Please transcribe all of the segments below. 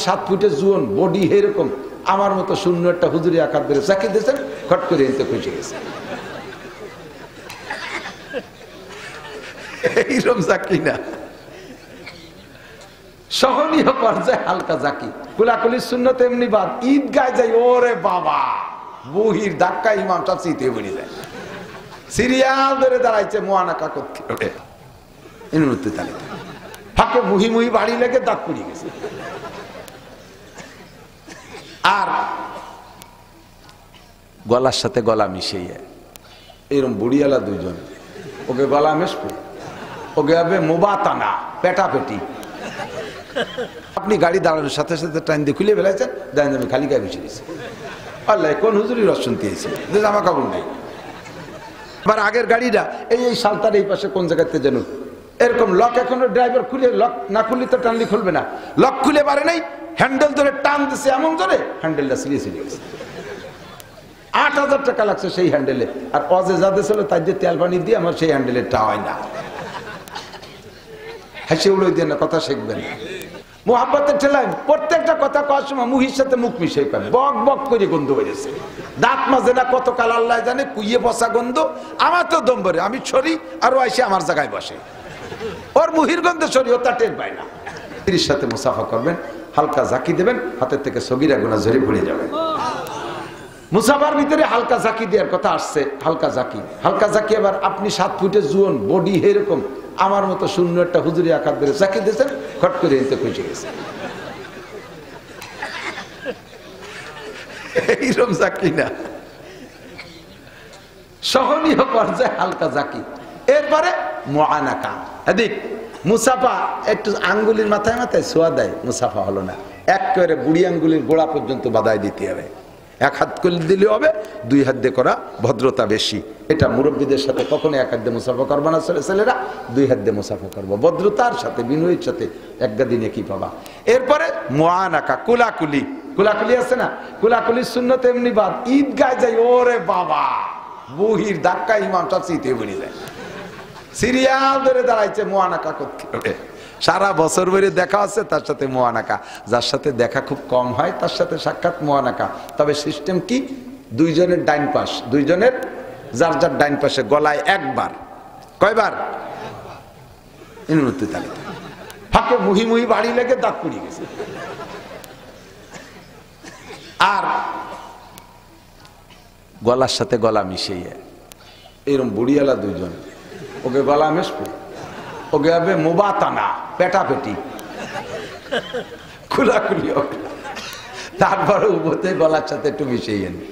7 ফুটের জুয়ন বডি এরকম আমার মতো শূন্য একটা হুজুরি আকার ধরে চাকি দিয়েছেন, খট করে এনতে খুঁজে গেছে। এইরকম জাকি না, সহনীয় পর্যায়ে হালকা জাকি। কুলাকুলির সুন্নত এমনি বাদ, ঈদ গায়ে যাই, ওরে বাবা বুহির ধাক্কা ইমামটা চিতে বেরিয়ে যায়, সিরিয়াল ধরে দাঁড়াইছে মোয়ানাকা করতে ওঠে ইনুতি তালিকা ফাঁকে মুহি মুহি বাড়ি লেগে দাঁত পুড়িয়ে গেছে। আর গলার সাথে গলা মিশিয়ে এরকম বুড়িয়ালা দুইজন, ওকে গলা মেশবে, ওকে হবে মোবাতানা পেটাপেটি। আপনি গাড়ি দাঁড়ানোর সাথে সাথে টাইম দিয়ে খুলে ফেলাইছেন, দেখেন আমি খালি গায়ে বসে দিয়েছি। আল্লাহ কোন হুজুরি রস শুনতে এসেছি, জামা কাপড় নেই। আবার আগের গাড়িটা এই সালতার এই পাশে কোন জায়গাতে যেন এরকম লক, এখনো ড্রাইভার খুলে, লক না খুললে তো টানলে খুলবে না, লক খুলে পারে নাই, হ্যান্ডেল ধরে টান দিচ্ছে এমন ধরে হ্যান্ডেলটা ছিঁড়ে ছিঁড়ে গেছে। 8,000 টাকা লাগছে সেই হ্যান্ডেলে, আর অজে যাদের ছিল তাই যে তেল পানি দিয়ে আমার সেই হ্যান্ডেলের টা হয় না। হাসি উড়ে দিয়ে না, কথা শিখবেন মোহাব্বতের ঠেলায় প্রত্যেকটা কথা কওয়ার সময় মুহির সাথে মুখ মিশাই পাবে, বক বক করে গন্ধ হয়েছে, দাঁত মাজে না কতকাল আল্লাহ জানে, কুইয়ে বসা গন্ধ। আমার তো দম ভরে, আমি ছড়ি আর ও এসে আমার জায়গায় বসে, ওর মুহির গন্ধে ছড়ি, ও তা টের পায় না। স্ত্রীর সাথে মুসাফা করবেন, হালকা জাকি দেবেন, হাতের থেকে সগীরা গুনাহ ঝরে পড়ে যাবে। মুসাফার ভিতরে হালকা জাকি দেওয়ার কথা আসছে, হালকা জাকি। হালকা জাকি আবার আপনি 7 ফুটের জুয়ন বডি এরকম আমার মতো শূন্য একটা হুজুরি আকার ধরে জাকি দিয়েছেন, খট করে এনতে খুঁজে গেছে। এইরকম জাকি না, সহনীয় পর্যায়ে হালকা জাকি। এরপরে মুআনাকা, এদিক মুসাফা একটু আঙ্গুলির মাথায় মাথায় ছোঁয়া দেয়, মুসাফা হলো না, একেবারে বুড়ি আঙ্গুলির গোড়া পর্যন্ত বাধায় দিতে হবে। 1 হাত করে দিলে হবে, 2 হাত দিয়ে করা ভদ্রতা বেশি। এটা মুরব্বীদের সাথে কখনো 1 হাত দিয়ে মুসাফা করবো না, ছেলেরা 2 হাত দিয়ে মুসাফা করবো, ভদ্রতার সাথে বিনয়ের সাথে, একটা দিনে কি পাবা। এরপরে মুআনাকা, কুলাকুলি। কুলাকুলি আছে না, কুলাকুলির সুন্নত এমনি বাদ, ঈদ গায়ে যাই, ওরে বাবা বুহির ধাক্কা ইমামটা চিতে বেরিয়ে যায়, সিরিয়াল ধরে দাঁড়াইছে মুআনাকা করতে ওঠে। সারা বছর ধরে দেখা আছে তার সাথে মুআনাকা, যার সাথে দেখা খুব কম হয় তার সাথে সাক্ষাৎ মুআনাকা। তবে সিস্টেম কি, 2 জনের ডাইন পাশ, 2 জনের যার যার ডাইন পাশে গলায় একবার, কয়বার ইনুতি তালিকা ফাঁকে মুহি মুহি বাড়ি লেগে দাঁত পুড়িয়ে গেছে। আর গলার সাথে গলা মিশিয়ে এরকম বুড়িয়ালা 2 জন, ওকে গলা মেশবে, ওকে হবে মোবাতানা পেটাপেটি, খুলাখুলি, তারপরে উভতে গলার সাথে একটু মিশিয়ে এনে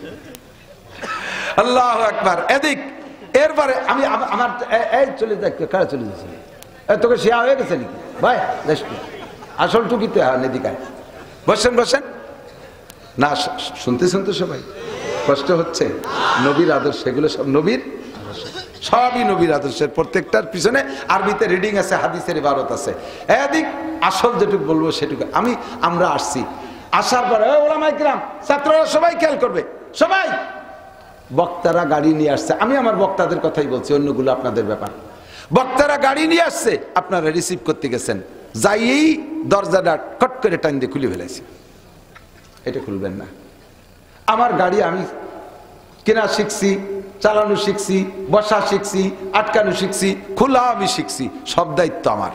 আল্লাহু আকবার। এদিক এরপরে আমি আমার এই চলে যাই, কারা চলে যাচ্ছে, তোকে শেয়া হয়ে গেছে নাকি ভাই, আসল টুকিতে এদিকে বসেন বসেন না, শুনতে শুনতে সবাই কষ্ট হচ্ছে। নবীর আদর্শ, এগুলো সব নবীর, সবই নবীর আদর্শের, প্রত্যেকটার পিছনে আরবিতে রিডিং আছে, হাদিসের ইবারত আছে। এদিক আসল যেটুকু বলবো সেটুকু। আমরা আসছি, আসার পরে ওলামায়ে কিরাম, ছাত্ররা সবাই খেয়াল করবে, সবাই বক্তারা গাড়ি নিয়ে আসছে, আমি আমার বক্তাদের কথাই বলছি, অন্যগুলো আপনাদের ব্যাপার। বক্তারা গাড়ি নিয়ে আসছে, আপনারা রিসিভ করতে গেছেন, যাইয়েই দরজাটা কট করে টান দিয়ে খুলে ফেলেছি, এটা খুলবেন না। আমার গাড়ি আমি কেনা শিখছি, চালানো শিখছি, বসা শিখছি, আটকানো শিখছি, খোলা আমি শিখছি, সব দায়িত্ব আমার।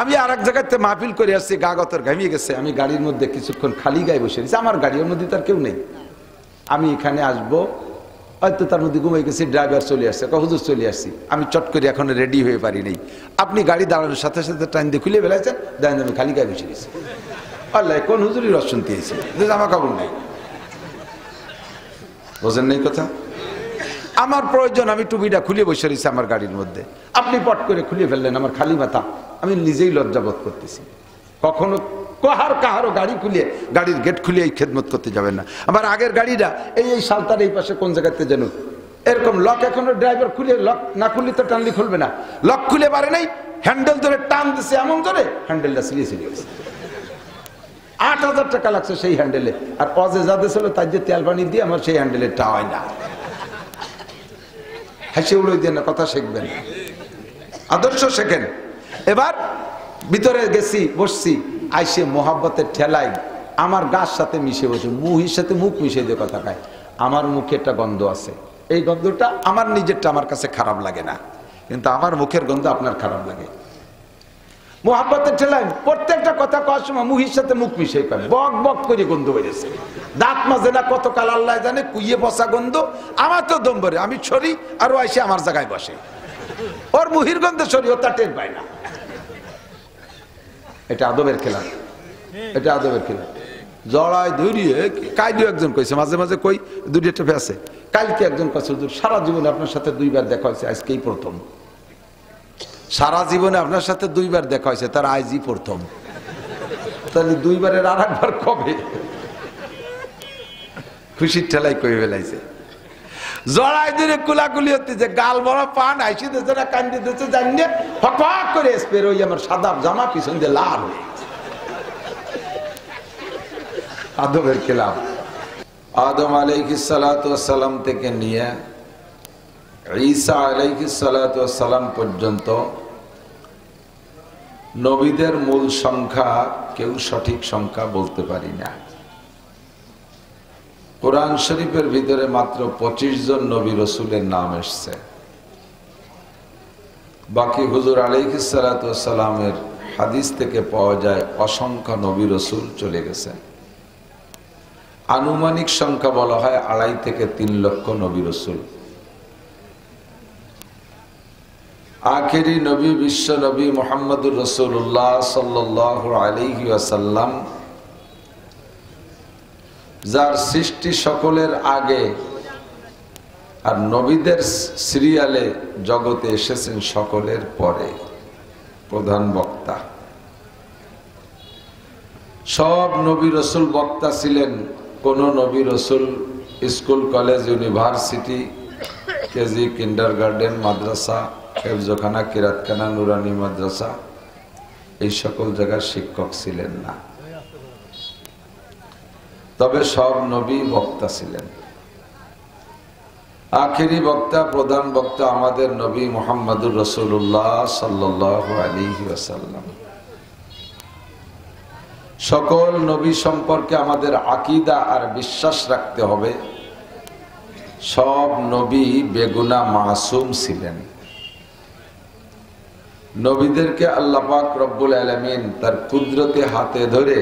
আমি আর এক জায়গাতে মাহফিল করে আসছি, গা গতর ঘামিয়ে গেছে, আমি গাড়ির মধ্যে কিছুক্ষণ খালি গায়ে বসে রয়েছি, আমার গাড়ির মধ্যে তার কেউ নেই। আমি এখানে আসবো, হয়তো তার মধ্যে ঘুমিয়ে গেছি, ড্রাইভার চলে আসছে, হুজুর চলে আসছি, আমি চট করে এখন রেডি হয়ে পারি নাই। আপনি গাড়ি দাঁড়ানোর সাথে সাথে টাইম দিয়ে খুলে ফেলাইছেন, দেখেন আমি খালি গায়ে বসে রয়েছি। আল্লাহ কোন হুজুরি রস শুনতে এসেছি, জামা কাপড় নেই, বোঝেন নাই কথা। আমার প্রয়োজন, আমি টুপিটা খুলে বসে রয়েছি আমার গাড়ির মধ্যে, আপনি পট করে খুলে ফেললেন, আমার খালি মাথা, আমি নিজেই লজ্জাবোধ করতেছি। কখনো কাহারও গাড়ি খুলে, গাড়ির গেট খুলে এই খেদমত করতে যাবেন না। আমার আগের গাড়িটা এই সালতার এই পাশে কোন জায়গাতে যেন এরকম লক, এখনো ড্রাইভার খুলে, লক না খুললে তো টানলে খুলবে না, লক খুলে পারে নাই, হ্যান্ডেল ধরে টান দিচ্ছে এমন ধরে হ্যান্ডেলটা ছিঁড়ে ছিঁড়ে গেছে। 8,000 টাকা লাগছে সেই হ্যান্ডেলে, আর অজে যাদের ছিল তাই যে তেল পানি দিয়ে আমার সেই হ্যান্ডেলের টা হয় না। হাসি উড়ে দিয়ে না, কথা শিখবেন, আদর্শ শেখেন। এবার ভিতরে গেছি, বসছি, আইসে মোহাব্বতের ঠেলাই আমার গাছ সাথে মিশে বসে, মুহির সাথে মুখ মিশে দিয়ে কথা খায়। আমার মুখে একটা গন্ধ আছে, এই গন্ধটা আমার নিজেরটা আমার কাছে খারাপ লাগে না, কিন্তু আমার মুখের গন্ধ আপনার খারাপ লাগে। মোহাব্বতের ঠেলাই প্রত্যেকটা কথা কওয়ার সময় মুহির সাথে মুখ মিশে পায়, বক বক করে গন্ধ বেরিয়েছে, দাঁত মাজে না কতকাল আল্লাহ জানে, কুইয়ে বসা গন্ধ। আমার তো দম ভরে, আমি সরি আর ও এসে আমার জায়গায় বসে, ওর মুহির গন্ধে সরি, ও তা টের পায় না। এটা আদবের খেলা, এটা আদবের খেলা। জড়ায় ধরিয়ে কাইদিও একজন কইছে, মাঝে মাঝে কই দুটি টেপে আছে। কালকে একজন কইছে, হুজুর সারা জীবনে আপনার সাথে 2 বার দেখা হয়েছে, আজকেই প্রথম। সারা জীবনে আপনার সাথে 2 বার দেখা হয়েছে, তার আজই প্রথম। তাহলে 2 বারের আর একবার কবে? খুশির ঠেলাই কই ফেলাইছে। জড়াই ধরে কুলাকুলি হচ্ছে, যে গাল বড় পান আইসি দিচ্ছে না কান্দি দিচ্ছে, জানিয়ে হক করে স্পের ওই আমার সাদা জামা পিছন দিয়ে লাল হয়ে আদবের খেলাম। আদম আলাইহিস সালাতু ওয়াস সালাম থেকে নিয়ে ঈসা আলাইহিস সালাতু ওয়াস সালাম পর্যন্ত নবীদের মূল সংখ্যা কেউ সঠিক সংখ্যা বলতে পারি না। কোরআন শরীফের ভিতরে মাত্র 25 জন নবী রাসূলের নাম এসেছে, বাকি হুজুর আলাইহিস সালাতু ওয়াস সালামের হাদিস থেকে পাওয়া যায় অসংখ্য নবী রাসূল চলে গেছে। আনুমানিক সংখ্যা বলা হয় 2.5 থেকে 3 লক্ষ নবী রাসূল। আখেরি নবী বিশ্ব নবী মুহাম্মদুর রাসূলুল্লাহ সাল্লাল্লাহু আলাইহি ওয়াসাল্লাম, যার সৃষ্টি সকলের আগে আর নবীদের সিরিয়ালে জগতে এসেছেন সকলের পরে, প্রধান বক্তা। সব নবী রাসূল বক্তা ছিলেন। কোন নবী রাসূল school college university KG kindergarten মাদ্রাসা হেফজখানা কিরাতখানা নুরানি মাদ্রাসা এই সকল জায়গার শিক্ষক ছিলেন না, তবে সব নবী বক্তা ছিলেন। আখেরি বক্তা প্রধান বক্তা আমাদের নবী মুহাম্মদুর রাসূলুল্লাহ সাল্লাল্লাহু আলাইহি ওয়াসাল্লাম। সকল নবী সম্পর্কে আমাদের আকীদা আর বিশ্বাস রাখতে হবে, সব নবী বেগুনাহ মাসুম ছিলেন। নবীদেরকে আল্লাহ পাক রব্বুল আলামিন তার কুদরতে হাতে ধরে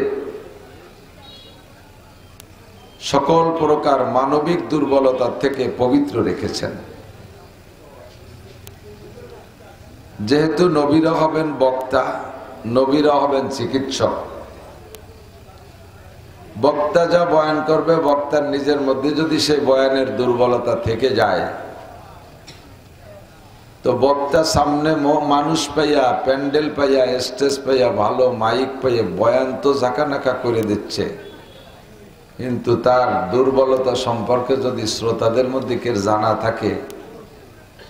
সকল প্রকার মানবিক দুর্বলতা থেকে পবিত্র রেখেছেন। যেহেতু নবীরা হবেন বক্তা, নবীরা হবেন চিকিৎসক। বক্তা যা বয়ান করবে, বক্তার নিজের মধ্যে যদি সেই বয়ানের দুর্বলতা থেকে যায়, তো বক্তা সামনে মানুষ পাইয়া, প্যান্ডেল পাইয়া, স্টেজ পাইয়া, ভালো মাইক পাইয়া বয়ান তো ঝাঁকানাকা করে দিচ্ছে, কিন্তু তার দুর্বলতা সম্পর্কে যদি শ্রোতাদের মধ্যে কেউ জানা থাকে,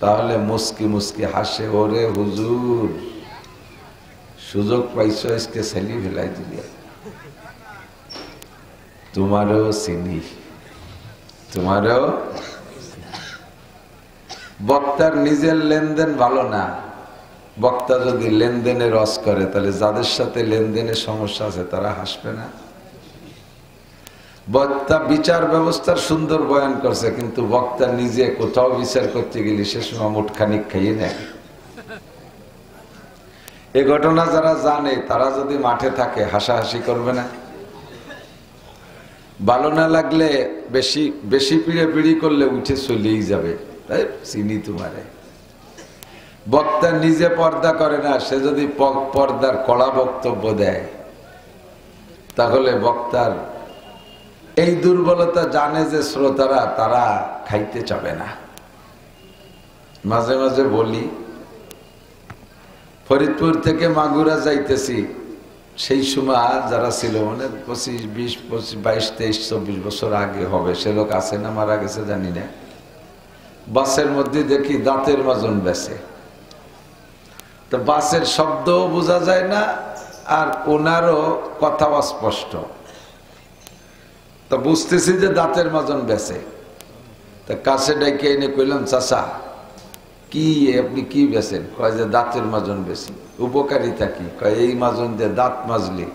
তাহলে মুস্কি মুস্কি হাসে, ওরে হুজুর সুযোগ পাইছো, আজকে সেলি ফেলাই দিলে, তোমারও চিনি, তোমারও। বক্তার নিজের লেনদেন ভালো না। বক্তা যদি লেনদেনে রস করে, তাহলে যাদের সাথে লেনদেনের সমস্যা আছে তারা হাসবে না। বক্তা বিচার ব্যবস্থার সুন্দর বয়ান করছে, কিন্তু বক্তা নিজে কোথাও বিচার করতে গেলে সে সময় মুঠখানিক খাইয়ে নেয়। এ ঘটনা যারা জানে তারা যদি মাঠে থাকে হাসাহাসি করবে না? ভালো না লাগলে বেশি বেশি পিড়ে পিড়ি করলে উঠে চলেই যাবে, তাই চিনি তোমারে। বক্তা নিজে পর্দা করে না, সে যদি পর্দার কড়া বক্তব্য দেয়, তাহলে বক্তার এই দুর্বলতা জানে যে শ্রোতারা তারা খাইতে চাবে না। মাঝে মাঝে বলি, ফরিদপুর থেকে মাগুরা যাইতেছি, সেই সময় যারা ছিল, মানে 25, 20, 22, 23, 24 বছর আগে হবে, সে লোক আছে না মারা গেছে জানি না, বাসের মধ্যে দেখি দাঁতের মাজন বেচে। তো বাসের শব্দও বোঝা যায় না, আর ওনারও কথাও স্পষ্ট। তো বুঝতেছি যে দাঁতের মাজন বেচে। তা কাছে ডেকে এনে কইলাম, চাচা কি আপনি কি বেচেন? কয় যে দাঁতের মাজন বেশি। উপকারিতা কি? কয় এই মাজন দিয়ে দাঁত মাজলি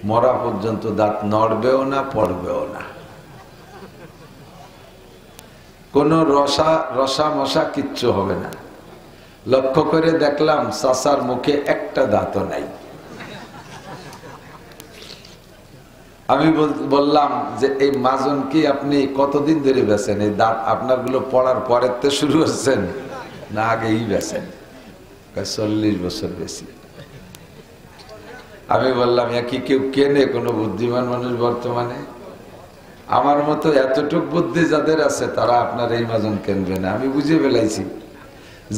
মরা পর্যন্ত দাঁত নড়বেও না, পড়বেও না। কোনো রসা মশা কিচ্ছু হবে না। লক্ষ্য করে দেখলাম চাচার মুখে একটা দাঁতও নাই। আমি বললাম যে এই মাজন কি আপনি কতদিন ধরে বেছেন? এই দাঁত আপনার গুলো পড়ার পরের তো শুরু হচ্ছেন না আগেই বেছেন? 40 বছর বেশি। আমি বললাম কি কেউ কেনে কোনো বুদ্ধিমান মানুষ বর্তমানে? আমার মতো এতটুক বুদ্ধি যাদের আছে তারা আপনার এই মাজন কিনবে না। আমি বুঝে ফেলাইছি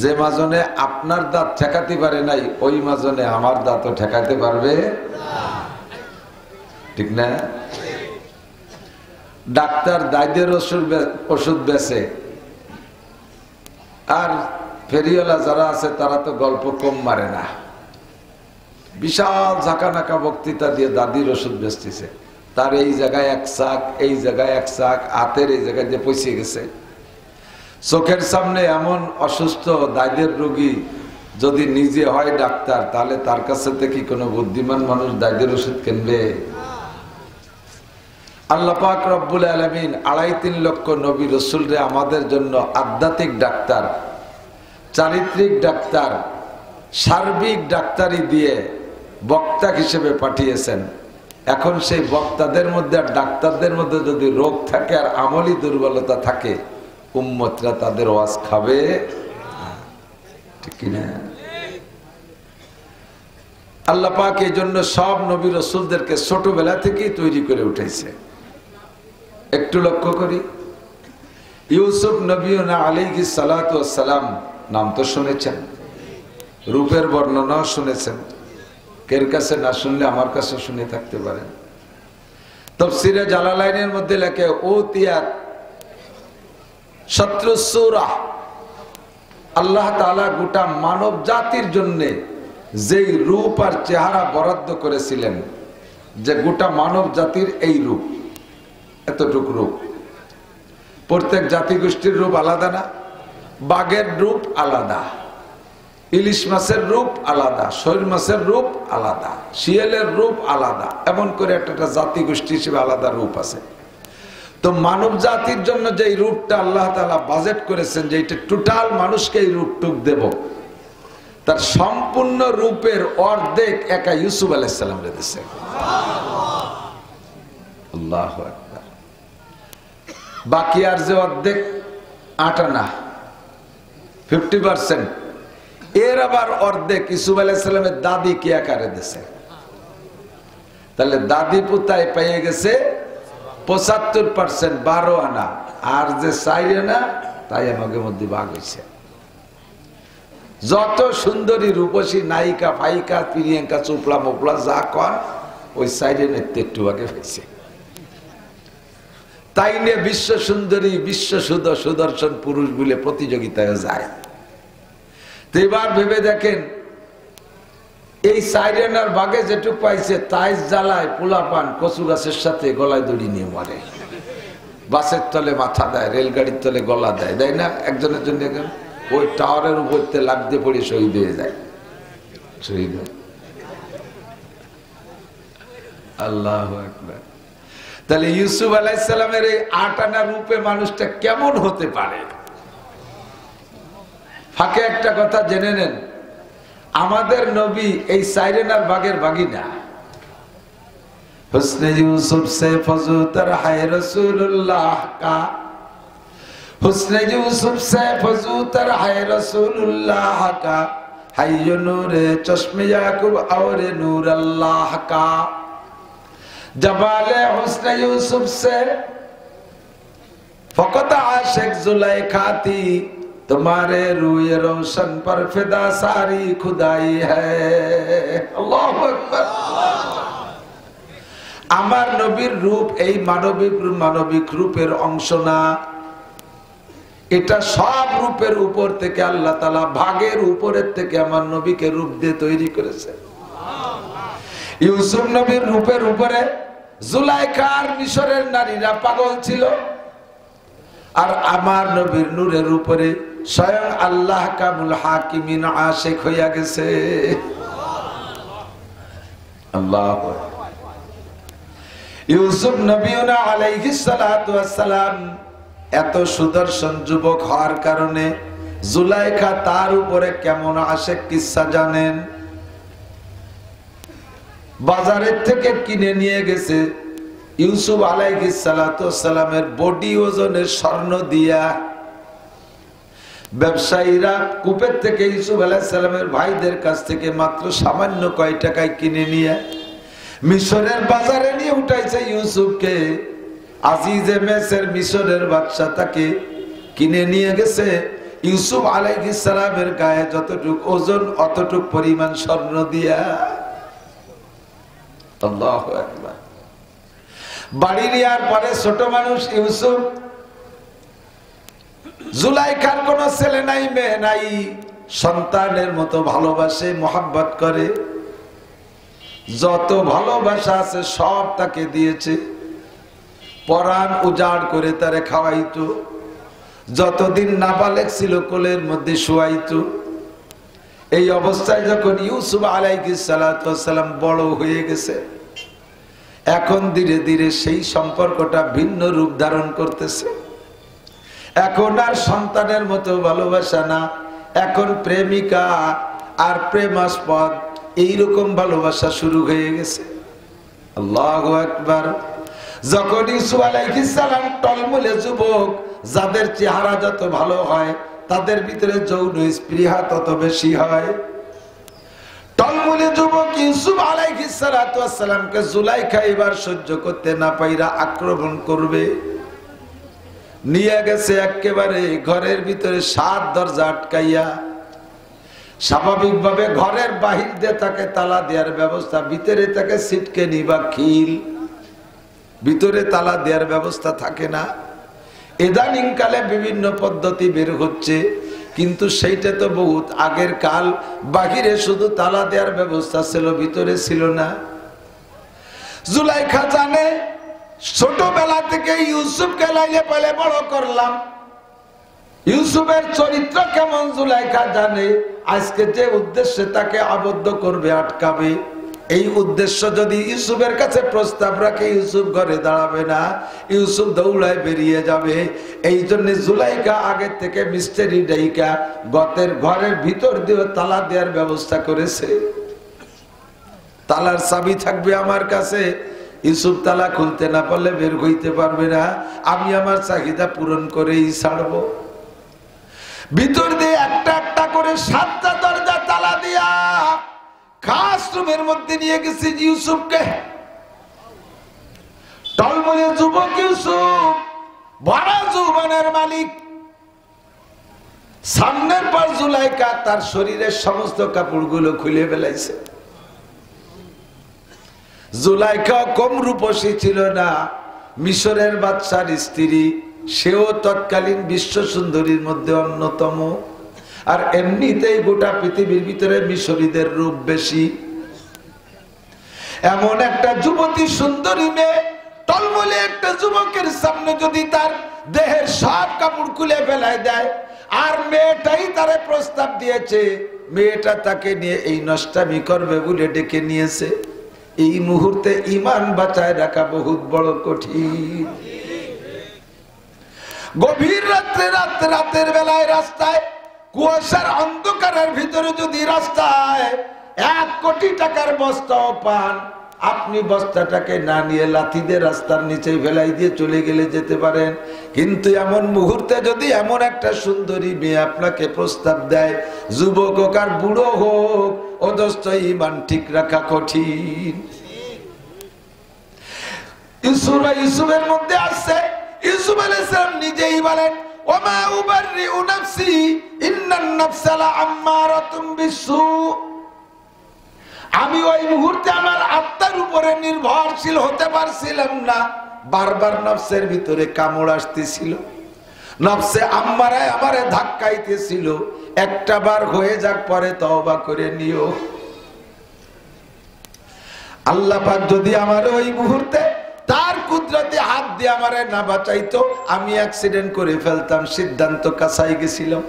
যে মাজনে আপনার দাঁত ঠেকাতে পারে নাই ওই মাজনে আমার দাঁতও ঠেকাতে পারবে, ঠিক না? ডাক্তার দাঁতের ওষুধ বেচে, আর ফেরিওয়ালা যারা আছে তারা তো গল্প কম মারে না। বিশাল ঝাঁকানাকা বক্তৃতা দিয়ে দাদির ওষুধ বেচতেছে। তার এই জায়গায় এক শাক, এই জায়গায় এক শাক, হাতের এই জায়গায় যে পৌঁছে গেছে। চোখের সামনে এমন অসুস্থ দাঁতের রোগী যদি নিজে হয় ডাক্তার, তাহলে তার কাছে থেকে কোনো বুদ্ধিমান মানুষ দাঁতের ওষুধ কিনবে? আল্লাহ পাক রব্বুল আলামিন 2.5-3 লক্ষ নবী রাসূলরে আমাদের জন্য আধ্যাত্মিক ডাক্তার, চারিত্রিক ডাক্তার, সার্বিক ডাক্তারি দিয়ে বক্তা হিসেবে পাঠিয়েছেন। এখন সেই বক্তাদের মধ্যে আর ডাক্তারদের মধ্যে যদি রোগ থাকে আর আমলি দুর্বলতা থাকে, উম্মতরা তাদের ওয়াজ খাবে, ঠিক কি না? আল্লাহ পাক এই জন্য সব নবী রাসূলদেরকে ছোটবেলা থেকেই তৈরি করে উঠেছে। একটু লক্ষ্য করি, ইউসুফ নবীনা আলাইহিস সালাতু ওয়াস সালাম নাম তো শুনেছেন, রূপের বর্ণনাও শুনেছেন। কের কাছে না শুনলে আমার কাছে শুনে থাকতে পারেন। তাফসীরে জালালাইনের মধ্যে লেখে উতিয়াত শাত্রুস সূরা, আল্লাহ তাআলা গোটা মানব জাতির জন্য যেই রূপ আর চেহারা বরাদ্দ করেছিলেন, যে গোটা মানব জাতির এই রূপ, এতটুকু রূপ। প্রত্যেক জাতিগোষ্ঠীর রূপ আলাদা না? বাঘের রূপ আলাদা, ইলিশ মাছের রূপ আলাদা, শৈল মাছের রূপ আলাদা, শিয়ালের রূপ আলাদা, এমন করে একটা জাতিগোষ্ঠী হিসেবে আলাদা রূপ আছে। তো মানব জাতির জন্য যে রূপটা আল্লাহ তাআলা বাজেট করেছেন, যে এটা টোটাল মানুষকে এই রূপটুক দেব, তার সম্পূর্ণ রূপের অর্ধেক একা ইউসুফ আলাইহিস সালাম রে দিয়েছে। আল্লাহু আকবার। বাকি আর যে অর্ধেক 8 আনা 50%, এর আবার অর্ধেক ইউসুফ আলাইহিস সালামের দাদি কে আকারে দিয়েছে। তাহলে দাদি পুতায় পেয়ে গেছে 75%, 12 আনা, আর যে 4 আনা তাই আমাদের মধ্যে ভাগ হয়েছে। যত সুন্দরী রূপসী নায়িকা ফাইকা প্রিয়াঙ্কা চোপড়া মোপলা যা কন, ওই 4 আনা একটু আগে হয়েছে। তাই নিয়ে বিশ্ব সুন্দরী, বিশ্ব সুদর্শন পুরুষ বলে প্রতিযোগিতায় যায়। তো এবার ভেবে দেখেন, এই 4 আনার ভাগে যেটুকু পাইছে তাই জ্বালায় পোলাপান কচু গাছের সাথে গলায় দড়ি নিয়ে মরে। বাসের তলে মাথা দেয়, রেলগাড়ির তলে গলা দেয়, দেয় না? একজনের জন্য ওই টাওয়ারের উপর লাফ দিয়ে পড়ে শহীদ হয়ে যায়। শহীদ হয়। আল্লাহু আকবার। তাহলে ইউসুফ আলাইহিস সালামের এই 8 আনা রূপে মানুষটা কেমন হতে পারে? ফাঁকে একটা কথা জেনে নেন, আমাদের নবী এই 4 আনার ভাগের ভাগী না। হুসনে ইউসুফ সে ফজুতর হায় রাসূলুল্লাহ কা, হুসনে ইউসুফ সে ফজুতর হায় রাসূলুল্লাহ কা, হায় নূরে চশমে ইয়াকুব और नूर अल्लाह का, जबाले हुस्न यूसुफ से फकत आशिक जुलेखा थी, तुम्हारे रूए रोशन पर फिदा सारी खुदाई है। अल्लाहु আকবার। আমার নবীর রূপ এই মানবিক রূপের অংশ না, এটা সব রূপের উপর থেকে আল্লাহ তাআলা ভাগের উপরের থেকে আমার নবীকে রূপ দিয়ে তৈরি করেছে। ইউসুফ নবীর রূপের উপরে জুলাইখার মিশরের নারীরা পাগল ছিল, আর আমার নবীর নূরের উপরে স্বয়ং আল্লাহ কামুল হাকিমিন আশিক হইয়া গেছে। আল্লাহ ইউসুফ নবীনা আলাইহিস সালাতু ওয়াস সালাম এত সুদর্শন যুবক হওয়ার কারণে জুলাইখা তার উপরে কেমন আশেক কিসসা জানেন? বাজারের থেকে কিনে নিয়ে গেছে ইউসুফ আলাইহিস সালাতু ওয়াস সালামের বডি ওজনের স্বর্ণ দিয়া। ব্যবসায়ীরা কূপের থেকে ইউসুফ আলাইহিস সালামের ভাইদের কাছ থেকে মাত্র সামান্য কয় টাকায় কিনে নিয়ে মিশরের বাজারে নিয়ে উঠাইছে ইউসুফকে। আজিজে মেসের মিশরের বাদশা তাকে কিনে নিয়ে গেছে ইউসুফ আলাইহিস সালামের গায়ে যতটুক ওজন অতটুক পরিমাণ স্বর্ণ দিয়া। আল্লাহু আকবার। বাড়ি নেওয়ার পরে ছোট মানুষ ইউসুফ, জুলাইখার কোন ছেলে নাই মেয়ে নাই, সন্তানের মতো ভালোবাসে, মোহাব্বত করে, যত ভালোবাসা আছে সব তাকে দিয়েছে। পরাণ উজাড় করে তারে খাওয়াইতো, যতদিন নাবালেগ ছিল কোলের মধ্যে শোয়াইতো। এই অবস্থায় যখন ইউসুফ আলাইহিস সালাতু ওয়াস সালাম বড় হয়ে গেছে, এখন ধীরে ধীরে সেই সম্পর্কটা ভিন্ন রূপ ধারণ করতেছে। এখন আর সন্তানের মতো ভালোবাসা না, এখন প্রেমিকা আর প্রেমাস্পদ এইরকম ভালোবাসা শুরু হয়ে গেছে। আল্লাহু আকবার। যখন ইউসুফ আলাইহিস সালাম টলমলে যুবক, যাদের চেহারা যত ভালো হয় তাদের ভিতরে যৌন স্পৃহা তত বেশি হয়। টলমলে যুবক ইউসুফ আলাইহিস সালাতু ওয়াস সালামকে জুলাইখা এবার সহ্য করতে না পাইরা আক্রমণ করবে। নিয়ে গেছে একেবারে ঘরের ভিতরে 7 দরজা আটকাইয়া। স্বাভাবিকভাবে ঘরের বাহির দিয়ে তাকে তালা দেওয়ার ব্যবস্থা, ভিতরে তাকে সিটকে নিবা খিল, ভিতরে তালা দেওয়ার ব্যবস্থা থাকে না। ইদানিং কালে বিভিন্ন পদ্ধতি বের হচ্ছে, কিন্তু সেইটা তো বহুত আগের কাল। বাহিরে শুধু তালা দেওয়ার ব্যবস্থা ছিল, ভিতরে ছিল না। জুলাইখা জানে ছোটবেলা থেকে ইউসুফকে লাইলে পালে বড় করলাম, ইউসুফের চরিত্র কেমন জুলাইখা জানে। আজকে যে উদ্দেশ্যে তাকে আবদ্ধ করবে, আটকাবে, এই উদ্দেশ্য যদি ইউসুফের কাছে প্রস্তাব রাখে, ইউসুফ ঘরে দাঁড়াবে না, ইউসুফ দৌড়ায় বেরিয়ে যাবে। এই জন্য জুলাইখা আগে থেকে মিস্টারি ডাইকা ঘরের ভিতর দিয়ে তালা দেওয়ার ব্যবস্থা করেছে। তালার চাবি থাকবে আমার কাছে, ইউসুফ তালা খুলতে না পারলে বের হইতে পারবে না, আমি আমার চাহিদা পূরণ করেই ছাড়বো। ভিতর দিয়ে একটা একটা করে 7টা দরজা তালা দিয়া খাস রুমের মধ্যে নিয়ে গেছে ইউসুফকে। টলমলে যুবক ইউসুফ, ভরা যৌবনের মালিক। সামনের পর জুলাইখা তার শরীরের সমস্ত কাপড়গুলো খুলে ফেলাইছে। জুলাইখা কম রূপসী ছিল না, মিশরের বাদশার স্ত্রী, সেও তৎকালীন বিশ্ব সুন্দরীর মধ্যে অন্যতম। আর এমনিতেই গোটা পৃথিবীর ভিতরে মিশরীদের রূপ বেশি। এমন একটা যুবতী সুন্দরী মেয়ে, টলমলে একটা যুবকের সামনে যদি তার দেহের সব কাপড় খুলে ফেলায় দেয়, আর মেয়েটাই তারে প্রস্তাব দিয়েছে, মেয়েটা তাকে নিয়ে এই নষ্টামি করবে বলে ডেকে নিয়েছে, এই মুহূর্তে ঈমান বাঁচায় রাখা বহুত বড় কঠিন। গভীর রাতের বেলায় রাস্তায়, কুয়াশার অন্ধকারের ভিতরে যদি রাস্তায় 1 কোটি টাকার বস্তাও পান, আপনি বস্তাটাকে না নিয়ে লাথি দিয়ে রাস্তার নিচে ফেলাই দিয়ে চলে গেলে যেতে পারেন। কিন্তু এমন মুহূর্তে যদি এমন একটা সুন্দরী মেয়ে আপনাকে প্রস্তাব দেয়, যুবক হোক আর বুড়ো হোক, অদস্ত ঈমান ঠিক রাখা কঠিন। ইউসুফের মধ্যে আসছে, ইউসুফ আলাইহিস সালাম নিজেই বলেন, ওমা উবাররিউ নাফসি ইন্নান নাফসা লাআম্মারাতুম বিসু। আমি ওই মুহূর্তে আমার আত্মার উপরে নির্ভরশীল হতে পারছিলাম না। বারবার নফসের ভিতরে কামড় আসতেছিল, নফসে আম্মারায় আমারে ধাক্কাইতেছিল। একটা বার হয়ে যাক, পরে তওবা করে নিও। আল্লাহ পাক যদি আমার ওই মুহূর্তে তার কুদরতে হাত দিয়ে আমারে না বাঁচাইতো, আমি অ্যাক্সিডেন্ট করে ফেলতাম। সিদ্ধান্ত কাছাই গেছিলাম।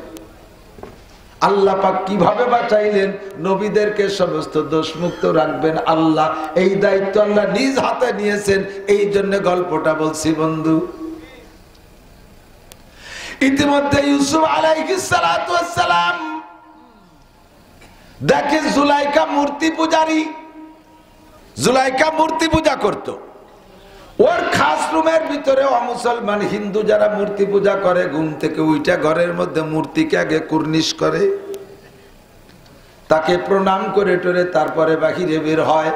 আল্লাহ পাক কিভাবে বাঁচাইলেন? নবীদেরকে সমস্ত দোষমুক্ত রাখবেন আল্লাহ, এই দায়িত্ব আল্লাহ নিজ হাতে নিয়েছেন। এই জন্য গল্পটা বলছি বন্ধু। ইতিমধ্যে ইউসুফ আলাইহিস সালাতু ওয়াস সালাম দেখে জুলাইখা মূর্তি পূজারী, জুলাইখা মূর্তি পূজা করত। ওর খাস রুমের ভিতরে অমুসলমান হিন্দু যারা মূর্তি পূজা করে, ঘুম থেকে উইটা ঘরের মধ্যে মূর্তিকে আগে কুর্নিশ করে, তাকে প্রণাম করে টরে তারপরে বাহিরে বের হয়।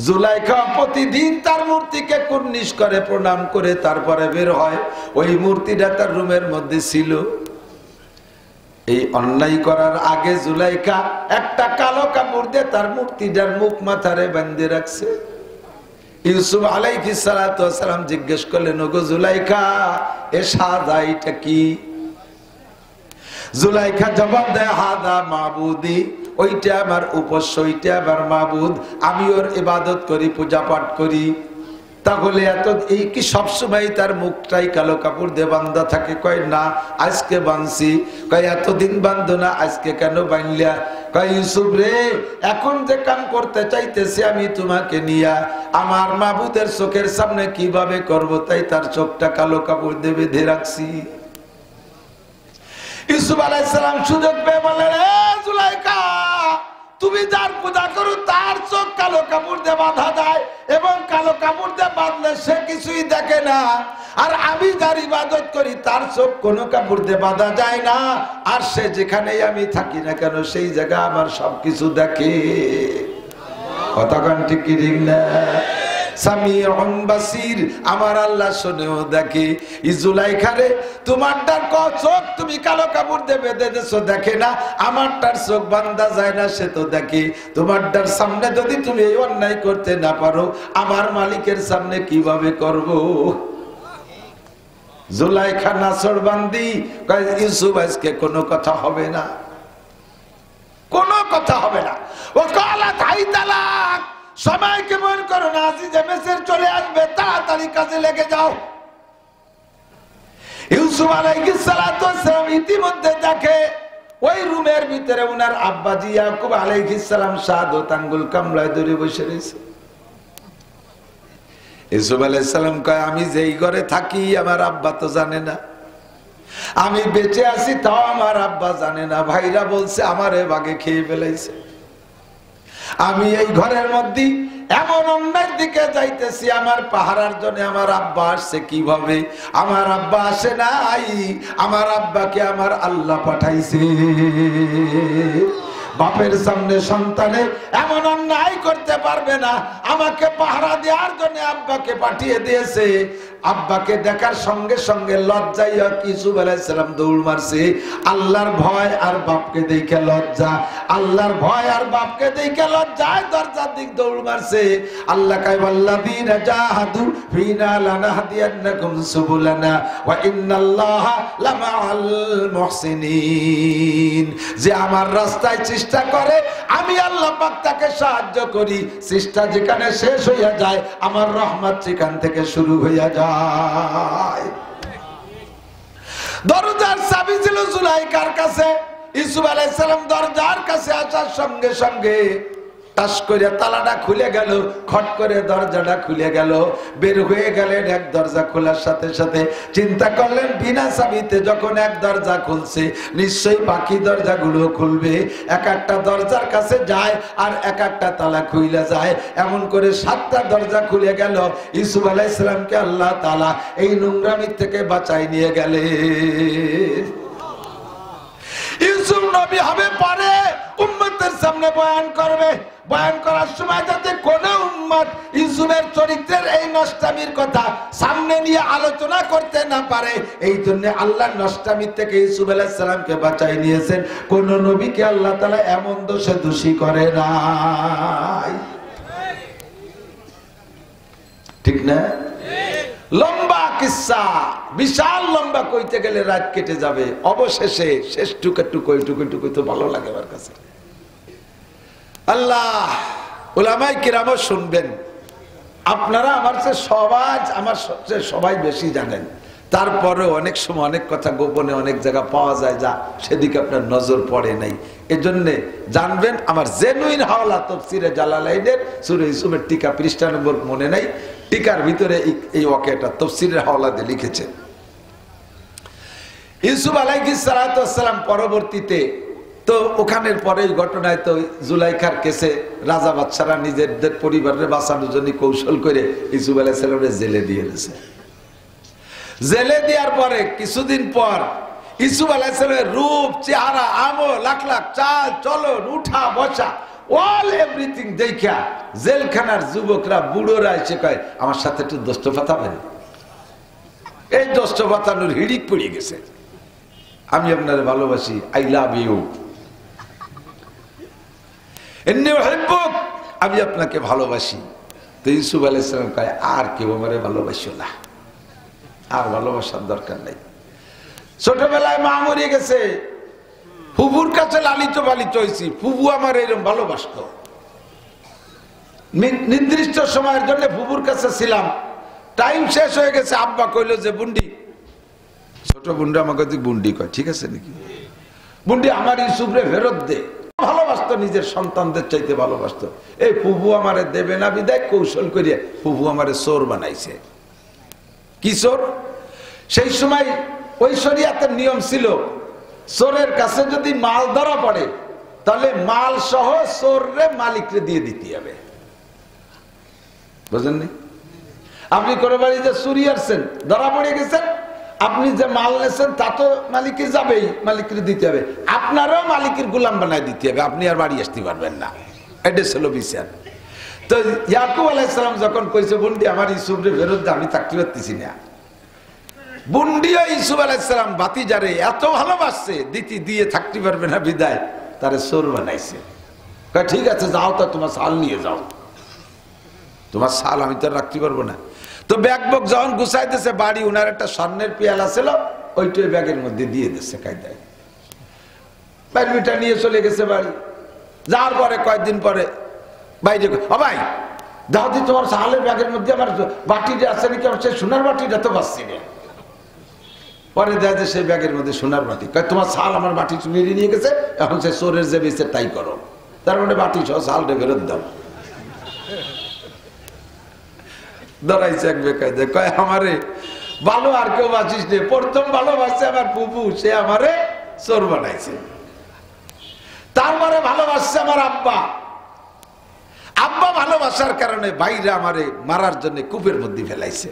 জুলাইখা প্রতিদিন তার মূর্তিকে কুর্নিশ করে, প্রণাম করে তারপরে বের হয়। ওই মূর্তিটা তার রুমের মধ্যে ছিল। এই অন্যায় করার আগে জুলাইখা একটা কালো কাপড় দিয়ে তার মূর্তিটার মুখ মাথারে বাঁধে রাখছে। ইউসুফ আলাইহিস সালাতু ওয়াস সালাম জিজ্ঞেস করলেন, ওগো জুলাইখা, এ সাদা এটা কি? জুলাইখা জবাব দেয়, হাদা মাবুদি, ওইটা আমার উপাস্য, ওইটা আমার মাবুদ, আমি ওর ইবাদত করি, পূজা পাঠ করি। তাহলে এত এই কি সবসময় তার মুখটাই কালো কাপড় দিয়ে বান্ধা থাকে? কয় না, আজকে বাঁধছি। কয় এতদিন বান্ধো না, আজকে কেন বাঁধলা? কয় ইউসুফ রে, এখন যে কাম করতে চাইতেছি আমি তোমাকে নিয়া, আমার মাবুদের চোখের সামনে কিভাবে করব, তাই তার চোখটা কালো কাপড় দিয়ে বেঁধে রাখছি। ইউসুফ আলাইহিস সালাম সুযোগ পেয়ে বললেন, এ জুলাইখা, তুমি যার পূজা করো তার চোখ কালো কাপড় দিয়ে বাঁধা যায়, এবং কালো কাপড় দিয়ে বাঁধলে সে কিছুই দেখে না। আর আমি যার ইবাদত করি তার চোখ কোনো কাপড় দিয়ে বাঁধা যায় না, আর সে যেখানেই আমি থাকি না কেন সেই জায়গা আমার সবকিছু দেখে। কতক্ষণ ঠিক কি ঠিক না? সামিউন বাসির, আমার আল্লাহ শুনেও দেখে। জুলাইখারে, তোমারটার চোখ তুমি কালো কাপড় দিয়ে বেঁধে দেছো, দেখে না? আমারটার চোখ বান্ধা যায় না, সে তো দেখে। তোমারটার সামনে যদি তুমি এই অন্যায় করতে না পারো, আমার মালিকের সামনে কিভাবে করব? জুলাইখা নাসর বান্দি কয়, ইউসুফ আজকে কোনো কথা হবে না, কোনো কথা হবে না। ও কালা তাই তালাক, সময়কে মন করো না, আজিজে মেসের চলে আসবে, তাড়াতাড়ি কাজে লেগে যাও। ইউসুফ আলাইহিস সালাতু ওয়াস সালাম ইতিমধ্যে দেখে ওই রুমের ভিতরে ওনার আব্বাজি ইয়াকুব আলাইহিস সালাম শাহাদাত আঙ্গুল কামলায় ধরে বসে রয়েছে। ইউসুফ আলাইহিস সালাম কয়, আমি যেই ঘরে থাকি আমার আব্বা তো জানে না, আমি বেঁচে আছি তাও আমার আব্বা জানে না। ভাইরা বলছে আমারে বাগে খেয়ে ফেলাইছে। আমি এই ঘরের মধ্যে এমন অন্যায়ের দিকে যাইতেছি, আমার পাহারার জন্য আমার আব্বা আসছে কিভাবে? আমার আব্বা আসে নাই, আমার আব্বাকে আমার আল্লাহ পাঠাইছে। বাপের সামনে সন্তানে এমন অন্যায় করতে পারবে না, আমাকে পাহারা দেওয়ার জন্য আব্বাকে পাঠিয়ে দিয়েছে। আব্বাকে দেখার সঙ্গে সঙ্গে লজ্জায় ইউসুফ আলাইহিস সালাম দৌড় মারছে। আল্লাহর ভয় আর বাপকে দেখে লজ্জা, আল্লাহর ভয় আর বাপকে দেখে লজ্জায় দরজার দিক দৌড় মারছে। আল্লাহ কয়, ওয়াল্লাযীনা জাহাদু ফীনা লানাহদিয়ান্নাকুম সুবুলানা ওয়া ইন্নাল্লাহা লামাআল মুহসিনিন। যে আমার রাস্তায় চেষ্টা করে আমি আল্লাহ পাক তাকে সাহায্য করি। চেষ্টা যেখানে শেষ হইয়া যায় আমার রহমত সেখান থেকে শুরু হইয়া যায়। দরজার চাবি ছিল জুলাইখার কাছে। ইউসুফ আলাইহিস সালাম দরজার কাছে আসার সঙ্গে সঙ্গে টাস করে তালাটা খুলে গেল, খট করে দরজাটা খুলে গেল। বের হয়ে গেলেন, এক দরজা খোলার সাথে সাথে চিন্তা করলেন বিনা চাবিতে যখন এক দরজা খুলছে নিশ্চয়ই বাকি দরজাগুলো খুলবে। এক একটা দরজার কাছে যায় আর এক একটা তালা খুলে যায়, এমন করে 7টা দরজা খুলে গেল। ইউসুফ আলাইহিস সালামকে আল্লাহ তাআলা এই নোংরামি থেকে বাঁচাই নিয়ে গেলেন। ইউসুফ নবী হবে পরে উম্মতের সামনে বয়ান করবে, বয়ান করার সময় যাতে কোন উম্মত ইউসুফের চরিত্রের এই নষ্টামির কথা সামনে নিয়ে আলোচনা করতে না পারে, এই জন্য আল্লাহ নষ্টামির থেকে ইউসুফ আলাইহিস সালামকে বাঁচাই নিয়েছেন। কোন নবীকে আল্লাহ তাআলা এমন দোষে দোষী করে নাই। ঠিক না? লম্বা কিসসা, বিশাল লম্বা, কইতে গেলে রাত কেটে যাবে। অবশেষে শেষ টুকু তো ভালো লাগে আমার কাছে। আল্লাহ, উলামায়ে কিরামও শুনবেন। আপনারা আমার চেয়ে সবাই বেশি জানেন, তারপরে অনেক সময় অনেক কথা গোপনে অনেক জায়গা পাওয়া যায়, যা সেদিকে আপনার নজর পড়ে নাই। এজন্য জানবেন আমার জেনুইন হাওলা তাফসীরে জালালাইনের সূরা ইউসুফের টিকা পৃষ্ঠা নম্বর মনে নাই, টিকার ভিতরে এই ওয়াকিয়াটা তাফসীরের হাওলা দিয়ে লিখেছে। ইউসুফ আলাইহিস সালাতু ওয়াস সালাম পরবর্তীতে তো ওখানের পরে ঘটনায় তো জুলাইখার কেসে রাজা বাদশারা নিজেদের পরিবারের বাঁচানোর জন্য কৌশল করে ইউসুফ আলাইহিস সালামের জেলে দিয়ে দিয়েছে। জেলে দেওয়ার পরে কিছুদিন পর ইউসুফ আলাইহিস সালামের রূপ, চেহারা, আমল, লাখ চাল চলন, উঠা বসা, অল এভরিথিং দেখা জেলখানার যুবকরা বুড়োরা এসে কয় আমার সাথে একটু দোস্ত পাতাবেন। এই দোস্ত পাতানোর হিড়িক পড়ে গেছে, আমি আপনার ভালোবাসি, আই লাভ ইউ, আমি আপনাকে ভালোবাসি। তো ইউসুফ আলাইহিস সালাম কয় আর কেউ আমারে ভালোবাসো না, আর ভালোবাসার দরকার নাই। ছোটবেলায় মা মরে গেছে, ফুফুর কাছে লালিত পালিত হয়েছি, ফুফু আমার এরকম ভালোবাসত। নির্দিষ্ট সময়ের জন্য ফুফুর কাছে ছিলাম, টাইম শেষ হয়ে গেছে, আব্বা কইল যে বুন্ডি, ছোট বুন্ডি আমাকে বুন্ডি কয়, ঠিক আছে নাকি, বুন্ডি আমার ইউসুফরে ফেরত দে। ভালোবাসতো, নিজের সন্তানদের চাইতে ভালোবাসতো। এই ফুফু আমারে দেবে না বিদায় কৌশল করিয়া ফুফু আমারে চোর বানাইছে। কি চোর? সেই সময় ওই শরিয়াতের নিয়ম ছিল, চোরের কাছে যদি মাল ধরা পড়ে তাহলে মাল সহ চোররে মালিকরে দিয়ে দিতে হবে। বুঝেননি? আপনি কোনো বাড়ি যে চুরি আসছেন, ধরা পড়ে গেছেন, আপনি যে মাল নেছেন তা তো মালিকে যাবেই, মালিকরে দিতে হবে, আপনারও মালিকের গোলাম বানাই দিতে হবে, আপনি আর বাড়ি আসতে পারবেন না। এটা ছিল বিচার। তো ইয়াকুব আলাইহিস সালাম যখন কইছে বুন্ডি আমার ইউসুফরে ফেরত দে, আমি থাকতে পারতেছি না, বুন্ডিও ইউসুফ আলাইহিস সালাম ভাতিজারে এত ভালোবাসছে, দিয়ে থাকতে পারবে না বিদায় তারে চোর বানাইছে। কয় ঠিক আছে যাও, তো তোমার শাল নিয়ে যাও, তোমার শাল আমি তো রাখতে পারবো না। তো ব্যাগ বক যখন গুছাইতেছে বাড়ি, উনার একটা স্বর্ণের পেয়ালা ছিল, ওইটাই ব্যাগের মধ্যে দিয়ে দিচ্ছে কায়দায়, ব্যাগটা নিয়ে চলে গেছে বাড়ি। যাওয়ার পরে কয়েকদিন পরে বাইরে, ভাই দাও দি তোমার শালের ব্যাগের মধ্যে আমার বাটিটা আছে নাকি, আমার সেই সোনার বাটিটা তো পাচ্ছি না। পরে দেখা যায় সেই ব্যাগের মধ্যে সোনার বাটি, তোমার শাল আমার বাটি চুরিয়ে নিয়ে গেছে, এখন সে চোরের যে বেঁচে তাই করো, তার মানে বাটি সহ শালটা ফেরত দাও। ধরাইছে এক বেকায়দা, কয় আমারে ভালো আর কেউ বাঁচিস নে, প্রথম ভালোবাসছে আমার ফুফু, সে আমারে চোর বানাইছে। তারপরে ভালোবাসছে আমার আব্বা, আব্বা ভালোবাসার কারণে ভাইরা আমারে মারার জন্য কূপের মধ্যে ফেলাইছে,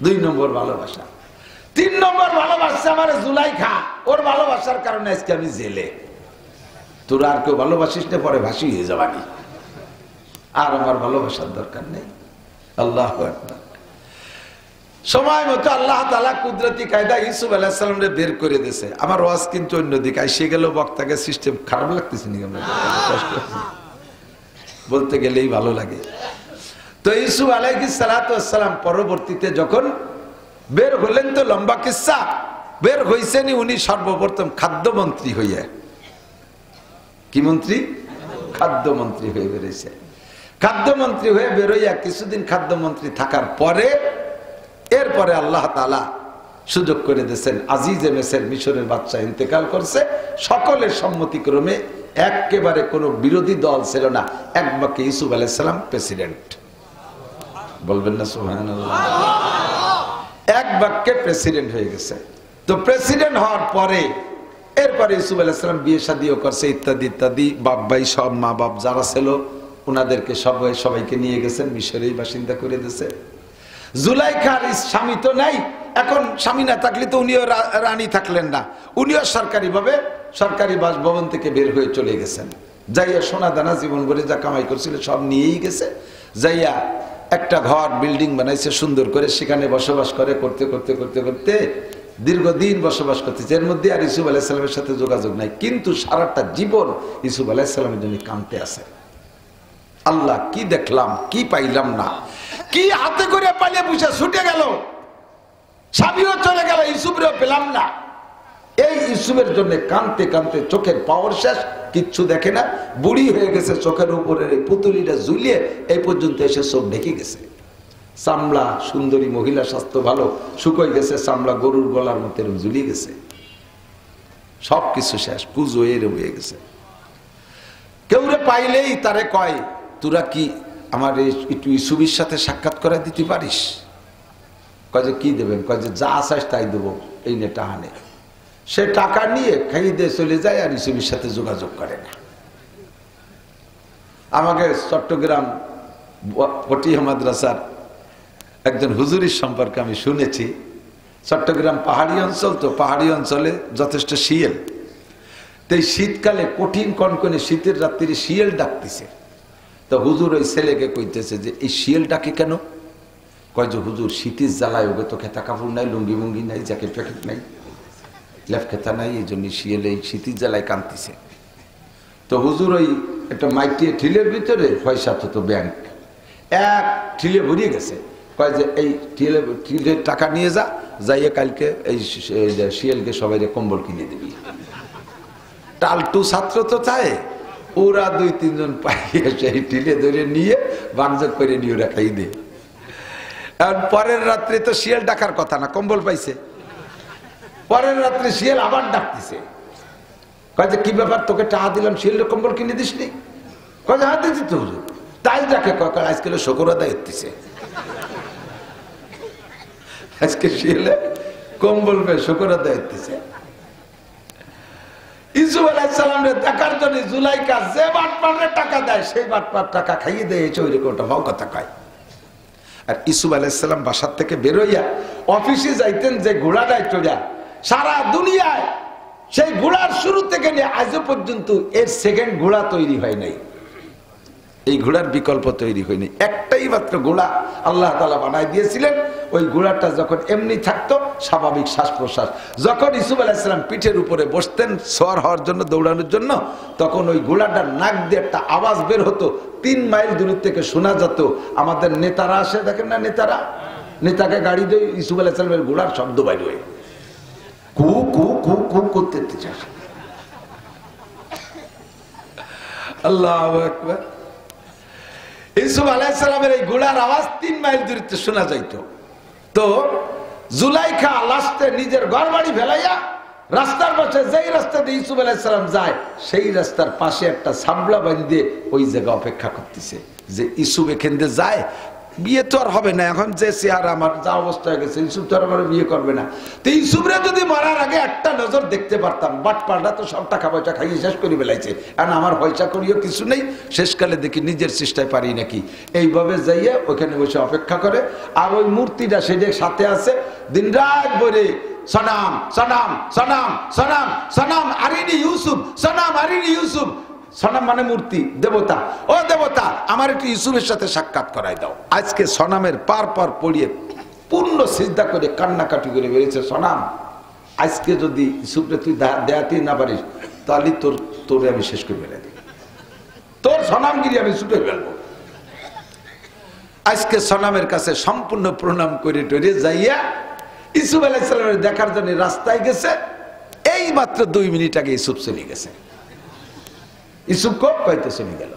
2 নম্বর ভালোবাসা। 3 নম্বর ভালোবাসছে আমার জুলাইখা, ওর ভালোবাসার কারণে আজকে আমি জেলে। তোর আর কেউ ভালোবাসিস না, পরে ভাসি হয়ে যাবানি, আর আমার ভালোবাসার দরকার নেই। আল্লাহু আকবার। সময় মতো আল্লাহ তাআলা কুদরতি কায়দা ইউসুফ আলাইহিস সালামরে বের করে দিয়েছে। আমার ওয়াজ কিন্তু অন্যদিকে এসে গেল, বক্তাকে সিস্টেম খারাপ লাগতেছে নাকি? আমরা বলতে গেলেই ভালো লাগে। তো ইউসুফ আলাইহিস সালাতু ওয়াস সালাম পরবর্তীতে যখন বের হলেন, তো লম্বা কিসসা, বের হইছেনি উনি সর্বপ্রথম খাদ্যমন্ত্রী হইয়া। কি মন্ত্রী? খাদ্যমন্ত্রী হয়ে বেরিয়েছে। খাদ্যমন্ত্রী হয়ে বেরোইয়া কিছুদিন খাদ্যমন্ত্রী থাকার পরে এরপরে আল্লাহ তাআলা সুযোগ করে দিয়েছেন, আজিজে মিসর মিশরের বাদশা ইন্তেকাল করছে, সকলের সম্মতিক্রমে একেবারে কোনো বিরোধী দল ছিল না, এক বাক্যে ইউসুফ আলাইহিস সালাম প্রেসিডেন্ট। বলবেন না সুবহানাল্লাহ? এক বাক্যে প্রেসিডেন্ট হয়ে গেছে। তো প্রেসিডেন্ট হওয়ার পরে এরপরে ইউসুফ আলাইহিস সালাম বিয়ে শাদিও করছে, ইত্যাদি ইত্যাদি। বাপ ভাই সব মা বাপ যারা ছিল ওনাদেরকে সবাইকে নিয়ে গেছেন, মিশরেই বাসিন্দা করে দিয়েছে। জুলাইখার স্বামী তো নাই, এখন স্বামী না থাকলে তো উনিও রানী থাকলেন না, উনিও সরকারিভাবে সরকারি বাসভবন থেকে বের হয়ে চলে গেছেন। যাইয়া সোনা দানা জীবন ভরে যা কামাই করছিল সব নিয়েই গেছে, যাইয়া একটা ঘর বিল্ডিং বানাইছে সুন্দর করে, সেখানে বসবাস করতে করতে করতে করতে দীর্ঘদিন বসবাস করতেছে। এর মধ্যে আর ইউসুফ আলাইহিস সালামের সাথে যোগাযোগ নাই, কিন্তু সারাটা জীবন ইউসুফ আলাইহিস সালামের জন্য কাঁদতে আছে। আল্লাহ কি দেখলাম, কি পাইলাম না, কি হাতে করে পালিয়ে বুঝে ছুটে গেল, স্বামীও চলে গেল, ইউসুফরেও পেলাম না। এই ইউসুফের জন্য কাঁদতে কাঁদতে চোখের পাওয়ার শেষ, কিচ্ছু দেখে না, বুড়ি হয়ে গেছে, চোখের উপরের এই পুতুলিটা ঝুলিয়ে এই পর্যন্ত এসে চোখ ঢেকে গেছে। চামড়া, সুন্দরী মহিলা, স্বাস্থ্য ভালো, শুকোয় গেছে চামড়া, গরুর গলার মতো এরকম ঝুলিয়ে গেছে, সবকিছু শেষ, পুজো এরকম হয়ে গেছে। কেউ রে পাইলেই তারে কয়, তোরা কি আমার একটু ইসুবির সাথে সাক্ষাৎ করে দিতে পারিস? কয় যে কি দেবেন? কয় যে যা আসাস তাই দেবো, এই নে টাকা নে। সে টাকা নিয়ে খাইয়ে দিয়ে চলে যায় আর ইসুবির সাথে যোগাযোগ করে না। আমাকে চট্টগ্রাম পটিয়া মাদ্রাসার একজন হুজুরির সম্পর্কে আমি শুনেছি। চট্টগ্রাম পাহাড়ি অঞ্চল, তো পাহাড়ি অঞ্চলে যথেষ্ট শিয়াল, তো এই শীতকালে কঠিন কনকনে শীতের রাত্রি শিয়াল ডাকতেছে। তো হুজুর ওই ছেলেকে কইতেছে যে এই শিয়াল ডাকে কেন? কয় যে হুজুর শীতের জ্বালায়, ওকে তো খেতা কাপড় নাই, লুঙ্গি মুঙ্গি নাই, জ্যাকেট প্যাকেট নাই, লেফ খেতা নাই, এই জন্য শিয়াল এই শীতের জ্বালায় কাঁদতেছে। তো হুজুর ওই একটা মাইটিয়ে ঠিলের ভিতরে পয়সা তো ব্যাংক এক ঠিলে ভরিয়ে গেছে। কয় যে এই ঠিলের টাকা নিয়ে যা, যাইয়ে কালকে এই শিয়ালকে সবাই কম্বল কিনে দিবি। টালটু ছাত্র তো চায়, ওরা 2-3 জন পাইয়ে সেই ঠিলে ধরে নিয়ে বাগযোগ করে নিয়ে ওরা খাই দে। এখন পরের রাত্রে তো শিয়াল ডাকার কথা না, কম্বল পাইছে। পরের রাত্রে শিয়াল আবার ডাকতেছে। কয় যে কি ব্যাপার, তোকে টাকা দিলাম, শিয়ালের কম্বল কিনে দিস নি? কয় যে হাত দিচ্ছি তো হুজুর। তাই ডাকে, কয় আজকে শুকর আদায় হতেছে, আজকে শিয়ালে কম্বল পেয়ে শুকর আদায় হতেছে। ইউসুফ আলাইহিস সালামের দেখার জন্য জুলাইখা যে বাটপারে টাকা দেয়, সেই বাটপার টাকা খাইয়ে দেয়, ওটা ভাও কথা কয়। আর ইউসুফ আলাইহিস সালাম বাসার থেকে বেরোইয়া অফিসে যাইতেন যে ঘোড়াটায় চড়া, সারা দুনিয়ায় সেই ঘোড়ার শুরু থেকে নিয়ে আজও পর্যন্ত এর সেকেন্ড ঘোড়া তৈরি হয় নাই, এই ঘোড়ার বিকল্প তৈরি হয়নি। একটাই মাত্র ঘোড়া আল্লাহ তাআলা বানায় দিয়েছিলেন। ওই ঘোড়াটা যখন এমনি থাকতো, স্বাভাবিক শ্বাস প্রশ্বাস, যখন ইউসুফ আলাইহিস সালাম পিঠের উপরে বসতেন সওয়ার হওয়ার জন্য, দৌড়ানোর জন্য, তখন ওই ঘোড়াটার নাক দিয়ে একটা আওয়াজ বের হতো, 3 মাইল দূর থেকে শোনা যেত। আমাদের নেতারা আসে, দেখেন না নেতারা, নেতাকে গাড়ি দিয়ে ইউসুফ আলাইহিস সালামের ঘোড়ার শব্দ বাইর হয়, কু কু কু কু করতে চায়। আল্লাহু আকবার। ইউসুফ আলাইহিস সালামের এই ঘোড়ার আওয়াজ 3 মাইল দূরত্বে শোনা যাইত। তো জুলাইখা লাস্টে নিজের ঘর বাড়ি ফেলাইয়া রাস্তার পাশে, যেই রাস্তা দিয়ে ইউসুফ আলাইহিস সালাম যায়, সেই রাস্তার পাশে একটা সাবলা বাঁধিয়ে ওই জায়গা অপেক্ষা করতেছে যে ইউসুফ এখান দিয়ে যায়, বিয়ে তো আর হবে না, এখন যে চেহারা আমার যা অবস্থা হয়ে গেছে, ইউসুফ তো আর আমার বিয়ে করবে না। তো ইউসুফরে যদি মারার আগে একটা নজর দেখতে পারতাম, বাটপাড়া তো সব টাকা পয়সা খাইয়ে শেষ করে ফেলাইছে, আর আমার পয়সা করিও কিছু নেই, শেষকালে দেখি নিজের চেষ্টায় পারি নাকি। এইভাবে যাইয়া ওখানে বসে অপেক্ষা করে। আর ওই মূর্তিটা সেটার সাথে আছে, দিন রাত ভরে সনাম সনাম সনাম সনাম সনাম আরিনি ইউসুফ, সনাম আরিনি ইউসুফ। সনাম মানে মূর্তি, দেবতা। ও দেবতা, আমার একটু ইউসুফের সাথে সাক্ষাৎ করাই দাও। আজকে সনামের পার পড়িয়ে পূর্ণ সিজদা করে কান্নাকাটি করে বেরিয়েছে, সনাম আজকে যদি ইউসুফরে তুই দেয়াতেই না পারিস, তাহলে তোরে আমি শেষ করে ফেলে দিই, তোর সনামগিরি আমি ছুটে ফেলবো। আজকে সনামের কাছে সম্পূর্ণ প্রণাম করে টরে যাইয়া ইউসুফ আলাইহিস সালামের দেখার জন্য রাস্তায় গেছে। এই মাত্র 2 মিনিট আগে ইউসুফ চলে গেছে। ইউসুফ কইতে চলে গেল,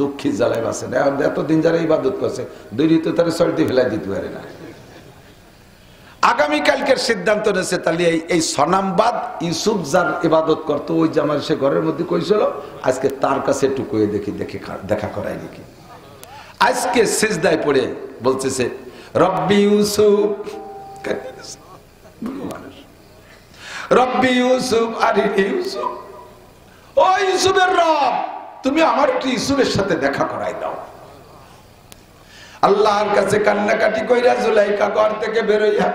দুঃখী জ্বালায় বাসে না। এতদিন যারা ইবাদত করছে, দৈরি তো তারা সর্দি ফেলাই দিতে পারে না। আগামীকালকের সিদ্ধান্ত নিয়েছে, তাহলে এই সনামবাদ ইউসুফ যার ইবাদত করতো, ওই যে আমার সে ঘরের মধ্যে কইছিল, আজকে তার কাছে একটু কয়ে দেখা করাই দেখি। আজকে সিজদায় পড়ে বলতেছে, রব্বি ইউসুফ, রব্বি ইউসুফ আরিনি ইউসুফ, ও ইউসুফের রব, তুমি আমার একটু ইউসুফের সাথে দেখা করাই দাও। আল্লাহর কাছে কান্নাকাটি কইরা জুলাইখা ঘর থেকে বেরোইয়া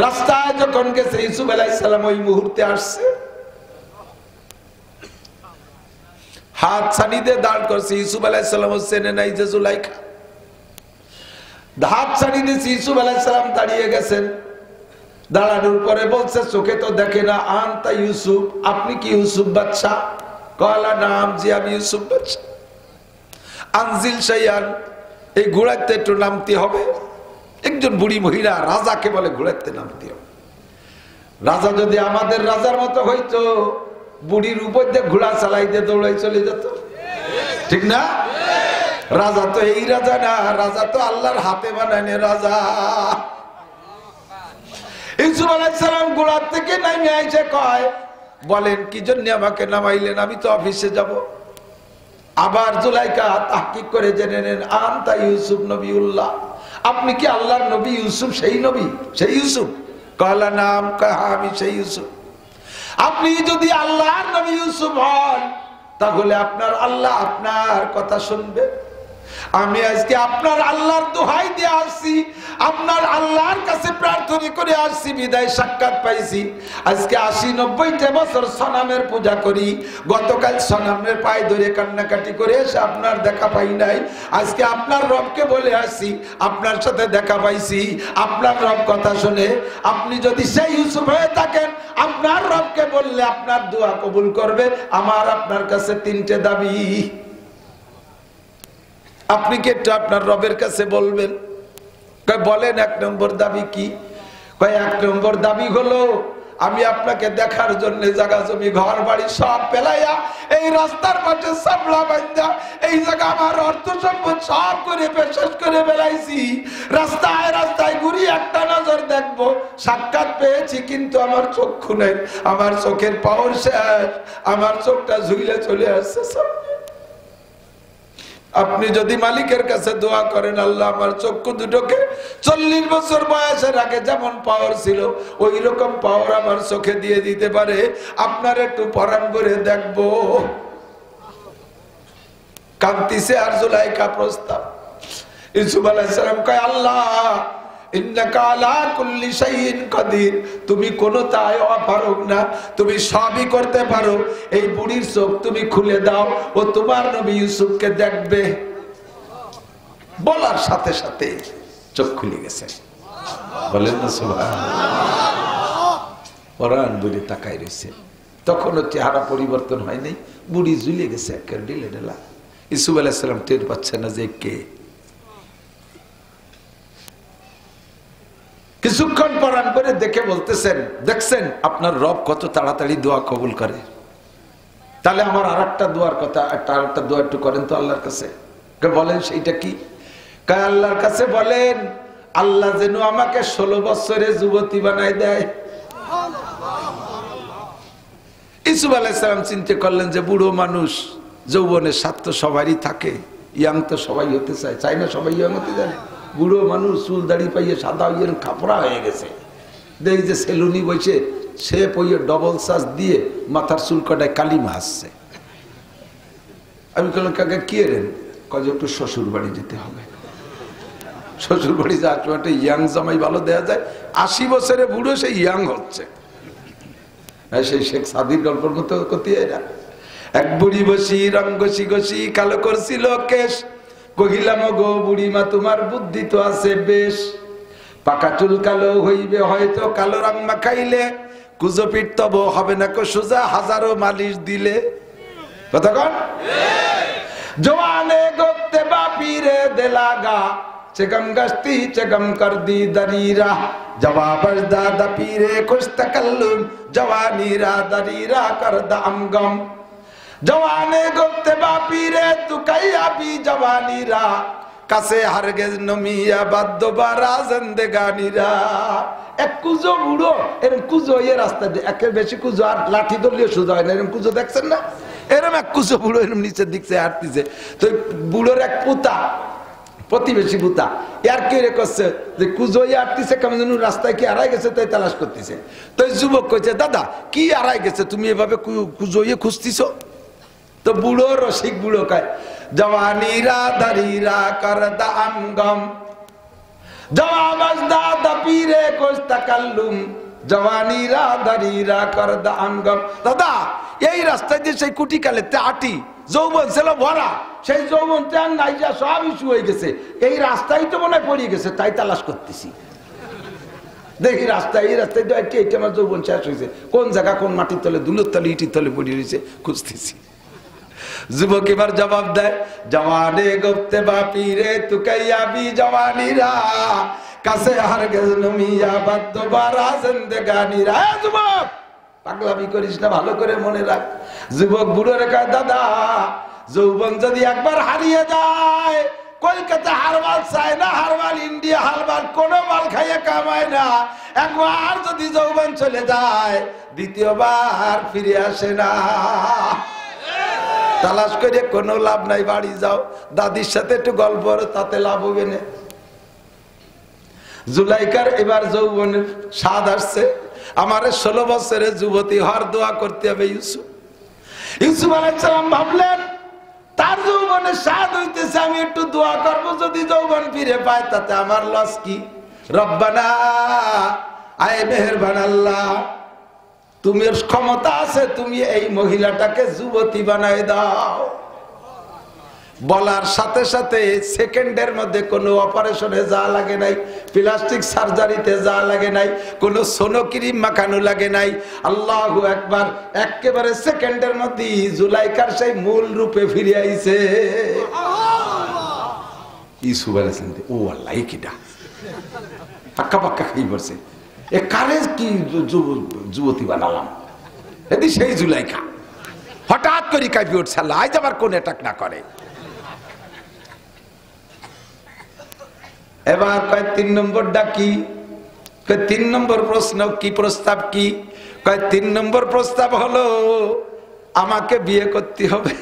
রাস্তায় যখন গেছে, ইউসুফ আলাইহিস সালাম ওই মুহূর্তে আসছে, হাত ছানি দিয়ে দাঁড় করছে। ইউসুফ আলাইহিস সালাম চেনে নাই যে জুলাইখা, হাত ছানি দিয়েছে। ইউসুফ আলাইহিস সালাম দাঁড়িয়ে গেছেন, দাঁড়ানোর পরে বলছে, চোখে তো দেখে না, আনতা ইউসুফ, আপনি কি ইউসুফ বাদশা? কলা নাম, জি আমি ইউসুফ বাদশা। আনজিল শাইয়ান, এই ঘোড়াতে একটু নামতে হবে। একজন বুড়ি মহিলা রাজাকে বলে ঘোড়াতে নামতে হবে। রাজা যদি আমাদের রাজার মতো হইতো, বুড়ির উপর দিয়ে ঘোড়া চালাইতে দৌড়াই চলে যেত, ঠিক না? রাজা তো এই রাজা না, রাজা তো আল্লাহর হাতে বানানো রাজা। ইউসুফ আলাইহিস সালাম গোড়ার থেকে নামে আইসে কয়, বলেন কি জন্য আমাকে নামাইলেন? আমি তো অফিসে যাব। আবার জুলাইখা তাহকিক করে জেনে নেন, আনতা ইউসুফ নবিউল্লাহ, আপনি কি আল্লাহর নবী ইউসুফ? সেই নবী, সেই ইউসুফ? কলা নাম, আমি সেই ইউসুফ। আপনি যদি আল্লাহর নবী ইউসুফ হন, তাহলে আপনার আল্লাহ আপনার কথা শুনবে। আমি আজকে আপনার আল্লাহর দোহাই দিয়ে আসছি, আপনার আল্লাহর কাছে প্রার্থনা করে আসছি, বিদায় সাক্ষাৎ পাইছি। আজকে 80-90 বছর সনামের পূজা করি, গতকাল সনামের পায়ে ধরে কান্নাকাটি করে এসে আপনার দেখা পাই নাই। আজকে আপনার রবকে বলে আসছি, আপনার সাথে দেখা পাইছি, আপনার রব কথা শুনে। আপনি যদি সেই ইউসুফ হয়ে থাকেন, আপনার রবকে বললে আপনার দোয়া কবুল করবে। আমার আপনার কাছে 3টে দাবি, আপনি কি একটু আপনার রবের কাছে বলবেন? বলেন 1 নম্বর দাবি কি? 1 নম্বর দাবি হলো, আমি আপনাকে দেখার জন্য জায়গা জমি ঘর বাড়ি সব পেলাইয়া এই রাস্তার পাশে সাবলা বান্ধা এই জায়গা আমার অর্থ সম্পদ সব করে শেষ করে বেলাইছি। রাস্তায় রাস্তায় ঘুরি একটা নজর দেখবো, সাক্ষাৎ পেয়েছি কিন্তু আমার চক্ষু নেই, আমার চোখের পাওয়ার শেষ, আমার চোখটা ঝুলে চলে আসছে সব। আপনি যদি মালিকের কাছে দোয়া করেন, আল্লাহ আমার চক্ষু দুটোকে 40 বছর বয়সের আগে যেমন পাওয়ার ছিল ওই রকম পাওয়ার আমার চোখে দিয়ে দিতে পারে, আপনার একটু পরাণ করে দেখবো। কান্তিছে আর জুলাইখা প্রস্তাব। ইউসুফ আলাইহিস সালাম কয়, আল্লাহ ইন্নাকা আলা কুল্লি শাইইন কাদির, তুমি কোনটাই অপারগ না, তুমি সবই করতে পারো। এই বুড়ির চোখ তুমি খুলে দাও, ও তোমার নবী ইউসুফকে দেখবে। বলার সাথে সাথে চোখ খুলে গেছে। বলেন না সুবহানাল্লাহ। পরাণ বুড়ি তাকায় রয়েছে, তখনও চেহারা পরিবর্তন হয়নি, বুড়ি ঝুলে গেছে একের ঢিলে ঢেলা। ইউসুফ আলাইহিস সালাম টের পাচ্ছেন না যে কে। কিছুক্ষণ পরাণ করে দেখে বলতেছেন, দেখছেন আপনার রব কত তাড়াতাড়ি দোয়া কবুল করে। তাহলে আমার আরেকটা দোয়ার কথা, আরেকটা দোয়া একটু করেন তো আল্লাহর কাছে। বলেন সেইটা কি? আল্লাহর কাছে বলেন, আল্লাহ যেন আমাকে 16 বছরে যুবতী বানাই দেয়। ইউসুফ আলাইহিস সালাম চিন্তা করলেন যে বুড়ো মানুষ, যৌবনের স্বাদ তো সবারই থাকে, ইয়াং তো সবাই হতে চায়, চাই না সবাই ইয়াং হতে জানে। বুড়ো মানুষ চুল দাড়ি পাইয়ে সাদা হইয়ে খাপড়া হয়ে গেছে, দেখি যে সেলুনি বসে সে পইয়ে ডবল চার্জ দিয়ে মাথার চুল কাটায় কালিমা আসছে। আমি বললাম, কাকা কি এলেন? কয় একটু শ্বশুর বাড়ি যেতে হবে। শ্বশুর বাড়ি যাওয়ার সময় একটা ইয়াং জামাই ভালো দেয়া যায়, 80 বছরে বুড়ো সে ইয়াং হচ্ছে। সেই শেখ সাদির গল্পের মতো করতে এরা। এক বুড়ি বসি রং ঘষি ঘষি কালো করছিল কেশ, কহিলাম গো বুড়িমা তোমার বুদ্ধি তো আছে বেশ, পাকা চুল কালো হইবে হয়তো কালো রং মাখাইলে, কুজো পিঠ তব হবে না কো সোজা হাজারো মালিশ দিলে। কথা কন? জওয়ানে গোতে বাপিরে দেলাগা চেগম গস্তি চেগম কর দি দরিরা, জবাবর দাদা পীরে খুশ তাকাল্লুম জওয়ানিরা দরিরা কর দাম গম। জওয়ানে গোতে বাপিরে তু কাইয়াবি জওয়ানিরা, কাছে হারগেজ নমিয়া বাদ্য বারা জিন্দেগানিরা। এক কুজো বুড়ো এরকম কুজো এই রাস্তা দিয়ে একের বেশি কুজো আর লাঠি ধরলে সোজা হয় না, এরকম কুজো দেখছেন না? এরকম এক কুজো বুড়ো এরকম নিচের দিকে হাঁটতেছে, তো বুড়োর এক পুতা প্রতিবেশী পুতা আর কে রে করছে যে কুজো হাঁটতেছে কেমন যেন রাস্তায় কি হারাই গেছে তাই তালাশ করতেছে। তো যুবক কইছে, দাদা কি হারাই গেছে তুমি এভাবে কুজো খুঁজতেছ? তো বুড়ো রসিক বুড়ো কয়, জওয়ানিরা দারিরা কর দাম গম, জওয়াবজ দাদা পীরে কোশ তাকাল্লুম জওয়ানিরা দারিরা কর দাম গম। দাদা এই রাস্তায় যে সেই কুটি কালেতে আটি যৌবন ছিল ভরা, সেই যৌবন আর নাই যা সব ইস্যু হয়ে গেছে, এই রাস্তায় তো মনে পড়িয়ে গেছে তাই তালাশ করতেছি। দেখি রাস্তায় এই রাস্তায় তো এইটা আমার যৌবন শেষ হয়েছে, কোন জায়গা কোন মাটির তলে ধুলোর তলে ইটির তলে পড়িয়ে রয়েছে খুঁজতেছি। যুবক এবার জবাব দেয়, জওয়ানে গোপ্তে বাপিরে তু কাইয়াবি জওয়ানিরা, কাছে হারগেজ নমিয়া বাদ্য বারা জিন্দেগানিরা। যুবক পাগলামি করিস না, ভালো করে মনে রাখ। যুবক বুড়ো রেখা, দাদা যৌবন যদি একবার হারিয়ে যায়, কলকাতা হারবাল চায় না, হারবাল ইন্ডিয়া হারবাল কোনো মাল খাইয়ে কামায় না। একবার যদি যৌবন চলে যায় দ্বিতীয়বার ফিরে আসে না। তালাশ করে কোনো লাভ নাই, বাড়ি যাও, দাদির সাথে একটু গল্প, তাতে লাভ হবে না। জুলাইকার এবার যৌবনের স্বাদ আসছে। আমার 16 বছরের যুবতী হওয়ার দোয়া করতে হবে। ইউসুফ আলাইহিস সালাম ভাবলেন তার যৌবনের স্বাদ হইতেছে, আমি একটু দোয়া করব, যদি যৌবন ফিরে পায় তাতে আমার লস কি। রব্বানা, আয় মেহেরবান আল্লাহ, তুমি ক্ষমতা আছে, তুমি এই মহিলাটাকে যুবতী বানায় দাও। বলার সাথে সাথে সেকেন্ডের মধ্যে কোনো অপারেশনে যা লাগে নাই, প্লাস্টিক সার্জারিতে যা লাগে নাই, কোনো সোনো ক্রিম মাখানো লাগে নাই। আল্লাহু আকবার, একেবারে সেকেন্ডের মধ্যে জুলাইকার সেই মূল রূপে ফিরে আইছে। ইউসুফ আলাইহিস সালাম, ও আল্লাহ, এই কিটা পাক্কা পাক্কা খাই পড়ছে, এ কারে কি যুবতী বানালাম, এদি সেই জুলাইকা। হঠাৎ করে কাঁপি উঠছে, আল্লাহ আজ আবার কোন অ্যাটাক না করে। এবার কয় 3 নম্বরটা কি? 3 নম্বর প্রশ্ন কি, প্রস্তাব কি? 3 নম্বর প্রস্তাব হলো আমাকে বিয়ে করতে হবে।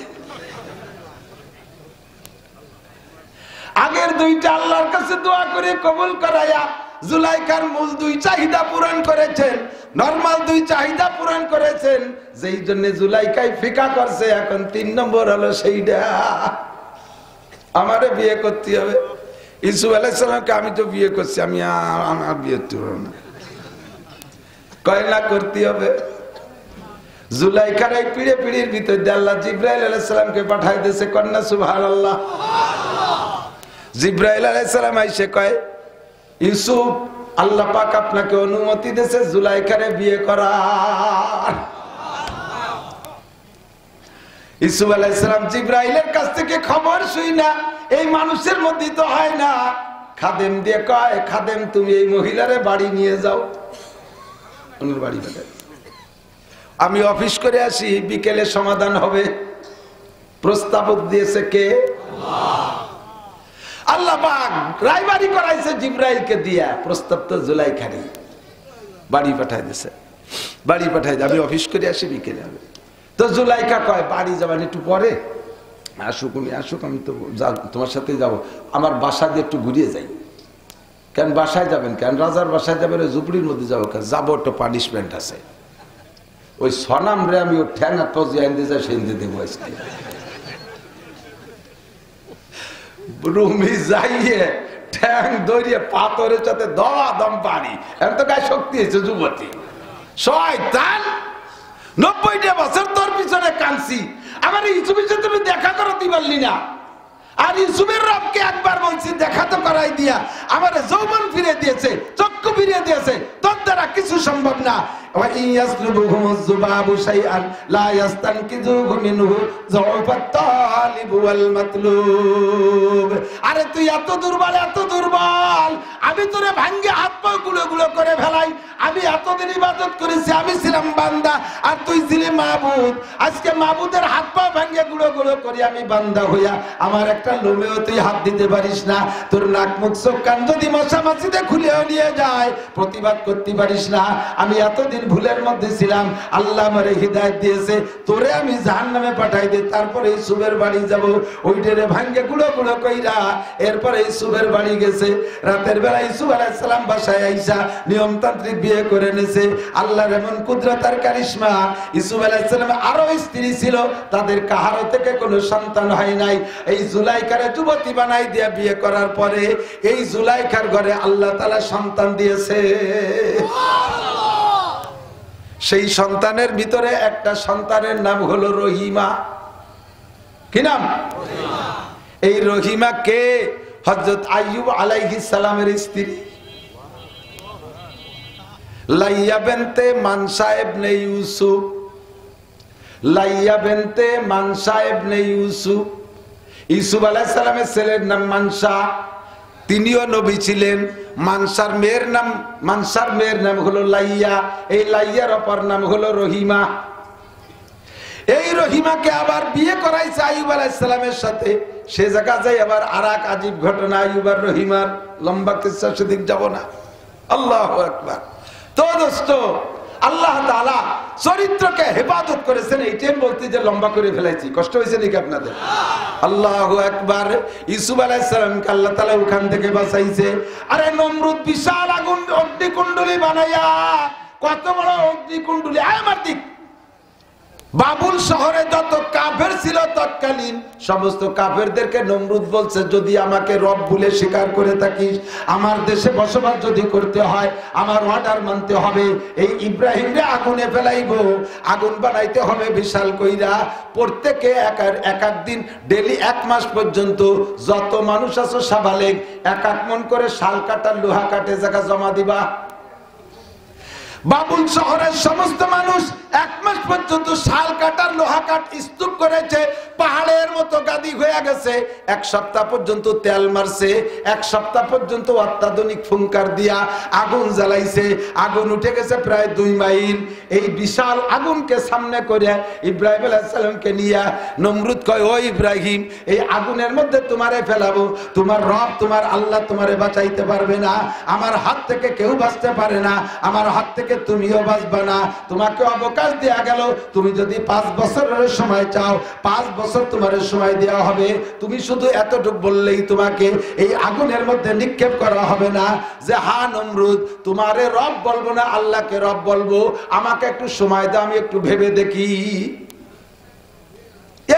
আগের 2টা আল্লাহর কাছে দোয়া করে কবুল করায়া জুলাইকার মূল 2 চাহিদা পূরণ করেছেন, নরমাল 2 চাহিদা পূরণ করেছেন, যেই জন্য জুলাইকাই ফিকা করছে। এখন 3 নম্বর হলো সেইটা, আমারে বিয়ে করতে হবে। ইউসুফ আলাইহিস সালামকে আমি তো বিয়ে করছি, আমি আমার বিয়ে তো না, কয়লা করতে হবে। জুলাইকার এই পিড়ির ভিতর দিয়ে আল্লাহ জিবরাইল আলাইহিস সালামকে পাঠাই দিয়েছে। কন্যা সুবহানাল্লাহ। জিবরাইল আলাইহিস সালাম আইসে কয়, ইউসুফ, আল্লাহ পাক আপনাকে অনুমতি দিয়েছে জুলাইকারে বিয়ে করার। ইউসুফ আলাইহিস সালাম জিবরাইলের কাছ থেকে খবর শুই না, এই মানুষের মধ্যে তো হয় না, খাদেম দিয়ে কয়, খাদেম তুমি এই মহিলারে বাড়ি নিয়ে যাও। ওনার বাড়ি পাঠায়, আমি অফিস করে আসি, বিকেলে সমাধান হবে। প্রস্তাব দিয়েছে কে? আল্লাহ পাক রায়বাড়ি করাইছে জিবরাইলকে দিয়া, প্রস্তাব তো জুলাইখারই। বাড়ি পাঠাই দিয়েছে, বাড়ি পাঠাই, আমি অফিস করে আসি, বিকেলে হবে। তো জুলাইকা কয়, বাড়ি যাবেন একটু পরে, আসুক উনি আসুক, আমি তো তোমার সাথে যাব, আমার বাসা দিয়ে একটু ঘুরিয়ে যাই। কেন বাসায় যাবেন? কেন রাজার বাসায় যাবেন? ওই ঝুপড়ির মধ্যে যাবো, যাবো, একটা পানিশমেন্ট আছে। ওই সনাম রে আমি ওর ঠ্যাঙা তজি আইন দিয়ে যাই, সেন্দে দেবো আজকে। রুমি যাইয়ে ঠ্যাং দৌড়িয়ে পাথরের সাথে দমা দম পানি, এখন তো গায়ে শক্তি হয়েছে যুবতী। শয়তান, 90টা বছর তোর পিছনে কাঁদছি, আমার ইউসুফের সাথে তুমি দেখা করাতে পারলি না। আর ইউসুফের রবকে একবার বলছি দেখা তো করাই দিয়া, আমার যৌবন ফিরে দিয়েছে, চক্ষু ফিরে দিয়েছে, তোর দ্বারা কিছু সম্ভব না। আরে তুই এত দুর্বল, এত দুর্বল, আমি তোরে ভাঙ্গে হাত পা গুলো গুলো করে ফেলাই। আমি এতদিন ইবাদত করেছি, আমি ছিলাম বান্দা, আর তুই ছিলি মাবুদ। আজকে মাবুদের হাত পা ভাঙ্গে গুলো গুলো করি আমি বান্দা হইয়া, আমার একটা লোমেও তুই হাত দিতে পারিস না। তোর নাক মুখ চোখ কান যদি মশা মাছিতে খুলেও নিয়ে যায়, প্রতিবাদ করতে পারিস না। আমি এতদিন ভুলের মধ্যে ছিলাম, আল্লাহ আমারে হিদায়াত দিয়েছে, তোরে আমি জাহান্নামে পাঠাই দে, তারপরে ইউসুফের বাড়ি যাব। ওইটারে ভাঙ্গে গুলো গুলো কইরা এরপরে ইউসুফের বাড়ি গেছে। রাতের বেলা ইউসুফ আলাইহিস সালাম বাসায় আইসা নিয়মতান্ত্রিক বিয়ে করে নেছে। আল্লাহর এমন কুদরত আর কারিশমা, ইউসুফ আলাইহিস সালামের আরো স্ত্রী ছিল, তাদের কাহারো থেকে কোনো সন্তান হয় নাই। এই জুলাইকারে যুবতী বানাই দিয়া বিয়ে করার পরে এই জুলাইকার ঘরে আল্লাহ তাআলা সন্তান দিয়েছে। সেই সন্তানের ভিতরে একটা সন্তানের নাম হলো রহিমা। কি নাম? এই রহিমা কে? হযরত আইয়ুব আলাইহিস সালামের স্ত্রী লাইয়া বিনতে মানসা ইবনে ইউসুফ। লাইয়া বিনতে মানসা ইবনে ইউসুফ, ইউসুফ আলাইহিস সালামের ছেলের নাম মানসা, তিনিও নবী ছিলেন। মানসার মেয়ের নাম হলো লাইয়া, এই লাইয়ার অপর নাম হলো রহিমা। এই রহিমাকে আবার বিয়ে করাইছে আইয়ুব আলাইহিস সালামের সাথে। সে জায়গা যাই আবার আরেক আজীব ঘটনা আইয়ুব আর রহিমার, লম্বা কিসসা সেদিক যাব না। আল্লাহু আকবার। তো দোস্ত, আল্লাহ তাআলা চরিত্রকে হেফাজত করেছেন, এইটাই বলতে যে লম্বা করে ফেলাইছি। কষ্ট হয়েছে নাকি আপনাদের? আল্লাহু আকবার। ইউসুফ আলাইহিস সালামকে আল্লাহ তাআলা ওখান থেকে বাঁচাইছে। আরে নমরুদ বিশাল আগুন অগ্নিকুণ্ডলী বানাইয়া, কত বড় অগ্নিকুণ্ডলী! আমার দিক বাবুল শহরে যত কাফের ছিল তৎকালীন সমস্ত কাফেরদেরকে নমরুদ বলছে, যদি আমাকে রব বলে স্বীকার করে থাকিস, আমার দেশে বসবাস যদি করতে হয়, আমার অর্ডার মানতে হবে। এই ইব্রাহিমরে আগুনে ফেলাইবো, আগুন বানাইতে হবে বিশাল কইরা। প্রত্যেকে এক দিন ডেলি 1 মাস পর্যন্ত যত মানুষ আছো সাবালেগ 1 মন করে শাল কাটার লোহা কাটে জায়গা জমা দিবা। বাবুল শহরের সমস্ত মানুষ 1 মাস পর্যন্ত শাল কাটার লোহা কাঠ স্তূপ করেছে, পাহাড়ের মতো গাদি হয়ে গেছে। 1 সপ্তাহ পর্যন্ত তেল মারছে, 1 সপ্তাহ পর্যন্ত অত্যাধুনিক ফুঙ্কার দিয়া আগুন জ্বালাইছে। আগুন উঠে গেছে প্রায় 2 মাইল। এই বিশাল আগুনকে সামনে করে ইব্রাহিম আলাইহিস সালামকে নিয়ে নমরুদ কয়, ও ইব্রাহিম, এই আগুনের মধ্যে তোমারে ফেলাবো, তোমার রব তোমার আল্লাহ তোমারে বাঁচাইতে পারবে না, আমার হাত থেকে কেউ বাঁচতে পারে না, আমার হাত থেকে তুমিও বাঁচবে না। তোমাকে অবকাশ দেয়া গেল, তুমি যদি 5 বছরের সময় চাও 5 বছর তোমার সময় দেওয়া হবে। তুমি শুধু এতটুকু বললেই তোমাকে এই আগুনের মধ্যে নিক্ষেপ করা হবে না যে হা নমরুদ, তোমারে রব বলবো না, আল্লাহকে রব বলবো, আমাকে একটু সময় দাও, আমি একটু ভেবে দেখি।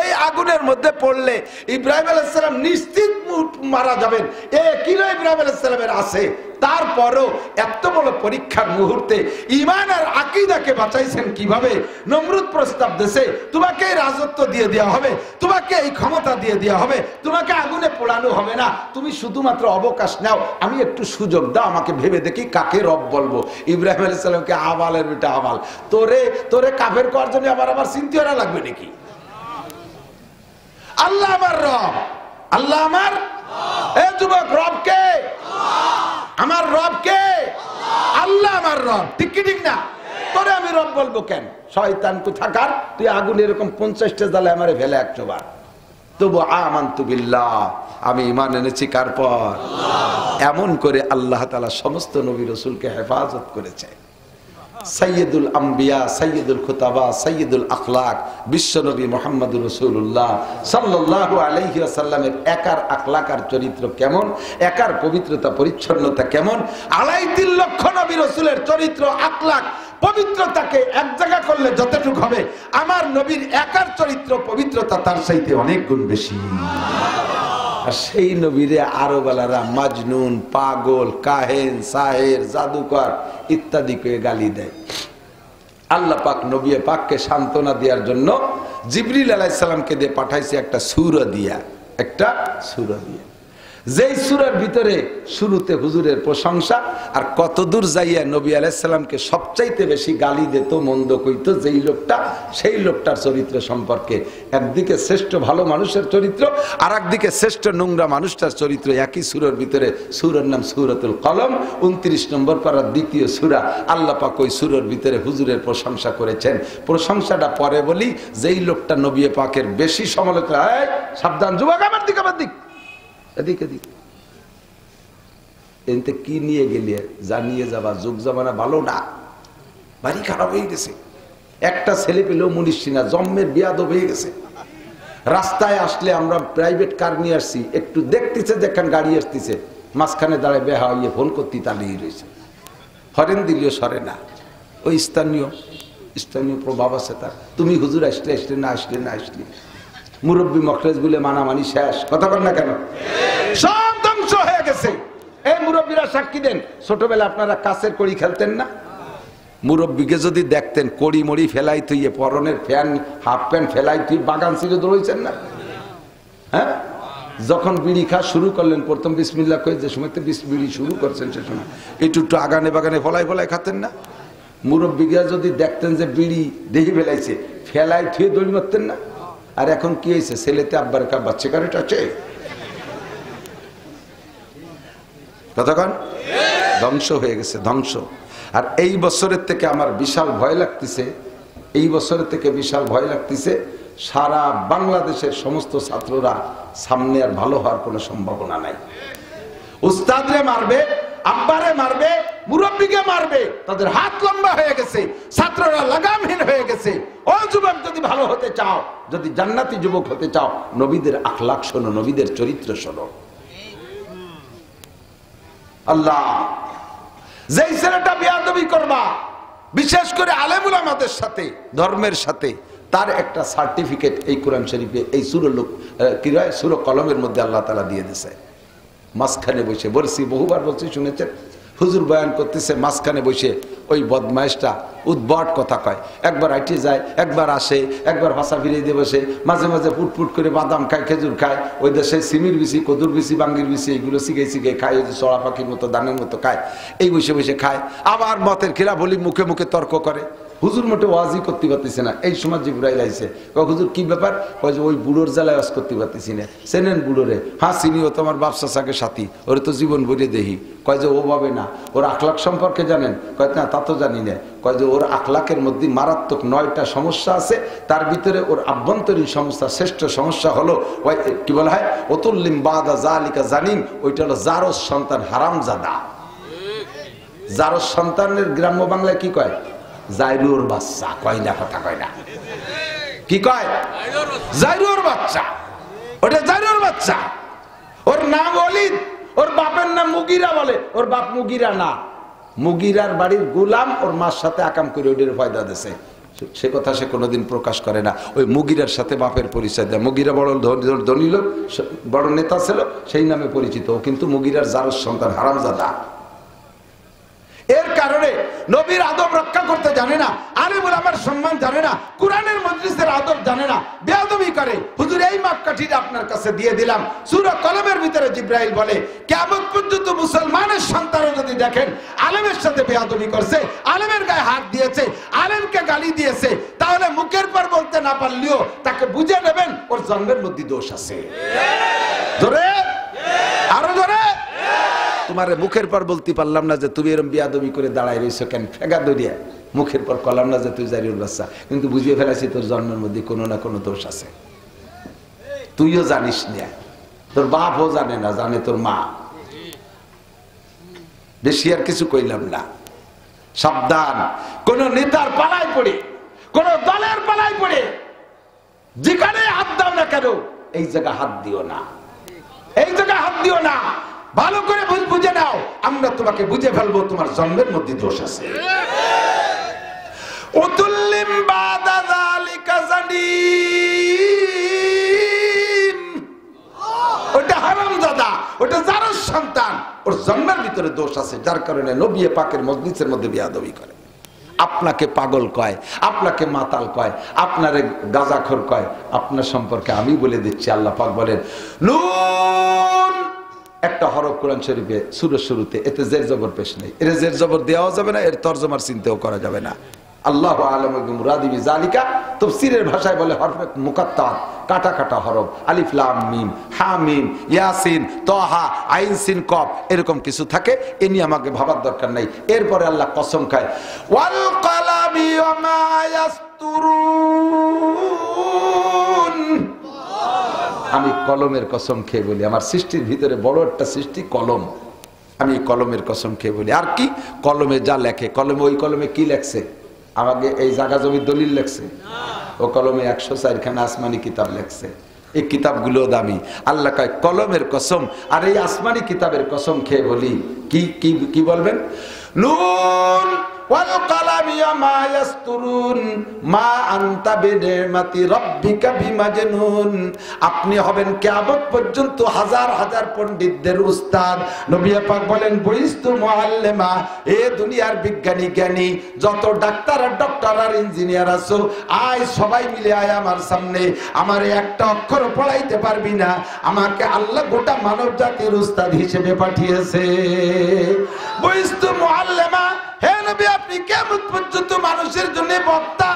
এই আগুনের মধ্যে পড়লে ইব্রাহিম আলাইহিস সালাম নিশ্চিত মারা যাবেন, কিলো ইব্রাহিম আলাইহিস সালামের আছে। তারপরও এত বড় পরীক্ষার মুহূর্তে ঈমান আর আকীদাকে বাঁচাইছেন কিভাবে? নমরুদ প্রস্তাব দিয়েছে, তোমাকে এই রাজত্ব দিয়ে দেওয়া হবে, তোমাকে এই ক্ষমতা দিয়ে দেওয়া হবে, তোমাকে আগুনে পোড়ানো হবে না, তুমি শুধুমাত্র অবকাশ নাও, আমি একটু সুযোগ দাও, আমাকে ভেবে দেখি কাকে রব বলবো। ইব্রাহিম আলাইহিস সালামকে আবালের বেটা আবাল, তোরে কাফের করার জন্য আবার চিন্তা করা লাগবে নাকি? আল্লাহ আমার রব, আল্লাহ আমার যুবক, রব কে? আমার রব কে? আল্লাহ আমার রব। ঠিক কি ঠিক না? তোরে আমি রব বলবো কেন? শয়তান কোথাকার, তুই আগুন এরকম 50টা জ্বালায় আমারে ফেলে 100 বার, তবু আমানতু বিল্লাহ, আমি ঈমান এনেছি কার পর? এমন করে আল্লাহ তাআলা সমস্ত নবী রাসূলকে হেফাজত করেছে। সাইয়্যিদুল আম্বিয়া, সাইয়্যিদুল খুতাবা, সাইয়্যিদুল আখলাক বিশ্বনবী মুহাম্মদুর রাসূলুল্লাহ সাল্লাল্লাহু আলাইহি ওয়াসাল্লামের একার আখলাক আর চরিত্র কেমন, একার পবিত্রতা পরিচ্ছন্নতা কেমন, 2.5 লক্ষ নবী রাসূলের চরিত্র আখলাক পবিত্রতাকে এক জায়গা করলে যতটুকু হবে, আমার নবীর একার চরিত্র পবিত্রতা তার চাইতে অনেক গুণ বেশি। আর সেই নবীরে আরবালারা মাজনুন, পাগল, কাহেন, সাহের, জাদুকর ইত্যাদি করে গালি দেয়। আল্লাহ পাক নবী পাককে সান্ত্বনা দেওয়ার জন্য জিবরিল আলাইহিস সালামকে দিয়ে পাঠাইছে একটা সূরা দিয়া, যেই সূরার ভিতরে শুরুতে হুজুরের প্রশংসা, আর কতদূর যাইয়া নবী আলাইহিস সালামকে সবচাইতে বেশি গালি দিত, মন্দ কইতো যেই লোকটা, সেই লোকটার চরিত্র সম্পর্কে। একদিকে শ্রেষ্ঠ ভালো মানুষের চরিত্র, আর একদিকে শ্রেষ্ঠ নোংরা মানুষটার চরিত্র, একই সূরার ভিতরে। সূরার নাম সূরাতুল কলম, 29 নম্বর পারার 2য় সূরা। আল্লাহ পাক ওই সূরার ভিতরে হুজুরের প্রশংসা করেছেন। প্রশংসাটা পরে বলি, যেই লোকটা নবী পাকের বেশি সমালোচনা, সাবধান যুবক, আমার দিক, আমার দিক, এদিকে দিক, এতে কি নিয়ে গেলে জানিয়ে যাবা, যুগ জামানা ভালো না, বাড়ি খারাপ হয়ে গেছে। একটা ছেলে পেলেও মুনিশি না, জন্মের বিয়াদব হয়ে গেছে। রাস্তায় আসলে আমরা প্রাইভেট কার নিয়ে আসছি, একটু দেখতেছে যেখান গাড়ি আসতেছে, মাঝখানে দাঁড়ায় বেহা হইয়ে ফোন করতে তালিয়ে রয়েছে, হরেন দিলেও সরে না। ওই স্থানীয় প্রভাব আছে তার। তুমি হুজুর আসলে না আসলে মুরব্বী মখলেজ বলে মানামানি শেষ, কথা বল না কেন? সব ধ্বংস হয়ে গেছে। এই মুরব্বীরা সাক্ষী দেন, ছোটবেলা আপনারা কাছের কড়ি খেলতেন না? মুরব্বীকে যদি দেখতেন কড়ি মড়ি ফেলাই তুই, পরনের ফ্যান হাফ প্যান্ট ফেলাই তুই বাগান ছিঁড়ে দৌড়াইছেন না? হ্যাঁ, যখন বিড়ি খাওয়া শুরু করলেন প্রথম বিসমিল্লাহ কয়ে, যে সময় তো বিড়ি শুরু করছেন সে সময় একটু আগানে বাগানে ফলাই খাতেন না? মুরব্বীরা যদি দেখতেন যে বিড়ি দেহি ফেলাইছে, ফেলাই থুয়ে দড়ি মারতেন না? আর এখন কি হয়েছে, ছেলেতে আব্বার কাব্বার সিগারেট আছে, কতক্ষণ ধ্বংস হয়ে গেছে, ধ্বংস। আর এই বছরের থেকে আমার বিশাল ভয় লাগতেছে, এই বছর থেকে বিশাল ভয় লাগতেছে, সারা বাংলাদেশের সমস্ত ছাত্ররা সামনে আর ভালো হওয়ার কোনো সম্ভাবনা নাই। উস্তাদরে মারবে, আব্বারে মারবে, মুরব্বীকে মারবে, তাদের হাত লম্বা হয়ে গেছে, ছাত্ররা লাগামহীন হয়ে গেছে। ও যুবক, যদি ভালো হতে চাও, যদি জান্নাতি যুবক হতে চাও, নবীদের আখলাক শোনো, নবীদের চরিত্র শোনো। আল্লাহ, যেই ছেলেটা বেয়াদবি করবা, বিশেষ করে আলেম উলামাদের সাথে, ধর্মের সাথে, তার একটা সার্টিফিকেট এই কোরআন শরীফে এই সূরা কলমের মধ্যে আল্লাহ তাআলা দিয়ে দিয়েছে। মাঝখানে বসে বলছি, বহুবার বলছি, শুনেছেন, হুজুর বয়ান করতেছে, মাঝখানে বসে ওই বদমাইশটা উদ্ভট কথা কয়, একবার হাঁটে যায়, একবার আসে, একবার ভাষা ফিরিয়ে দিয়ে বসে, মাঝে মাঝে ফুটফুট করে বাদাম খায়, খেজুর খায়, ওই দেশে সিমির বিচি, কদুর বিচি, বাঙ্গির বিচি, এইগুলো শিখে শিখে খায়, ওই যে চড়া পাখির মতো দানের মতো খায়, এই বসে বসে খায়। আবার মতের খিলাফ বলি মুখে মুখে তর্ক করে। হুজুর মোটে ওয়াজই করতে পারতেছে না। এই সময় জিবরাইল আইছে, হুজুর কি ব্যাপার? কয় যে ওই বুড়োর জ্বালায় ওয়াজ করতে পারতেছি না। চেনেন বুড়োরে? হ্যাঁ চিনি, ও তোমার বাপ চাচাকে সাথী, ওরে তো জীবন ভরিয়ে দেখি। কয় যে ও ভাবে না, ওর আখলাক সম্পর্কে জানেন? কয় না, তা তো জানি না। কয় যে ওর আখলাকের মধ্যে মারাত্মক 9টা সমস্যা আছে, তার ভিতরে ওর আভ্যন্তরীণ সমস্যা, শ্রেষ্ঠ সমস্যা হলো ওই কি বলা হয়, অতুল্লিম বাদা জালিকা জানিম, ওইটা হলো জারস সন্তান হারামজাদা। জারস সন্তানের গ্রাম্য বাংলায় কি কয়? জাইরুর বাচ্চা। কয় না, কথা কয় না, কি কয়? জাইরুর বাচ্চা। ওটা জাইরুর বাচ্চা। ওর নাম ওলিদ, ওর বাপের নাম মুগিরা বলে, ওর বাপ মুগিরা না, মুগিরার বাড়ির গোলাম, ওর মার সাথে আকাম করে ওদের ফায়দা দিয়েছে। সে কথা সে কোনোদিন প্রকাশ করে না। ওই মুগিরার সাথে বাপের পরিচয় দেয়। মুগিরা বড় ধনী লোক, বড় নেতা ছিল, সেই নামে পরিচিত। ও কিন্তু মুগিরার জারস সন্তান, হারামজাদা। এর কারণে নবীর আদব রক্ষা করতে জানে না, আলেম ওলামার সম্মান জানে না, কোরআনের মজলিসের আদব জানে না, বেয়াদবি করে। হুজুর এই মাপকাঠিটা আপনার কাছে দিয়ে দিলাম। সূরা কলমের ভিতরে জিবরাইল বলে, কিয়ামত পর্যন্ত মুসলমানের সন্তানও যদি দেখেন আলেমের সাথে বেয়াদবি করছে, আলেমের গায়ে হাত দিয়েছে, আলেমকে গালি দিয়েছে, তাহলে মুখের পর বলতে না পারলেও তাকে বুঝে নেবেন ওর জন্মের মধ্যে দোষ আছে। ধরে আরো ধরে, তোমারে মুখের পর বলতে পারলাম না যে তুমি এরকম বিয়াদবি করে দাঁড়ায় রয়েছো কেন, ফেগা দরিয়া, মুখের পর কলাম না যে তুই জারিউল বাচ্চা, কিন্তু বুঝিয়ে ফেলাছি তোর জন্মের মধ্যে কোনো না কোনো দোষ আছে। তুইও জানিস না, তোর বাপও জানে না, জানে তোর মা। বেশি আর কিছু কইলাম না। সাবধান, কোন নেতার পালায় পড়ে, কোন দলের পালায় পড়ে যেখানে হাত দাও না কেন, এই জায়গা হাত দিও না, এই জায়গায় হাত দিও না। ভালো করে বুঝে নাও, আমরা তোমাকে বুঝে ফেলবো তোমার জন্মের মধ্যে দোষ আছে। উতুল্লিম বাদা যালিকা জানিম, ওটা হারামজাদা, ওটা জারস সন্তান, ওর জন্মের ভিতরে দোষ আছে, যার কারণে নবী পাকের মজলিসের মধ্যে বেয়াদবি করে। আপনাকে পাগল কয়, আপনাকে মাতাল কয়, আপনারে গাঁজাখোর কয়, আপনার সম্পর্কে আমি বলে দিচ্ছি। আল্লাহ পাক বলেন, নুন একটা হরফ কোরআন শরীফে সূরার শুরুতে, এতে জের জবর পেশ নেই, এর জের জবর দেওয়া যাবে না, এর তরজমার চিন্তাও করা যাবে না। আল্লাহু আ'লামু বিমুরাদি বিযালিকা, তাফসীরের ভাষায় বলে হরফে মুকাত্তার, কাটা কাটা হরফ, আলিফ লাম মিম, হা মিম, ইয়াসিন, তাহা, আইন সিন কফ, এরকম কিছু থাকে। এ নিয়ে আমাকে ভাবার দরকার নাই। এরপরে আল্লাহ কসম খায়, ওয়াল কালামি ওয়া মা ইয়াসতুরুন, আমি কলমের কসম খেয়ে বলি, আমার সৃষ্টির ভিতরে বড় একটা সৃষ্টি কলম, আমি কলমের কসম খেয়ে বলি। আর কি কলমে যা লেখে, কলমে, ওই কলমে কি লেখছে? আমাকে এই জায়গা জমির দলিল লেখছে? ও কলমে 104খানা আসমানি কিতাব লেখছে। এই কিতাবগুলো দামি। আল্লাহ কয় কলমের কসম, আর এই আসমানি কিতাবের কসম খেয়ে বলি, কি কি কি বলবেন? নুন ওয়াল কালামি ওয়া মা ইয়াসতুরুন মা আনতা বিনিমাতি রাব্বিকা বিমাজনুন। আপনি হবেন কিয়ামত পর্যন্ত হাজার হাজার পণ্ডিতদের উস্তাদ। নবী পাক বলেন, বইস্তু মুআল্লিমা, এ দুনিয়ার বিজ্ঞানী জ্ঞানী যত ডাক্তার আর ডক্টর আর ইঞ্জিনিয়ার আছো, আয় সবাই মিলে আয় আমার সামনে। আমারে একটা অক্ষর পড়াইতে পারবি না, আমাকে আল্লাহ গোটা মানব জাতির উস্তাদ হিসেবে পাঠিয়েছে। বইস্তু মুআল্লিমা, হে নবী আপনি কিয়ামত পর্যন্ত মানুষের জন্য বক্তা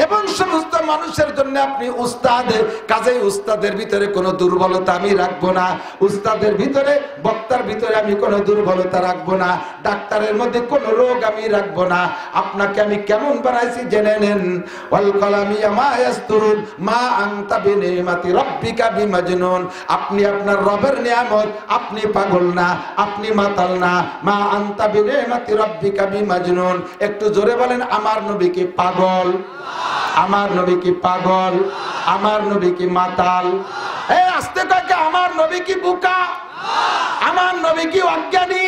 এবং সমস্ত মানুষের জন্য আপনি উস্তাদ, কাজেই উস্তাদের ভিতরে কোনো দুর্বলতা আমি রাখবো না, উস্তাদের ভিতরে বক্তার ভিতরে আমি কোনো দুর্বলতা রাখবো না, ডাক্তারের মধ্যে কোনো রোগ আমি রাখবো না। আপনাকে আমি কেমন বানাইছি জেনে নেন। ওয়াল কলামি মা ইয়াসতুরুন মা আনতা বিনিমাতি রাব্বিকা বিমাজনুন। আপনি আপনার রবের নিয়ামত, আপনি পাগল না, আপনি মাতাল না। মা আনতা বিনিমাতি রাব্বিকা বিমাজনুন। একটু জোরে বলেন, আমার নবী কি পাগল? আমার নবী কি পাগল? আমার নবী কি মাতাল? এই আস্তে কয়েকে, আমার নবী কি বোকা? আমার নবী কি অজ্ঞানী?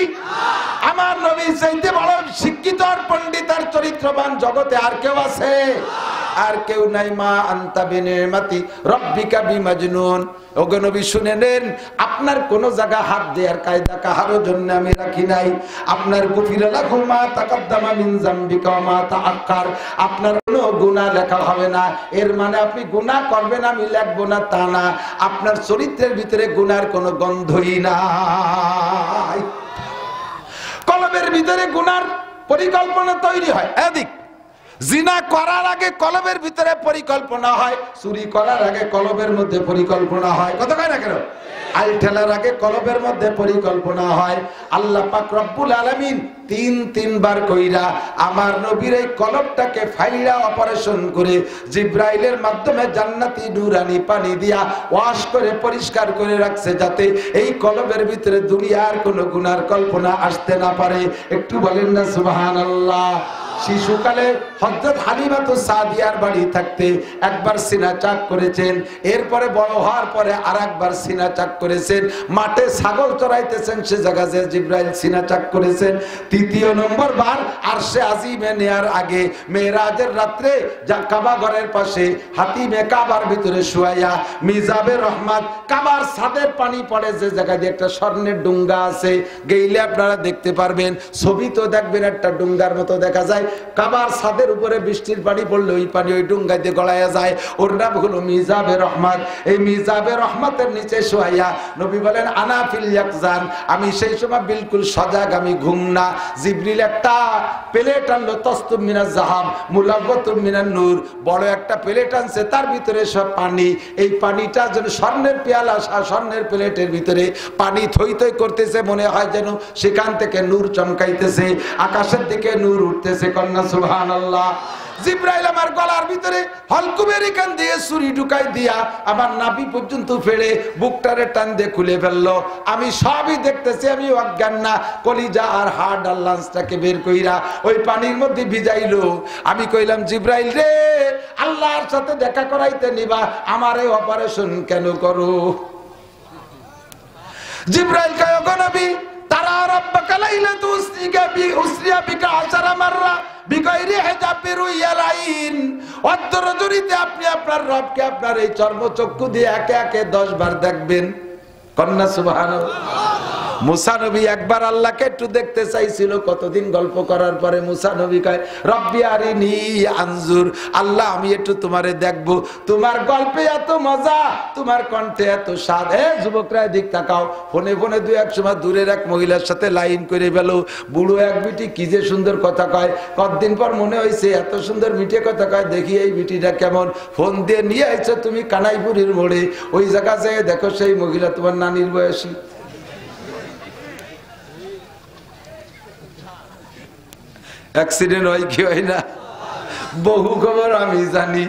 আমার নবী চাইতে বড় শিক্ষিত আর পণ্ডিত আর চরিত্রবান জগতে আর কেউ আছে? আর কেউ নাই। মা আনতা বিনিমাতি রাব্বিকা বিমাজনুন। ওগো নবী শুনে নেন, আপনার কোন জায়গা হাত দেওয়ার কায়দা কাহারও জন্য আমি রাখি নাই। আপনার গফিরা লাহু মা তাকাদ্দামা মিন যামবিকা ওয়া মা তাআক্কার। আপনার কোনো গুনাহ লেখা হবে না। এর মানে আপনি গুনাহ করবেন আমি লিখবো না তা না। আপনার চরিত্রের ভিতরে গুনাহের কোনো গন্ধই নাই। কলবের ভিতরে গুনার পরিকল্পনা তৈরি হয়। এদিক জিনা করার আগে কলবের ভিতরে পরিকল্পনা হয়, চুরি করার আগে কলবের মধ্যে পরিকল্পনা হয়। কত কয় না কেন? আল ঠেলার আগে কলবের মধ্যে পরিকল্পনা হয়। আল্লাহ পাক রব্বুল আলামিন তিনবার কইরা আমার নবীর এই কলবটাকে ফাইলা অপারেশন করে জিব্রাইলের মাধ্যমে জান্নাতি নূরানি পানি দিয়া ওয়াশ করে পরিষ্কার করে রাখছে, যাতে এই কলবের ভিতরে দুনিয়ার কোনো গুনার কল্পনা আসতে না পারে। একটু বলেন না সুবহানাল্লাহ। শিশুকালে হযরত হালিমাতু সাদিয়ার বাড়ি থাকতে একবার সিনা চাক করেছেন, এরপরে বড় হওয়ার পরে আরেকবার সিনা চাক করেছেন। মাঠে ছাগল চড়াইতেছেন, সে জায়গায় জিব্রাইল সিনা চাক করেছেন। তৃতীয় নম্বর বার আরশে আজিমে নেয়ার আগে মেরাজের রাত্রে যা কাবা ঘরের পাশে হাতিমে কাবার ভিতরে শুয়াইয়া মিজাবে রহমত কাবার ছাদের পানি পড়ে যে জায়গায় একটা স্বর্ণের ডুঙ্গা আছে, গেইলে আপনারা দেখতে পারবেন, ছবি তো দেখবেন একটা ডুঙ্গার মতো দেখা যায়। কাবার ছাদের উপরে বৃষ্টির পানি পড়লে ওই পানি ওই ডুঙ্গাইতে গড়াইয়া যায়। ওর নাম হলো মিজাবে রহমত। এই মিজাবে রহমতের নিচে শুয়াইয়া নবী বলেন আনা ফিল ইয়াকজান। আমি সেই সময় বিলকুল সজাগ, আমি ঘুম না। জিবরিল একটা প্লেট আনলো, তসতুম মিনাজ যাহাব মুলাব্বাতুম মিনান নূর। বড় একটা প্লেট আনছে, তার ভিতরে সব পানি। এই পানিটা যেন স্বর্ণের পেয়ালা, স্বর্ণের প্লেটের ভিতরে পানি থই থই করতেছে, মনে হয় যেন সেখান থেকে নূর চমকাইতেছে, আকাশের দিকে নূর উঠতেছে। কন্যা সুবহানাল্লাহ। জিব্রাইল আমার গলার ভিতরে হলকুবের এখান দিয়ে ছুরি ঢুকাই দিয়া আমার নাভি পর্যন্ত ফেড়ে বুকটারে টান দিয়ে খুলে ফেললো। আমি সবই দেখতেছি, আমি অজ্ঞান না। কলিজা আর হাড় আর লাঞ্চটাকে বের কইরা ওই পানির মধ্যে ভিজাইলো। আমি কইলাম জিব্রাইল রে, আল্লাহর সাথে দেখা করাইতে নিবা, আমার এই অপারেশন কেন করো? জিব্রাইল কয় ওগো নবী, তারা রাব্বাকা লাইলাতু উসরিয়া বিকা 10 মাররা বিগাইরি হিজাব রুয়ালাইন। অদ্দরজরিতে আপনি আপনার রবকে আপনার এই চর্মচক্ষু দিয়ে একে একে 10 বার দেখবেন। কন্যা সুবহানাল্লাহ। মুসা নবী একবার আল্লাহকে একটু দেখতে চাইছিল, কতদিন গল্প করার পরে মুসা নবী কয় রব্বি আরিনি আনজুর। আল্লাহ আমি একটু তোমারে দেখবো, তোমার গল্পে এত মজা, তোমার কণ্ঠে এত স্বাদ। যুবকরা দিক তাকাও। ফোনে ফোনে দু এক সময় দূরের এক মহিলার সাথে লাইন করে গেল। বুড়ো এক বিটি কি যে সুন্দর কথা কয়। কতদিন পর মনে হয়েছে এত সুন্দর মিঠে কথা কয়, দেখি এই বিটিটা কেমন। ফোন দিয়ে নিয়ে আইছো তুমি কানাইপুরির মোড়ে, ওই জায়গা যেয়ে দেখো সেই মহিলা তোমার নানির বয়সী। অ্যাক্সিডেন্ট হয় কি হয় না, বহু খবর আমি জানি।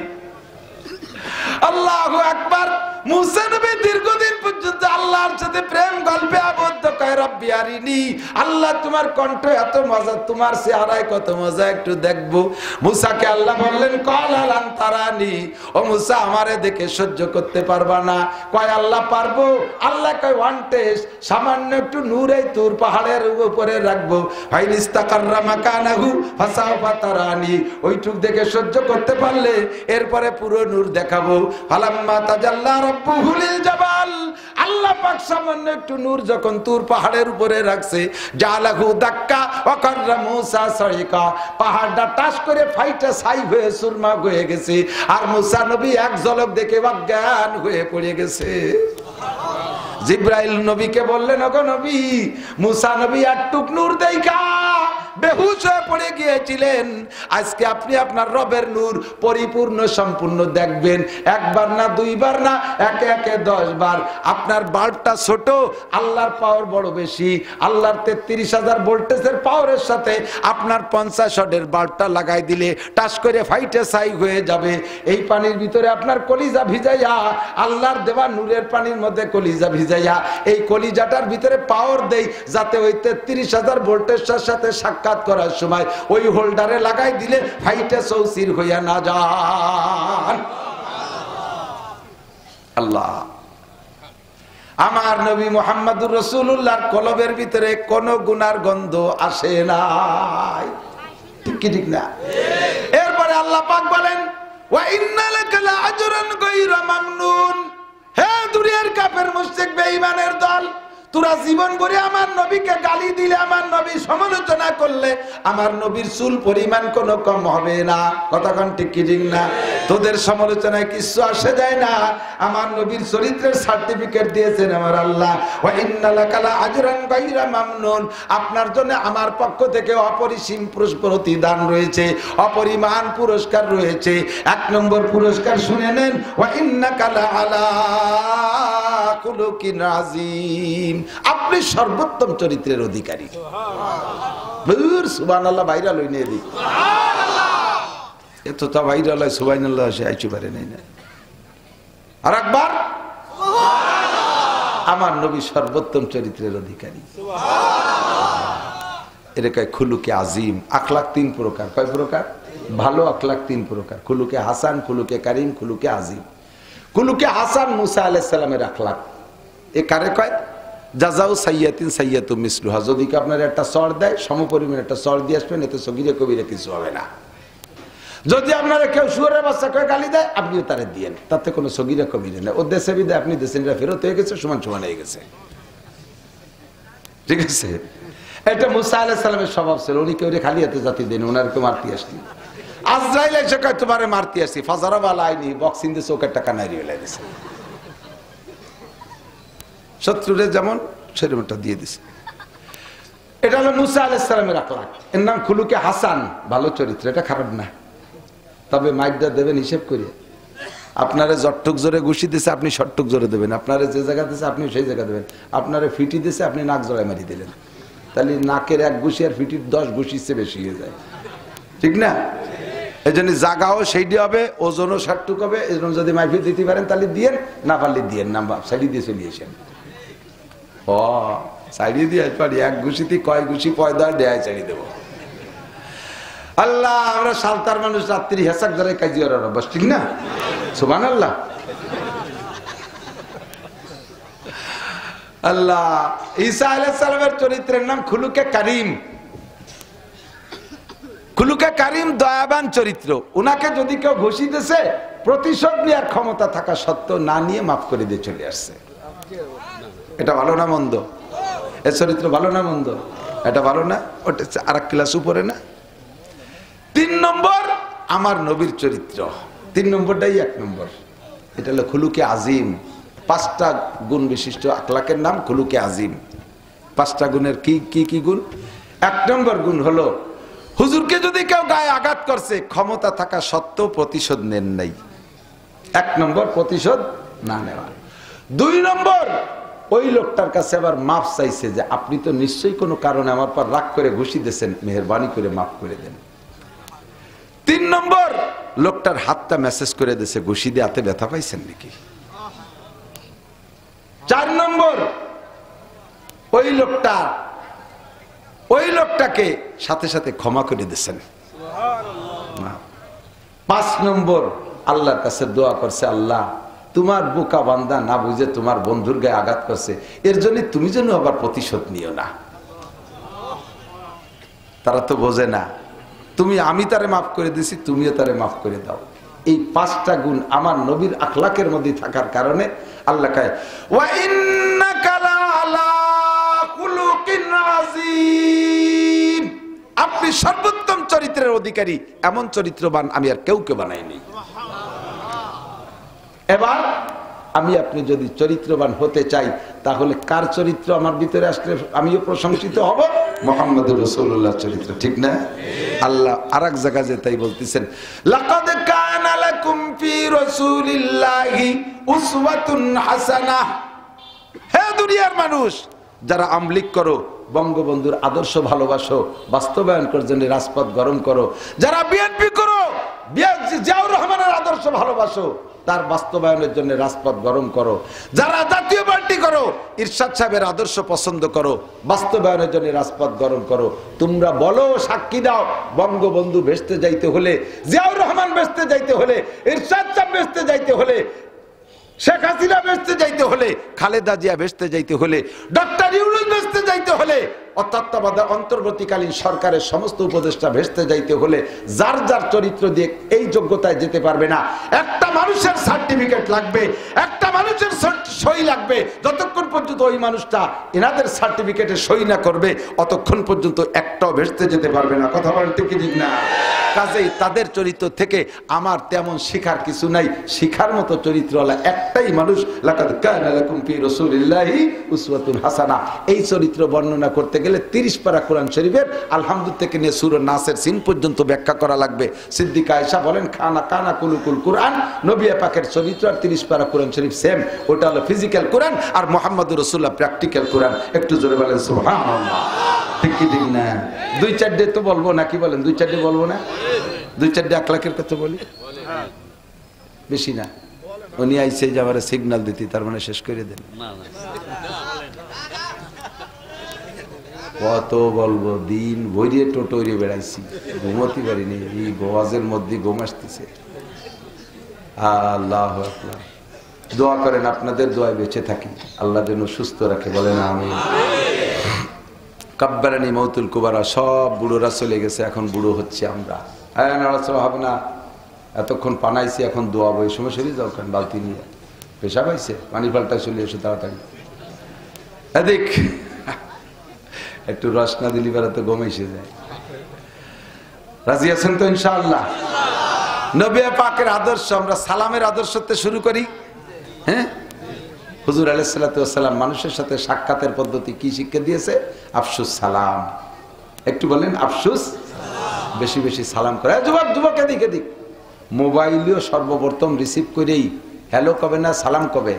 আল্লাহু আকবার। মুসা নবী দীর্ঘদিন পর্যন্ত আল্লাহর সাথে প্রেম গল্পে আবদ্ধ। কয় রব্বি আরিনি, আল্লাহ তোমার কণ্ঠ এত মজা, তোমার চেহারায় কত মজা, একটু দেখবো। মুসাকে আল্লাহ বললেন ক্বালা লান তারানি, ও মুসা আমারে দেখে সহ্য করতে পারবা না? কয় আল্লাহ পারবো। আল্লাহ কয় ওয়ান টেস্ট, সামান্য একটু নূর এই তুর পাহাড়ের উপরে রাখবো। ফাইন ইস্তাকাররা মাকানাহু ফাসাওফা তারানি, ওইটুক দেখে সহ্য করতে পারলে এরপরে পুরো নূর দেখাবো। ফালাম্মা তাজাল্লা রাব্বুহুল জাবাল, আল্লাহ পাক সামান্য একটু নূর যখন তুর পাহাড়ের উপরে রাখছে, জালাহু দাক্কা ওয়া কাররা মুসা সাইকা, পাহাড়টা টাচ করে ফাইটা ছাই হয়ে সুরমা হয়ে গেছে। আর মুসা নবী এক ঝলক দেখে অজ্ঞান হয়ে পড়ে গেছে। জিব্রাইল নবীকে বললেন ওগো নবী, মুসা নবী একটুক নূর দেইখা বেহুশ হয়ে পড়ে গিয়েছিলেন। আজকে আপনি আপনার রবের নূর পরিপূর্ণ সম্পূর্ণ দেখবেন, একবার না দুইবার না, একে একে 10 বার। আপনার বাল্বটা ছোট, আল্লাহর পাওয়ার বড় বেশি। আল্লাহর 33,000 ভোল্টেজের পাওয়ারের সাথে আপনার 50 ওয়াটের বাল্বটা লাগাই দিলে টাস করে ফাইটে ছাই হয়ে যাবে। এই পানির ভিতরে আপনার কলিজা ভিজাইয়া, আল্লাহর দেওয়া নূরের পানির মধ্যে কলিজা ভিজাইয়া, এই কলিজাটার ভিতরে পাওয়ার দেই, যাতে ওই 33,000 ভোল্টেজের সাথে সাক্ষাৎ করার সময় ওই হোল্ডারে লাগাই দিলে ফাইটে চৌচির হইয়া না যান। আল্লাহ, আমার নবী মুহাম্মদুর রাসূলুল্লাহর কলবের ভিতরে কোনো গুনার গন্ধ আসে নাই। ঠিক কি ঠিক না? এরপরে আল্লাহ পাক বলেন, ওয়া ইন্না লাকা লাআজরান গায়রা মামনুন। হে দুনিয়ার কাফের মুশরিক বেঈমানের দল, তোরা জীবন ভরে আমার নবীকে গালি দিলে, আমার নবী সমালোচনা করলে, আমার নবীর চুল পরিমাণ কোনো কম হবে না। কতক্ষণ ঠিক কি ঠিক না? তোদের সমালোচনায় কিছু আসে যায় না। আমার নবীর চরিত্রের সার্টিফিকেট দিয়েছেন আমার আল্লাহ। ওয়া ইন্না লাকা লাআজরান গায়রা মামনুন। আপনার জন্য আমার পক্ষ থেকে অপরিসীম প্রতিদান রয়েছে, অপরিমাণ পুরস্কার রয়েছে। 1 নম্বর পুরস্কার শুনে নেন, ওয়া ইন্নাকা লাআলা খুলুকিন আযীম। আপনি সর্বোত্তম চরিত্রের অধিকারী। সুবহানাল্লাহ, ভাইরাল হই নিয়ে দিই। এত তো ভাইরাল হয়, সুবহানাল্লাহ আসে আইতে পারে নাই না। আর একবার আমার নবী সর্বোত্তম চরিত্রের অধিকারী। এটা কয় খুলুকে আজিম। আখলাক 3 প্রকার। কয় প্রকার? ভালো আখলাক 3 প্রকার। খুলুকে হাসান, খুলুকে কারিম, খুলুকে আজিম। খুলুকে হাসান মুসা আলাইহিস সালামের আখলাক। এ কারে কয়? জাযাউ সাইয়্যাতিন সাইয়্যাতু মিসলুহা। যদি কি আপনার একটা চড় দেয়, সমপরিমাণ একটা চড় দিয়ে আসবেন, এতে সগীরে কবিরে কিছু হবে না। যদি আপনারা কেউ শুয়োরের বাচ্চা কয়ে গালি দেয়, আপনিও তারে দিয়েন, তাতে কোনো সগীরে কবিরে না। ও দেশে বিদায়, আপনি দেশে ফেরত হয়ে গেছে, সমান সমান হয়ে গেছে। ঠিক আছে? এটা মুসা আলাইহিস সালামের স্বভাব ছিল। উনি কেউ খালি হাতে জাতি দেন, ওনার কেউ মারতে আসতেন। আজরাইল এসে কয় তোমারে মারতে আসি, ফাজারা বালা আইনি, বক্সিং দিয়ে চোখের টাকা নাইরি হয়ে গেছে। শত্রুরে যেমন সেরকমটা দিয়ে দিছে। এটা হলো মুসা আলাইহিস সালামের আখলাক। এর নাম খুলুকে হাসান, ভালো চরিত্র। এটা খারাপ না, তবে মাইকটা দেবেন হিসেব করে। আপনারে জটটুক জোরে ঘুষি দিছে, আপনি শটটুক জোরে দেবেন। আপনারে যে জায়গা দিছে, আপনি সেই জায়গা দেবেন। আপনারে ফিটি দিছে, আপনি নাক জড়ায় মারি দিলেন, তাহলে নাকের 1 ঘুষি আর ফিটির 10 ঘুষির চেয়ে বেশি হয়ে যায়। ঠিক না? এই জন্য জাগাও সেইটি হবে, ওজনও 60 হবে। এই জন্য যদি মাইফি দিতে পারেন তাহলে দিয়ে, না পারলে দিয়ে নাম্বার সাইডি দিয়ে চলে আসেন। ও সাইডি দিয়ে পারি, 1 ঘুষিতে কয় ঘুষি পয়দা দেয় চাইড়ি দেবো। আল্লাহ, আমরা সালতার মানুষ, রাত্রি হেসাক ধরে কাজী ওরা বস। ঠিক না? সুবহানাল্লাহ। আল্লাহ, ঈসা আলাইহিস সালামের চরিত্রের নাম খুলুকে কারিম। খুলুকে কারিম দয়াবান চরিত্র। উনাকে যদি কেউ ঘুষি দিয়েছে, প্রতিশোধ নেওয়ার ক্ষমতা থাকা সত্ত্বেও না নিয়ে মাফ করে দিয়ে চলে আসছে। এটা ভালো না মন্দ? এ চরিত্র ভালো না মন্দ? এটা ভালো না? ওটা আরেক ক্লাস উপরে না? 3 নম্বর আমার নবীর চরিত্র। 3 নম্বরটাই 1 নম্বর। এটা হলো খুলুকে আজিম। 5টা গুণ বিশিষ্ট আখলাকের নাম খুলুকে আজিম। 5টা গুণের কি কি কি গুণ? 1 নম্বর গুণ হলো, হুজুরকে যদি কেউ গায়ে আঘাত করছে, ক্ষমতা থাকা সত্ত্বেও প্রতিশোধ নেন নাই। 1 নম্বর প্রতিশোধ না নেওয়া। 2 নম্বর, ওই লোকটার কাছে আবার মাফ চাইছে, যে আপনি তো নিশ্চয়ই কোনো কারণে আমার পর রাগ করে ঘুষি দিয়েছেন, মেহেরবানি করে মাফ করে দেন। 3 নম্বর, লোকটার হাতটা মেসেজ করে দিয়েছে, ঘুষি দিয়ে হাতে ব্যথা পাইছেন নাকি। 4 নম্বর, ওই লোকটাকে সাথে সাথে ক্ষমা করে দিয়েছেন। 5 নম্বর, আল্লাহর কাছে দোয়া করছে, আল্লাহ তোমার বোকা বান্দা না বুঝে তোমার বন্ধুর গায়ে আঘাত করছে, এর জন্য তুমি যেন আবার প্রতিশোধ নিও না। তারা তো বোঝে না, আমি তারে মাফ করে দিছি, তুমিও তারে মাফ করে দাও। এই 5টা গুণ আমার নবীর আখলাকের মধ্যে থাকার কারণে আল্লাহ কয়, ওয়া ইন্নাকা লাআলা খুলুকিন আযীম। আপনি সর্বোত্তম চরিত্রের অধিকারী। এমন চরিত্রবান আমি আর কেউ বানাইনি। এবার আমি আপনি যদি চরিত্রবান হতে চাই তাহলে কার চরিত্র আমার ভিতরে আসলে আমিও প্রশংসিত হব? মুহাম্মদুর রাসূলুল্লাহ চরিত্র, ঠিক না? আল্লাহ আরেক জায়গায় যে তাই বলতেছেন, লাকাদ কানা লাকুম ফি রাসূলিল্লাহি উসওয়াতুন হাসানাহ। হে দুনিয়ার মানুষ, যারা আমলিক করো বঙ্গবন্ধুর আদর্শ ভালোবাসো, বাস্তবায়ন করার জন্য রাজপথ গরম করো। যারা বিএনপি করো জিয়াউর রহমানের আদর্শ ভালোবাসো, তার বাস্তবায়নের জন্য রাজপথ গরম করো। যারা জাতীয় পার্টি করো ইরশাদ সাহেবের আদর্শ পছন্দ করো, বাস্তবায়নের জন্য রাজপথ গরম করো। তোমরা বলো, সাক্ষী দাও, বঙ্গবন্ধু বেচতে যাইতে হলে, জিয়াউর রহমান বেচতে যাইতে হলে, ইরশাদ সাহেব বেচতে যাইতে হলে, শেখ হাসিনা বেচতে যাইতে হলে, খালেদা জিয়া বেচতে যাইতে হলে, ডক্টর ইউনূস বেচতে যাইতে হলে, অন্তর্বর্তীকালীন সরকারের সমস্ত উপদেষ্টা বেচতে যাইতে হলে যার যার চরিত্র দিয়ে এই যোগ্যতায় যেতে পারবে না। একটা মানুষের সার্টিফিকেট লাগবে, একটা মানুষের সই লাগবে। যতক্ষণ পর্যন্ত ওই মানুষটা এনাদের সার্টিফিকেটে সই না করবে অতক্ষণ পর্যন্ত একটাও বেচতে যেতে পারবে না। কথা বলেন ঠিক কি ঠিক না? কাজেই তাদের চরিত্র থেকে আমার তেমন শিখার কিছু নাই। শিখার মতো চরিত্রওয়ালা একটাই মানুষ, লাকাদ কানা লাকুম ফি রাসূলিল্লাহি উসওয়াতুন হাসানাহ। এই চরিত্র বর্ণনা করতে গেলে 30 পারা কোরআন শরীফের আলহামদুলিল্লাহ থেকে নিয়ে সূরা নাসের সিন পর্যন্ত ব্যাখ্যা করা লাগবে। সিদ্দিকা আয়েশা বলেন, খানা কানা কুলুকুল কোরআন। নবী পাকের চরিত্র আর 30 পারা কোরআন শরীফ সেম। ওটা হলো ফিজিক্যাল কোরআন আর মুহাম্মদুর রাসূলুল্লাহ প্র্যাকটিক্যাল কোরআন। একটু জোরে বলেন সুবহানাল্লাহ, ঠিক কি ঠিক না? 2-4 তো বলবো নাকি বলেন? 2-4 বলবো না? 2-4 আকলাকের কথা বলি, বেশি না। উনি আইসে যে আমার সিগন্যাল দিতে, তার মানে শেষ করে দেন। কত বলবো, দিন ভরিয়ে টোটোরে বেড়াইছি, ঘুমোতে পারিনি। এই গোয়াজের মধ্যে ঘুম আসতেছে। আল্লাহু আকবার। দোয়া করেন, আপনাদের দোয়ায় বেঁচে থাকি, আল্লাহ যেন সুস্থ রাখে, বলেন আমিন। কাব্বারানি মৌতুল কুবারা, সব বুড়োরা চলে গেছে, এখন বুড়ো হচ্ছে আমরা। হ্যাঁ, নড়াচড়া হবে না। এতক্ষণ পানাইছি, এখন দোয়াবো। এই সময় সরিয়ে যাও, কেন বালতি নিয়ে পেশা পাইছে, পানি পাল্টায় চলে এসে তাড়াতাড়ি। দেখ একটু রস না দিলি বেড়াতে ঘুমাইছে যায়। রাজি আছেন তো ইনশাআল্লাহ? নবী পাকের আদর্শ, আমরা সালামের আদর্শতে শুরু করি। হ্যাঁ, হুজুর আলাইহিস সালাতু ওয়াস সালাম মানুষের সাথে সাক্ষাতের পদ্ধতি কি শিক্ষা দিয়েছে? আফসুস সালাম। একটু বলেন আফসুস, বেশি বেশি সালাম করে। যুবক যুবক এদিক এদিক, মোবাইলেও সর্বপ্রথম রিসিভ করেই হ্যালো কবে না, সালাম কবে?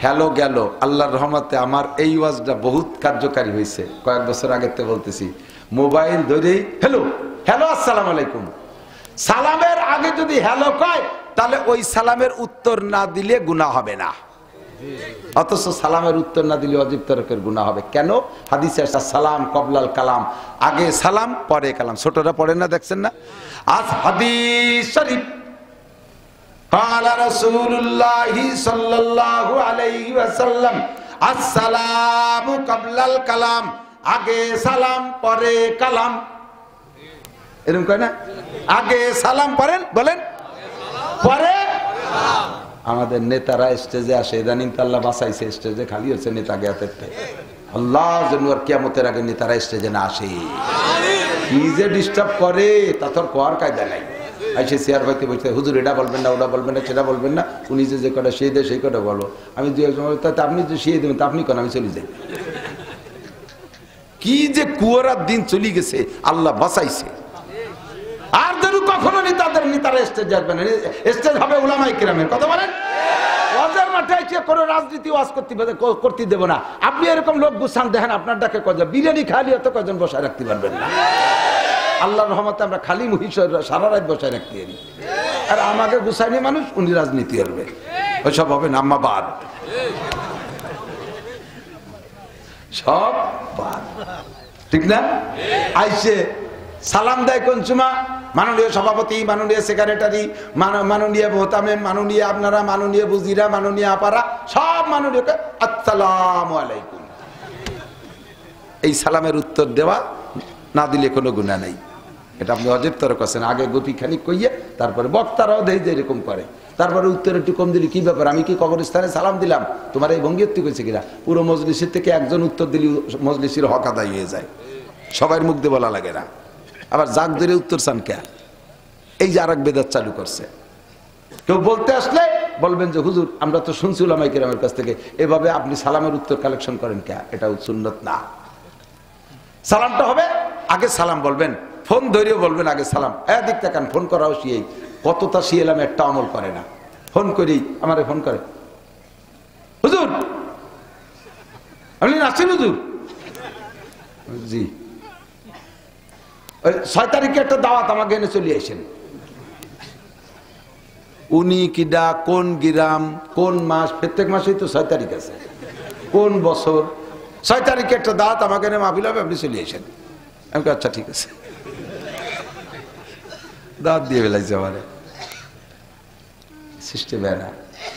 হ্যালো গেল। আল্লাহর রহমতে আমার এই ওয়াজটা বহুত কার্যকারী হয়েছে। কয়েক বছর আগের থেকে বলতেছি, মোবাইল ধরেই হ্যালো হ্যালো আসসালামু আলাইকুম। সালামের আগে যদি হ্যালো কয় তাহলে ওই সালামের উত্তর না দিলে গুনাহ হবে না, অথচ সালামের উত্তর না দিলে অজীব তরকের গুনাহ হবে। কেন? হাদিসে আছে সালাম কবলাল কালাম, আগে সালাম পরে কালাম। ছোটরা পড়ে না, দেখছেন না? আজ হাদিস শরীফ, قال رسول الله صلى الله عليه وسلم السلام قبل الكلام, আগে সালাম পরে কালাম। এরকম কয় না? আগে সালাম পড়েন, বলেন পরে। আমাদের নেতারা স্টেজে আসে, ইদানিং তো আল্লাহ বাঁচাইছে, স্টেজে খালি হচ্ছে নেতা গেতের। আল্লাহ যেন আর কিয়ামতের আগে নেতারা স্টেজে না আসে। কি যে ডিস্টার্ব করে তা তোর কোয়ার কায়দা নাই। আইসে চেয়ার পাইতে বসে, হুজুর এটা বলবেন না, ওটা বলবেন না, সেটা বলবেন না, উনি যে কটা সেই দেয় সেই কটা বলো। আমি দু একজন, আপনি যে সেই দেবেন তা আপনি কেন, আমি চলে যাই। কি যে কুয়ারার দিন চলে গেছে, আল্লাহ বাঁচাইছে। আর যেন কখনো নেতারা স্টেজে আসবে না, স্টেজ হবে উলামায়ে কেরামের। কথা বলেন, ওয়াজের মাঠে এসে কোনো রাজনীতি ওয়াজ করতে দেব না। আপনি এরকম লোক গুছান দেখেন, আপনার ডাকে কজন বিরিয়ানি খালি এত কজন বসায় রাখতে পারবেন না। আল্লাহর রহমতে আমরা খালি মহিষর সারা রাত বসায় রাখতে পারি। আর আমাকে গুছাইনি মানুষ, উনি রাজনীতি করবে, ওইসব হবে না। আম্মা বাদ, সব বাদ, ঠিক না? আইসে সালাম দেয় কোন সময়? মাননীয় সভাপতি, মাননীয় সেক্রেটারি, মাননীয় মোহতামেম, মাননীয় আপনারা, মাননীয় বুজিরা, মাননীয় আপারা, সব মাননীয় আসসালামু আলাইকুম। এই সালামের উত্তর দেওয়া না দিলে কোনো গুনাহ নাই। এটা আপনি অজীব তরক আছেন। আগে গতি খানিক কইয়ে তারপরে বক্তারাও দেয় যে এরকম করে, তারপরে উত্তর একটু কম দিলি কি ব্যাপার, আমি কি কবরস্থানে সালাম দিলাম, তোমার এই ভঙ্গি একটু কইছে কিনা? পুরো মজলিসের থেকে একজন উত্তর দিলি মজলিসের হক আদায় হয়ে যায়, সবার মুখ দিয়ে বলা লাগে না। আবার জাগ ধরে উত্তর চান কে? এই যে আরেক বেদাত চালু করছে। কেউ বলতে আসলে বলবেন যে হুজুর আমরা তো শুনছি উলামায়ে কেরামের কাছ থেকে এভাবে আপনি সালামের উত্তর কালেকশন করেন কে? এটা সুন্নত না। সালামটা হবে আগে সালাম বলবেন, ফোন ধরেও বলবেন আগে সালাম। এদিক তাকান, ফোন করাও শিয়েই কতটা শিয়েলাম, একটা আমল করে না। ফোন করি আমারে ফোন করে, হুজুর আপনি আসছেন হুজুর? জি, ওই 6 তারিখে একটা দাওয়াত আমাকে এনে চলে আসেন। উনি কিডা, কোন গ্রাম, কোন মাস? প্রত্যেক মাসেই তো 6 তারিখ আছে। কোন বছর? 6 তারিখে একটা দাওয়াত আমাকে এনে মাহফিল হবে, আপনি চলে আসেন। আমি আচ্ছা ঠিক আছে, দাওয়াত দিয়ে ফেলাইছে আমারে। সিস্টেম না,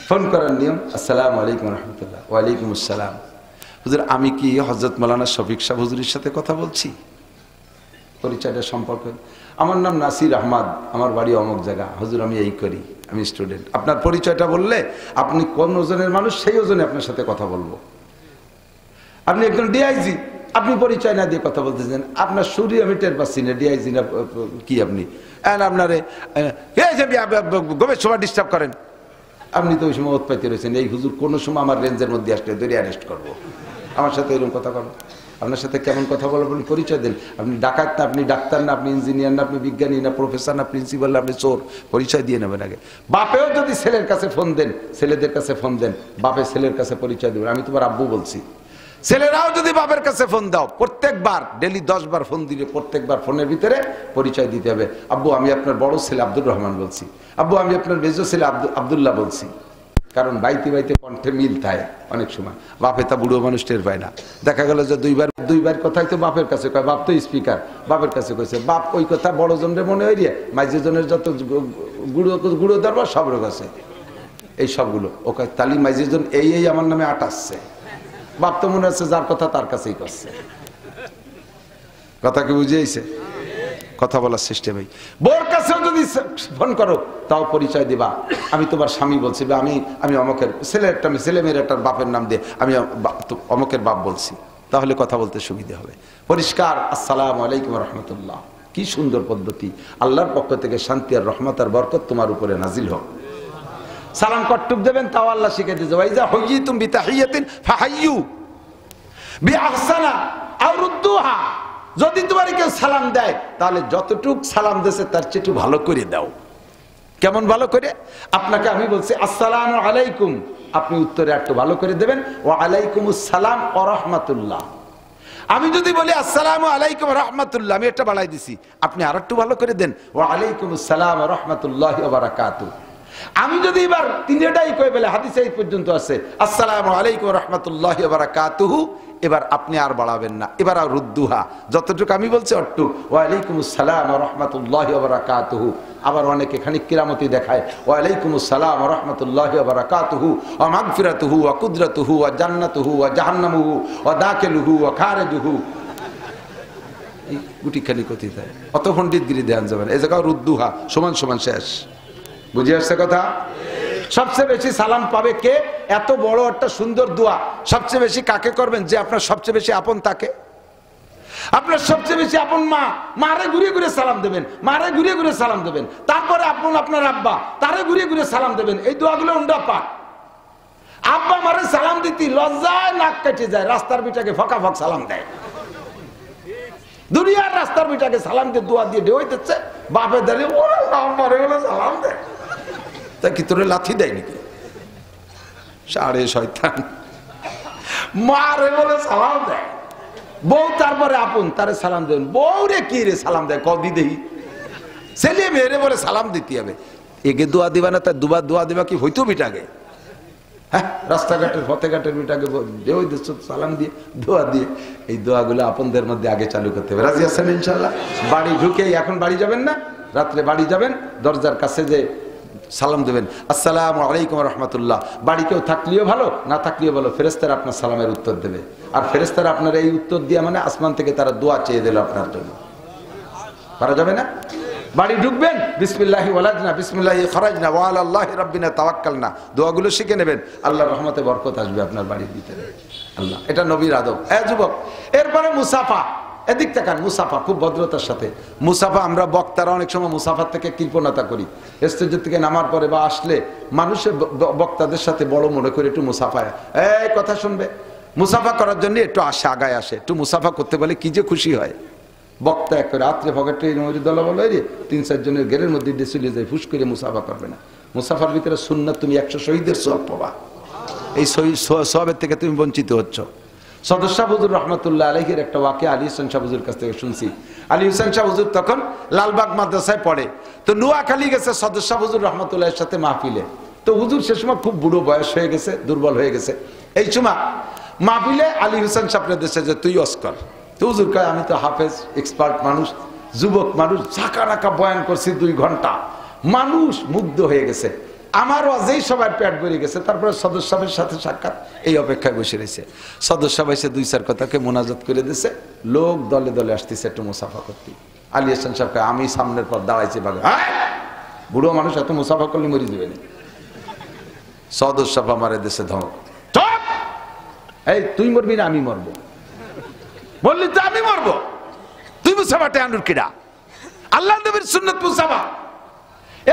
ফোন করার নিয়ম, আসসালামু আলাইকুম রহমতুল্লাহ। ওয়ালাইকুম আসসালাম। হুজুর আমি কি হযরত মাওলানা শফিক সাহেব হুজুরের সাথে কথা বলছি? পরিচয়টা সম্পর্কে, আমার নাম নাসির আহমদ, আমার বাড়ি অমুক জায়গা। হুজুর আমি এই করি, আমি স্টুডেন্ট। আপনার পরিচয়টা বললে আপনি কোন ওজনের মানুষ সেই ওজনে আপনার সাথে কথা বলবো। আপনি একজন ডিআইজি, আপনি পরিচয় না দিয়ে কথা বলতেছেন, আপনার সুরি আমি টের পাচ্ছি না ডিআইজি না কি আপনি। আপনারে গভীর সময় ডিস্টার্ব করেন, আপনি তো ওই সময় ওত পাইতে রয়েছেন। এই হুজুর কোনো সময় আমার রেঞ্জের মধ্যে আসলে ধরে অ্যারেস্ট করবো। আমার সাথে এরকম কথা বলেন, আপনার সাথে কেমন কথা বলবেন পরিচয় দেন। আপনি ডাকাত না, আপনি ডাক্তার না, আপনি ইঞ্জিনিয়ার না, আপনি বিজ্ঞানী না, প্রফেসর না, প্রিন্সিপাল না, আপনি চোর। পরিচয় দিয়ে নেবেন আগে। বাপেও যদি ছেলের কাছে ফোন দেন, ছেলেদের কাছে ফোন দেন, বাপে ছেলের কাছে পরিচয় দেবেন, আমি তোমার আব্বু বলছি। ছেলেরাও যদি বাপের কাছে ফোন দাও, প্রত্যেকবার ডেলি 10 বার ফোন দিলে প্রত্যেকবার ফোনের ভিতরে পরিচয় দিতে হবে। আব্বু আমি আপনার বড় ছেলে আব্দুর রহমান বলছি, আব্বু আমি আপনার মেজো ছেলে আব্দুল্লাহ বলছি। কারণ বাইতে বাইতে কণ্ঠে মিল থাকে অনেক সময়, বাপে তা বুড়ো মানুষ টের পায় না। দেখা গেল যে দুইবার কথাই তো বাপের কাছে কয়, বাপ তো স্পিকার, বাপের কাছে কইছে। বাপ ওই কথা বড় জনের মনে হয়ে মাইজেজনের যত গুঁড়ো দরবার সব রোগ আছে, এই সবগুলো ওকে তালি মাইজেজন এই আমার নামে আটাচ্ছে। বাপ তো মনে হচ্ছে যার কথা তার কাছেই করছে। কথা কি বুঝিয়েছে? কথা বলার সিস্টেমই। বোর কাছেও যদি ফোন করো তাও পরিচয় দিবা, আমি তোমার স্বামী বলছি, বা আমি অমকের ছেলে মেয়ের একটা বাপের নাম দিয়ে আমি অমকের বাপ বলছি, তাহলে কথা বলতে সুবিধা হবে। পরিষ্কার আসসালামু আলাইকুম রহমতুল্লাহ। কি সুন্দর পদ্ধতি! আল্লাহর পক্ষ থেকে শান্তি আর রহমত আর বরকত তোমার উপরে নাজিল হোক। সালাম কট্টুক দেবেন তাও আল্লাহ শিখে দিয়েছে, ওয়াইজা হুইয়িতুম বিতাহিয়াতিন ফাহাইয়ু বিআহসানা আও রুদ্দুহা। যদি তোমার কেউ সালাম দেয় তাহলে যতটুক সালাম দিয়েছে তার চেয়ে একটু ভালো করে দাও। কেমন ভালো করে? আপনাকে আমি বলছি আসসালামু আলাইকুম, আপনি উত্তরে একটু ভালো করে দেবেন ওয়া আলাইকুমুস সালাম ওয়া রাহমাতুল্লাহ। আমি যদি বলি আসসালামু আলাইকুম ওয়া রাহমাতুল্লাহ, আমি একটা বাড়াই দিছি, আপনি আর একটু ভালো করে দেন ওয়া আলাইকুমুস সালাম ওয়া রাহমাতুল্লাহি ওয়া বারাকাতুহু। আমি যদি এবার তিনটাই কই বলে হাদিসে এই পর্যন্ত আছে আসসালামু আলাইকুম ওয়া রাহমাতুল্লাহি ওয়া বারাকাতুহু, এবার আপনি আর বাড়াবেন না, এবার আর রুদ্দুহা, যতটুকু আমি বলছি অট্টু ওয়া আলাইকুমুস সালাম ওয়া রাহমাতুল্লাহি ওয়া বারাকাতুহু। আবার অনেকে খানিক কিরামতি দেখায় ওয়া আলাইকুমুস সালাম ওয়া রাহমাতুল্লাহি ওয়া বারাকাতুহু ওয়া মাগফিরাতুহু ওয়া কুদরাতুহু ওয়া জান্নাতুহু ওয়া জাহান্নামুহু ওয়া দাখিলুহু ওয়া খারিজুহু। এই গুটি খানিক কথি দেয়, অত পণ্ডিতগিরি দেন যাবেন। এই জায়গা রুদ্দুহা সমান সমান শেষ। বুঝে আসছে কথা? সবচেয়ে বেশি সালাম পাবে কে? এত বড় একটা সুন্দর দোয়া সবচেয়ে বেশি কাকে করবেন? যে আপনার সবচেয়ে বেশি আপন তাকে। আপনার সবচেয়ে বেশি আপন মা, মারে ঘুরিয়ে ঘুরিয়ে সালাম দেবেন, মারে ঘুরিয়ে ঘুরিয়ে সালাম দেবেন। তারপরে আপন আপনার আব্বা, তারে ঘুরিয়ে ঘুরিয়ে সালাম দেবেন। এই দোয়াগুলো উন্ডা পাক। আব্বা মারে সালাম দিতে লজ্জায় নাক কেটে যায়, রাস্তার বিটাকে ফকা ফক সালাম দেয়। দুনিয়ার রাস্তার বিটাকে সালাম দিয়ে দোয়া দিয়ে ঢেউ দিচ্ছে, বাপে দাঁড়িয়ে ওরে মারে বলে সালাম দেয়। তা কি তোরে লাথি দেয় নাকি? সাড়ে শয়তান, মারে বলে সালাম দেয়। বউ তারপরে আপন তারে সালাম দেবেন। বউ রে কি রে সালাম দেয় কদি দেহি? ছেলে মেয়েরে বলে সালাম দিতে হবে। এগে দোয়া দিবা না, তার দুবার দোয়া দিবা কি হইতো বিটাকে? হ্যাঁ, রাস্তাঘাটের ফতেঘাটের বিটাকে ঢেউ দিচ্ছ সালাম দিয়ে দোয়া দিয়ে। এই দোয়াগুলো আপনদের মধ্যে আগে চালু করতে হবে। রাজি আছেন ইনশাল্লাহ? বাড়ি ঢুকে এখন বাড়ি যাবেন না, রাত্রে বাড়ি যাবেন, দরজার কাছে যে সালাম দেবেন আসসালামু আলাইকুম রহমতুল্লাহ। বাড়ি কেউ থাকলেও ভালো, না থাকলেও ভালো, ফেরেশতারা আপনার সালামের উত্তর দেবে। আর ফেরেশতারা আপনার এই উত্তর দিয়ে মানে আসমান থেকে তারা দোয়া চেয়ে দিল আপনার জন্য। পারা যাবে না? বাড়ি ঢুকবেন বিসমিল্লাহি ওয়ালাজনা বিসমিল্লাহি খরাজনা ওয়া আলাল্লাহি রাব্বিনা তাওয়াক্কালনা, দোয়াগুলো শিখে নেবেন। আল্লাহর রহমতে বরকত আসবে আপনার বাড়ির ভিতরে। আল্লাহ, এটা নবীর আদব। যুবক, এরপরে মুসাফা। এদিক তাকান, মুসাফা খুব ভদ্রতার সাথে মুসাফা। আমরা বক্তারা অনেক সময় মুসাফার থেকে কৃপণতা করি, স্টেজের থেকে নামার পরে বা আসলে মানুষের বক্তাদের সাথে বড় মনে করে একটু মুসাফায় এই কথা শুনবে, মুসাফা করার জন্য একটু আসে, আগায় আসে, একটু মুসাফা করতে বলে কি যে খুশি হয়। বক্তা এক রাত্রে ভগটে দল বলে 3-4 জনের ঘেরের মধ্যে দিয়ে চলে যায়, ফুস করে মুসাফা করবে না। মুসাফার ভিতরে সুন্নাত, তুমি 100 শহীদের সওয়াব পাবা, এই সওয়াবের থেকে তুমি বঞ্চিত হচ্ছ। সদস্য হুজুর রহমতুল্লাহ আলাইহির একটা ওয়াকিয়া আলী হোসেন শাহ হুজুর কাছ থেকে শুনছি। আলী হোসেন শাহ হুজুর তখন লালবাগ মাদ্রাসায় পড়ে, তো নোয়াখালী গেছে সদস্য হুজুর রহমতুল্লাহের সাথে মাহফিলে। তো হুজুর সে সময় খুব বুড়ো বয়স হয়ে গেছে, দুর্বল হয়ে গেছে। এই সময় মাহফিলে আলী হোসেন সাহেবের দেশে যে তুই অস্কর, তো হুজুর কয় আমি তো হাফেজ, এক্সপার্ট মানুষ, যুবক মানুষ, ঝাঁকা নাকা বয়ান করছি 2 ঘন্টা, মানুষ মুগ্ধ হয়ে গেছে। আমারও যেই সবার পেট ভরে গেছে। তারপরে সদস্য সাহেবের সাথে সাক্ষাৎ, এই অপেক্ষায় বসে রয়েছে। সদস্য সাহেব এসে 2-4 কথাকে মোনাজাত করে দিয়েছে, লোক দলে দলে আসতেছে একটু মুসাফা করতে। আলী হোসেন সাহেবকে আমি সামনের পর দাঁড়াইছি, ভাবে বুড়ো মানুষ এত মুসাফা করলে মরি যাবে না। সদস্য সাহেব আমার দেশে ধমক, এই তুই মরবি না আমি মরবো? বললি তো আমি মরবো, তুই মুসাফাটে আনুর কিরা? আল্লাহ নবীর সুন্নাত মুসাফা।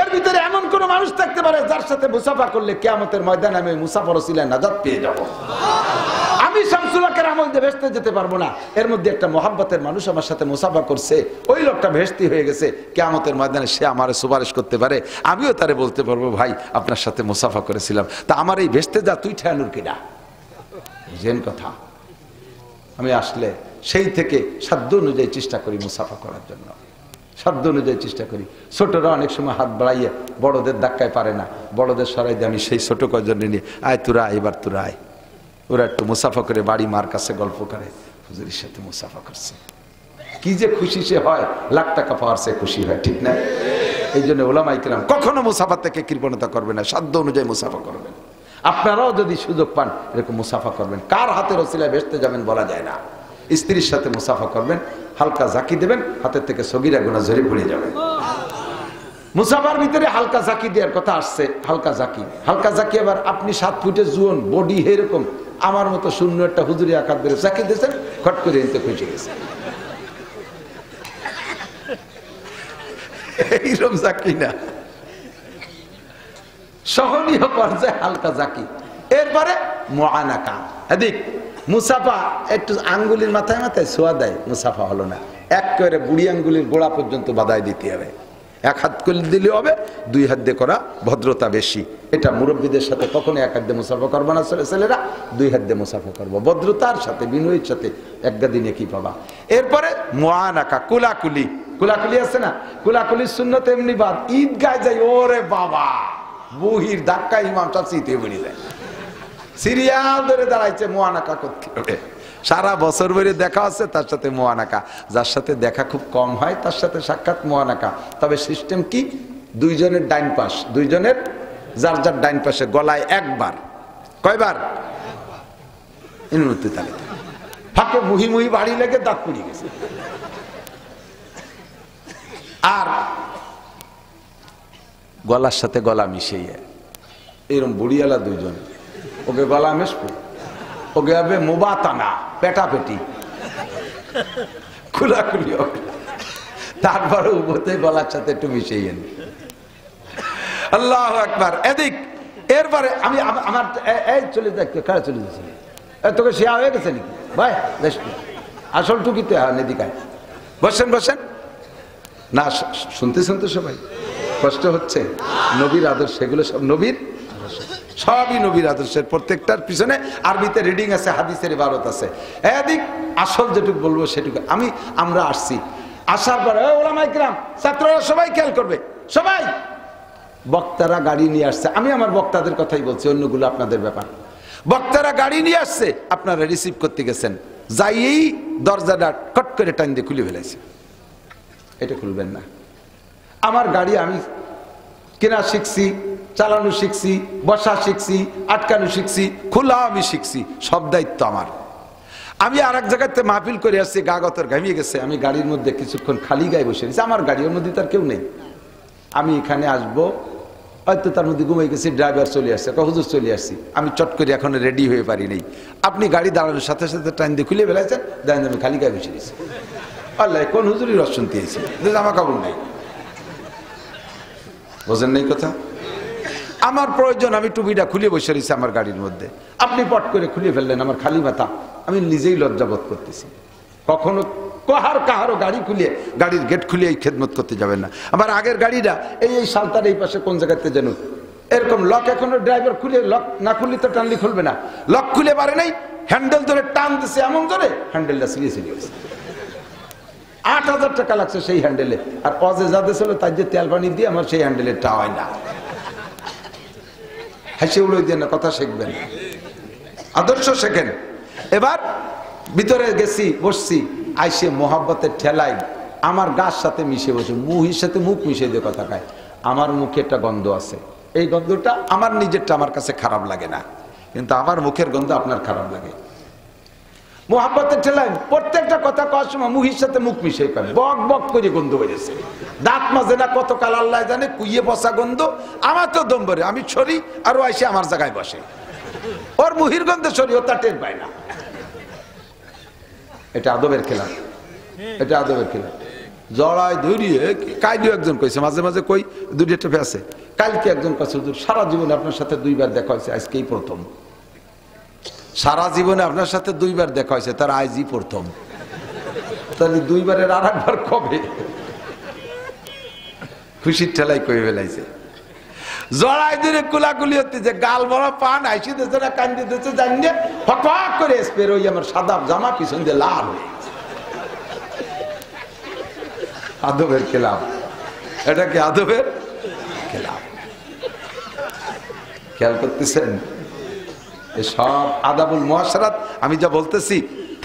এর ভিতরে এমন কোন মানুষ থাকতে পারে যার সাথে মুসাফা করলে কিয়ামতের ময়দানে আমি মুসাফার ওসিলায় নাজাত পেয়ে যাব। আমি শামসুল হকের আমল দিয়ে ভেস্তে যেতে পারবো না, এর মধ্যে একটা মহাব্বতের মানুষ আমার সাথে মুসাফা করছে, ওই লোকটা ভেস্তি হয়ে গেছে, কিয়ামতের ময়দানে সে আমারে সুপারিশ করতে পারে, আমিও তারে বলতে পারবো ভাই আপনার সাথে মুসাফা করেছিলাম, তা আমার এই ভেস্তে যা তুই ঠেয়ানুর কিনা। জেন কথা। আমি আসলে সেই থেকে সাধ্য অনুযায়ী চেষ্টা করি মুসাফা করার জন্য, সাধ্য অনুযায়ী চেষ্টা করি। ছোটরা অনেক সময় হাত বাড়াইয়ে বড়দের ধাক্কায় পারে না, বড়দের সরাই দিয়ে আমি সেই ছোট কজন নিয়ে আয় তোরা এবার তোরা আয়, ওরা একটু মুসাফা করে বাড়ি মার কাছে গল্প করে হুজুরের সাথে মুসাফা করছে, কি যে খুশি সে হয়, লাখ টাকা পাওয়ার সে খুশি হয়, ঠিক না? এই জন্য ওলামায়ে কেরাম কখনো মুসাফা থেকে কৃপণতা করবে না, সাধ্য অনুযায়ী মুসাফা করবেন। আপনারাও যদি সুযোগ পান এরকম মুসাফা করবেন। কার হাতের ওসিলায় ভেস্তে যাবেন বলা যায় না। স্ত্রীর সাথে মুসাফা করবেন, হালকা জাকি দেবেন, হাতের থেকে সগীরা গুনাহ ঝরে পড়ে যাবে। মুসাফার ভিতরে হালকা জাকি দেওয়ার কথা আসছে, হালকা জাকি। হালকা জাকি আবার আপনি 7 ফুটের জুয়ন বডি এরকম আমার মতো শূন্য একটা হুজুরি আকার ধরে জাকি দিয়েছেন, খট করে এনতে খুঁজে গেছে, এইরকম জাকি না, সহনীয় পর্যায়ে হালকা জাকি। এরপরে মুআনাকা। এদিক মুসাফা একটু আঙ্গুলির মাথায় মাথায় ছোঁয়া দেয়, মুসাফা হলো না, এক করে বুড়ি আঙ্গুলির গোড়া পর্যন্ত বাধায় দিতে হবে। 1 হাত করে দিলে হবে, 2 হাত দিয়ে করা ভদ্রতা বেশি। এটা মুরব্বীদের সাথে কখনো 1 হাত দিয়ে মুসাফা করবো না, ছেলেরা 2 হাত দিয়ে মুসাফা করবো, ভদ্রতার সাথে বিনয়ের সাথে, একটা দিনে কি পাবা। এরপরে মুআনাকা, কুলাকুলি। কুলাকুলি আছে না, কুলাকুলির সুন্নত এমনি বাদ, ঈদগায় যাই, ওরে বাবা বহির ধাক্কা ইমাম চাচিতে বেড়ে যায়, সিরিয়াল ধরে দাঁড়াইছে মুআনাকা করতে হবে। সারা বছর ধরে দেখা আছে তার সাথে মুআনাকা, যার সাথে দেখা খুব কম হয় তার সাথে সাক্ষাৎ মুআনাকা। তবে সিস্টেম কি, 2 জনের ডাইন পাশ, 2 জনের যার যার ডাইন পাশে গলায় একবার, কয়বার? ইনুতি তালে ফাঁকে মুহি মুহি বাড়ি লেগে দাঁত পুড়ে গেছে। আর গলার সাথে গলা মিশিয়ে এরকম বুড়িয়ালা 2 জন, ওকে গলা মেশবো, ওকে হবে মুবাতানা, পেটাপেটি, খুলাখুলি হবে, তারপরে উভতে গলার সাথে একটু মিশিয়ে নি। আল্লাহু আকবার। এদিক এরপরে আমি আমার এই চলে যাক, কারা চলে যাচ্ছে, তোকে শেয়া হয়ে গেছে নাকি ভাই? আসল টুকিতে হয় এদিকায়, বসেন বসেন না, শুনতে শুনতে সবাই কষ্ট হচ্ছে। নবীর আদর্শ, এগুলো সব নবীর, সবই নবীর আদর্শের, প্রত্যেকটার পিছনে আরবিতে রিডিং আছে, হাদিসের ইবারত আছে। এদিক আসল যেটুকু বলবো সেটুকু। আমরা আসছি, আসার পরে ওলামায়ে কেরাম, ছাত্ররা সবাই খেয়াল করবে, সবাই বক্তারা গাড়ি নিয়ে আসছে, আমি আমার বক্তাদের কথাই বলছি, অন্যগুলো আপনাদের ব্যাপার। বক্তারা গাড়ি নিয়ে আসছে, আপনারা রিসিভ করতে গেছেন, যাইয়েই দরজাটা কট করে টান দিয়ে খুলে ফেলেছে, এটা খুলবেন না। আমার গাড়ি আমি কেনা শিখছি, চালানো শিখছি, বসা শিখছি, আটকানো শিখছি, খোলা আমি শিখছি, সব দায়িত্ব আমার। আমি আর এক জায়গাতে মাহফিল করে আসছি, গা গতর ঘামিয়ে গেছে, আমি গাড়ির মধ্যে কিছুক্ষণ খালি গায়ে বসে গেছি, আমার গাড়ির মধ্যে তার কেউ নেই। আমি এখানে আসবো, হয়তো তার মধ্যে ঘুমিয়ে গেছি, ড্রাইভার চলে আসছে, হুজুর চলে আসছি, আমি চট করে এখন রেডি হয়ে পারি নাই। আপনি গাড়ি দাঁড়ানোর সাথে সাথে টাইম দিয়ে খুলে ফেলাইছেন, দেখেন আমি খালি গায়ে বসে গেছি। আল্লাহ কোন হুজুরি রস শুনতে এসেছি, জামা কাপড় নাই, বোঝেন নাই কথা। আমার প্রয়োজন, আমি টুপিটা খুলে বসে রয়েছি আমার গাড়ির মধ্যে, আপনি পট করে খুলে ফেললেন, আমার খালি মাথা, আমি নিজেই লজ্জাবোধ করতেছি। কখনো কাহারও গাড়ি খুলে, গাড়ির গেট খুলে এই খেদমত করতে যাবেন না। আমার আগের গাড়িটা এই সালতার এই পাশে কোন জায়গাতে যেন এরকম লক, এখনো ড্রাইভার খুলে, লক না খুললে তো টানলে খুলবে না, লক খুলে পারে নাই, হ্যান্ডেল ধরে টান দিছে এমন ধরে হ্যান্ডেলটা সিরিয়ে গেছে। 8,000 টাকা লাগছে সেই হ্যান্ডেলে, আর অজে যাদের ছিল তাই যে তেল পানি দিয়ে আমার সেই হ্যান্ডেলের টা হয় না। হাসি উড়ে দিয়ে না, কথা শিখবেন, আদর্শ শেখেন। এবার ভিতরে গেছি, বসছি, আইসে মোহাব্বতের ঠেলাই আমার গাছ সাথে মিশে বসে, মুহির সাথে মুখ মিশে দিয়ে কথা খায়। আমার মুখে একটা গন্ধ আছে, এই গন্ধটা আমার নিজেরটা আমার কাছে খারাপ লাগে না, কিন্তু আমার মুখের গন্ধ আপনার খারাপ লাগে। মোহাব্বতের ঠেলাই প্রত্যেকটা কথা কওয়ার সময় মুহির সাথে মুখ মিশে পাবে, বক বক করে গন্ধ বেরিয়েছে, দাঁত মাজে না কতকাল আল্লাহ জানে, কুইয়ে বসা গন্ধ। আমার তো দম ভরে, আমি সরি আর ও এসে আমার জায়গায় বসে, ওর মুহির গন্ধে সরি, ও তা টের পায় না। এটা আদবের খেলা, এটা আদবের খেলা। জড়ায় ধরিয়ে কাইদিও একজন কইছে, মাঝে মাঝে কই দুটি টেপে আছে। কালকে একজন কাছে, সারা জীবনে আপনার সাথে 2বার দেখা হয়েছে, আজকেই প্রথম। সারা জীবনে আপনার সাথে 2বার দেখা হয়েছে, তার আজই প্রথম, তাহলে 2বারের আর একবার কবে? খুশির ঠেলাই কয়ে ফেলাইছে। জড়াই ধরে কুলাকুলি হচ্ছে, যে গাল বড় পান আইসি দিচ্ছে না, কান্দি দিচ্ছে, জানিয়ে হক করে স্পের ওই আমার সাদা জামা পিছন দিয়ে লাল হয়ে। আদবের খেলাম, এটা কি আদবের খেলাম? খেয়াল করতেছেন? সব আদাবুল মুআশারাত। আমি যা বলতেছি,